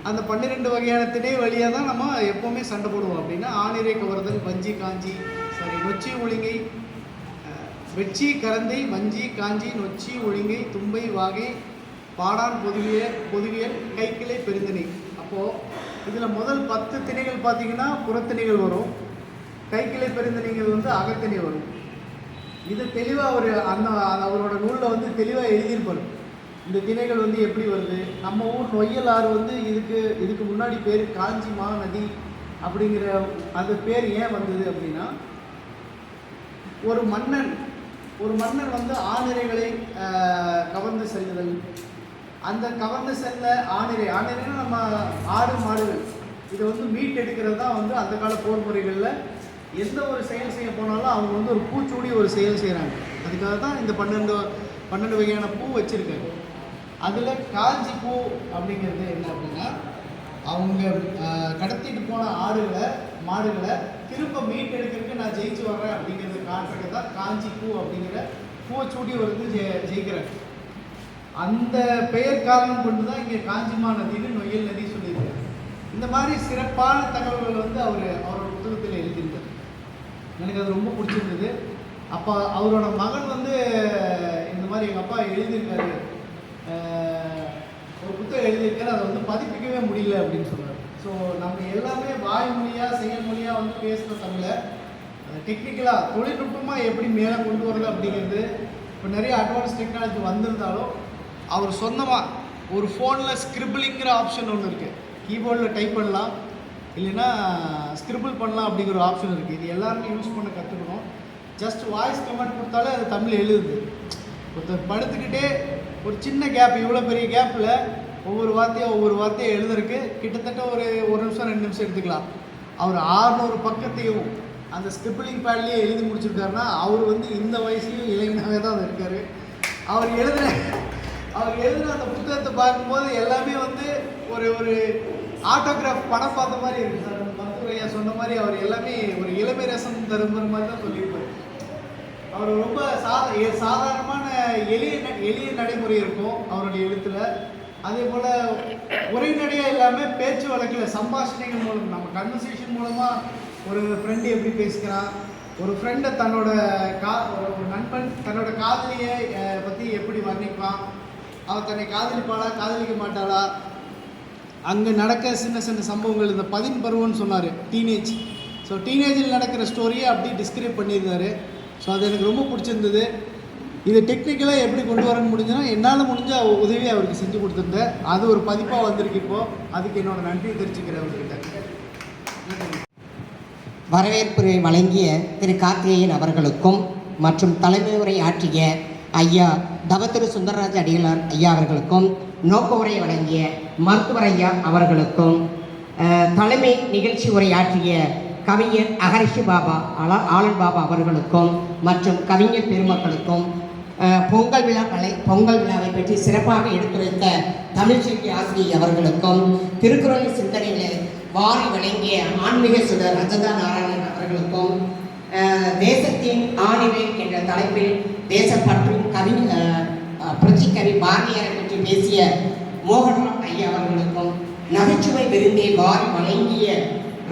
Speaker 5: அந்த 12 வகையான திணை வழியாக தான் நம்ம எப்போவுமே சண்டை போடுவோம். அப்படின்னா ஆணிரை கவர்தல், வஞ்சி காஞ்சி, நொச்சி ஒழுங்கை, வெச்சி கரந்தை, வஞ்சி காஞ்சி, நொச்சி ஒழுங்கை, தும்பை வாகை, பாடான் பொதுவியல், கைக்கிளை பெருந்திணை. அப்போது இதில் முதல் 10 திணைகள் பார்த்திங்கன்னா புறத்திணைகள் வரும், கைக்கிளை பெருந்திணைகள் வந்து அகத்திணை வரும். இது தெளிவாக அவரோட நூலில் வந்து தெளிவாக எழுதியிருப்பார். இந்த திணைகள் வந்து எப்படி வருது, நம்ம ஊர் நொய்யல் ஆறு வந்து இதுக்கு முன்னாடி பேர் காஞ்சி மகாநதி அப்படிங்கிற அந்த பேர் ஏன் வந்தது அப்படின்னா, ஒரு மன்னன் வந்து ஆணிரைகளை கவர்ந்து செல்லுதல், அந்த கவர்ந்து செல்ல ஆணிரைனா நம்ம ஆடு மாடுகள் இதை வந்து மீட் எடுக்கிறது தான் வந்து அந்த கால போர் முறைகளில் எந்த ஒரு செயல் செய்ய போனாலும் அவங்க வந்து ஒரு பூச்சூடி ஒரு செயல் செய்கிறாங்க. அதுக்காக தான் இந்த 12 வகையான பூ வச்சுருக்காங்க. அதில் காஞ்சி பூ அப்படிங்கிறது என்ன அப்படின்னா, அவங்க கடத்திட்டு போன மாடுகளை திரும்ப மீட் எடுக்கிறதுக்கு நான் ஜெயிச்சு வர்றேன் அப்படிங்கிறது காட்டுறது தான் காஞ்சி பூ அப்படிங்கிற பூவை சூடி வந்து ஜெயிக்கிறேன். அந்த பெயர் காரணம் கொண்டு தான் இங்கே காஞ்சிமா நதின்னு நொய்யல் நதி சொல்லியிருக்காரு. இந்த மாதிரி சிறப்பான தகவல்கள் வந்து அவரோட புத்தகத்தில் எழுதியிருக்கார். எனக்கு அது ரொம்ப பிடிச்சிருந்தது. அப்போ அவரோட மகன் வந்து இந்த மாதிரி எங்கள் அப்பா எழுதியிருக்காரு, ஒரு புத்தகம் எழுதியிருக்காரு, அதை வந்து பதிப்பிக்கவே முடியல அப்படின்னு சொன்னார். ஸோ நம்ம எல்லாமே வாய்மொழியாக செயல்மொழியாக வந்து பேசுகிற தமிழை டெக்னிக்கலாக தொழில்நுட்பமாக எப்படி மேலே கொண்டு வரது அப்படிங்கிறது. இப்போ நிறைய அட்வான்ஸ் டெக்னாலஜி வந்திருந்தாலும் அவர் சொந்தமாக ஒரு ஃபோனில் ஸ்கிரிபிளிங்கிற ஆப்ஷன் ஒன்று இருக்குது, கீபோர்டில் டைப் பண்ணலாம் இல்லைன்னா ஸ்கிரிபிள் பண்ணலாம் அப்படிங்கிற ஒரு ஆப்ஷன் இருக்குது. இது எல்லாருமே யூஸ் பண்ண கற்றுக்கணும். ஜஸ்ட் வாய்ஸ் கமெண்ட் கொடுத்தாலே அது தமிழ் எழுதுது. ஒருத்தர் படுத்துக்கிட்டே ஒரு சின்ன கேப், இவ்வளோ பெரிய கேப்பில் ஒவ்வொரு வார்த்தையை எழுதுறதுக்கு கிட்டத்தட்ட ஒரு நிமிஷம் 2 நிமிஷம் எடுத்துக்கலாம். அவர் 600 பக்கத்தையும் அந்த ஸ்கிரிபிளிங் பேட்லேயே எழுதி முடிச்சிருக்காருன்னா அவர் வந்து இந்த வயசுலையும் இளைஞனாகவே தான் இருக்கார். அவர் எழுதுன அந்த புத்தகத்தை பார்க்கும்போது எல்லாமே வந்து ஒரு ஆட்டோகிராஃப் படம் பார்த்த மாதிரி இருக்குது சார். மருத்துவரையா சொன்ன மாதிரி அவர் எல்லாமே ஒரு இளமை ரசம் தரும்புற மாதிரி தான் சொல்லியிருப்பார். அவர் ரொம்ப சாதாரணமான எளிய நடைமுறை இருக்கும் அவருடைய எழுத்தில். அதே போல் உரைநடையாக இல்லாமல் பேச்சு வழக்கில் சம்பாஷணைகள் மூலம் நம்ம கன்வர்சேஷன் மூலமாக ஒரு ஃப்ரெண்டு எப்படி பேசுகிறான், ஒரு ஃப்ரெண்டை ஒரு நண்பன் தன்னோட காதலியை பற்றி எப்படி வர்ணிப்பான், அவள் தன்னை காதலிப்பாளா காதலிக்க மாட்டாளா, அங்கே நடக்க சின்ன சம்பவங்கள், இந்த 10 பருவம்னு சொன்னார், டீனேஜ். ஸோ டீனேஜில் நடக்கிற ஸ்டோரியை அப்படி டிஸ்கிரைப் பண்ணியிருந்தார். ஸோ அது எனக்கு ரொம்ப பிடிச்சிருந்தது. இதை டெக்னிக்கலாக எப்படி கொண்டு வரன்னு முடிஞ்சுன்னா என்னால் முடிஞ்ச உதவியை அவருக்கு செஞ்சு கொடுத்துருந்தேன். அது ஒரு பதிப்பாக வந்திருக்கு. இப்போது அதுக்கு என்னோட நன்றியை தெரிவிச்சுக்கிறேன் அவர்கிட்ட.
Speaker 2: வரவேற்புரை வழங்கிய திரு கார்த்திகேயன் அவர்களுக்கும் மற்றும் தலைமை உரை ஆற்றிய ஐயா தவத்திரு சுந்தரராஜ அடிகளார் ஐயா அவர்களுக்கும், நோக்க உரை வழங்கிய மருத்துவர் ஐயா அவர்களுக்கும், தலைமை நிகழ்ச்சி உரை ஆற்றிய கவிஞர் அகரிஷி பாபா ஆலன் பாபா அவர்களுக்கும் மற்றும் கவிஞர் பெருமக்களுக்கும், பொங்கல் விழாவை பற்றி சிறப்பாக எடுத்துரைத்த தமிழ்ச்செல்வி ஆசிரியை அவர்களுக்கும், திருக்குறள் சிந்தனைகளை வாரி வழங்கிய ஆன்மீக சுடர் அஜந்தா நாராயணன் அவர்களுக்கும், தேசத்தின் ஆணிவேர் என்ற தலைப்பில் தேசப்பற்றும் புரட்சி கவி பாரதியாரை பற்றி பேசிய மோகன்ராம் ஐயா அவர்களுக்கும், நகைச்சுவை விருந்தே வாரி வழங்கிய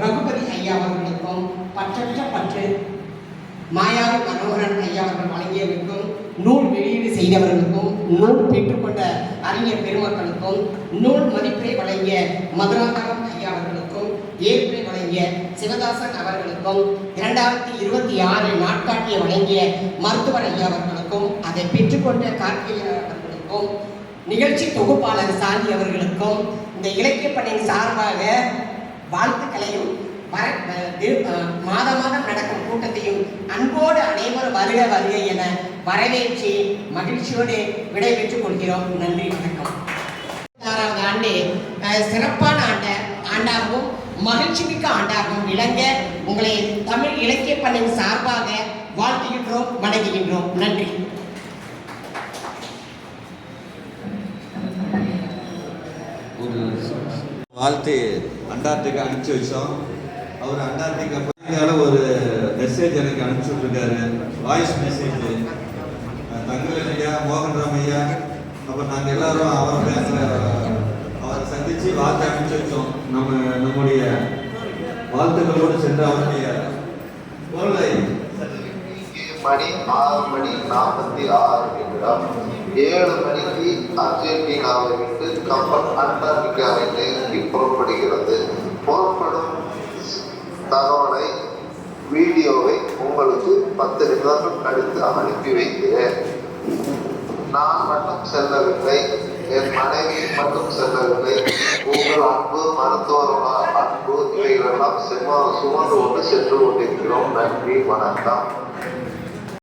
Speaker 2: ரகுபதி ஐயா அவர்களுக்கும், பற்றற்ற பற்று மாயாவி மனோகரன் ஐயா அவர்கள் வழங்கியவர்களுக்கும், நூல் வெளியீடு செய்தவர்களுக்கும், நூல் பெற்றுக்கொண்ட அறிஞர் பெருமக்களுக்கும், நூல் மதிப்பை வழங்கிய மதுராந்தகம் ஐயா அவர்களுக்கும், ஏற்பை வழங்கிய சிவதாசன் அவர்களுக்கும், 2026 நாட்காட்டியை வழங்கிய மருத்துவர் ஐயா அவர்களுக்கும், அதை பெற்றுக்கொண்ட கார்த்திகேயன் அவர்களுக்கும், நிகழ்ச்சி தொகுப்பாளர் சாந்தி அவர்களுக்கும், இந்த இலக்கிய பணியின் சார்பாக வாழ்த்துக்களையும் மாதம் நடக்கும் கூட்டத்தையும் அன்போடு அனைவரும் வருக வருக என வரவேற்று மகிழ்ச்சியோடு விடைபெற்றுக் கொள்கிறோம். நன்றி, வணக்கம். 6வது ஆண்டு சிறப்பான ஆண்டாகவும் மகிழ்ச்சி மிக்க ஆண்டாகவும் விளங்க உங்களை தமிழ் இலக்கிய பணியின் சார்பாக வாழ்த்துகின்றோம், வணங்குகின்றோம். நன்றி.
Speaker 12: வாழ்த்து அண்டார்டிகா அனுப்பிச்சி வச்சோம். அவர் அண்டார்டிகா பற்றியால ஒரு மெசேஜ் எனக்கு அனுப்பிச்சுட்ருக்காரு, வாய்ஸ் மெசேஜ். தங்கவேல் ஐயா, மோகன்ராம் ஐயா, அப்புறம் நாங்கள் எல்லாரும் அவரை சந்தித்து வாழ்த்து அனுப்பிச்சி வச்சோம். நம்முடைய வாழ்த்துக்களோடு சென்று அவருடைய பொருளை
Speaker 17: மணி 6:46 நிமிடம் 7 மணிக்கு அர்ஜென்டினாவை விட்டு கப்பல் அண்டார்டிகாவை நோக்கி புறப்படுகிறது. புறப்படும் தகவலை வீடியோவை உங்களுக்கு 10 நிமிடங்கள் கழித்து அனுப்பி வைக்கிறேன். நான் மட்டும் செல்லவில்லை, என் மனைவி மட்டும் செல்லவில்லை, உங்கள் அன்பு, மருத்துவரோட அன்பு, இவைகளெல்லாம் சுமந்து கொண்டு சென்று கொண்டிருக்கிறோம். நன்றி, வணக்கம்.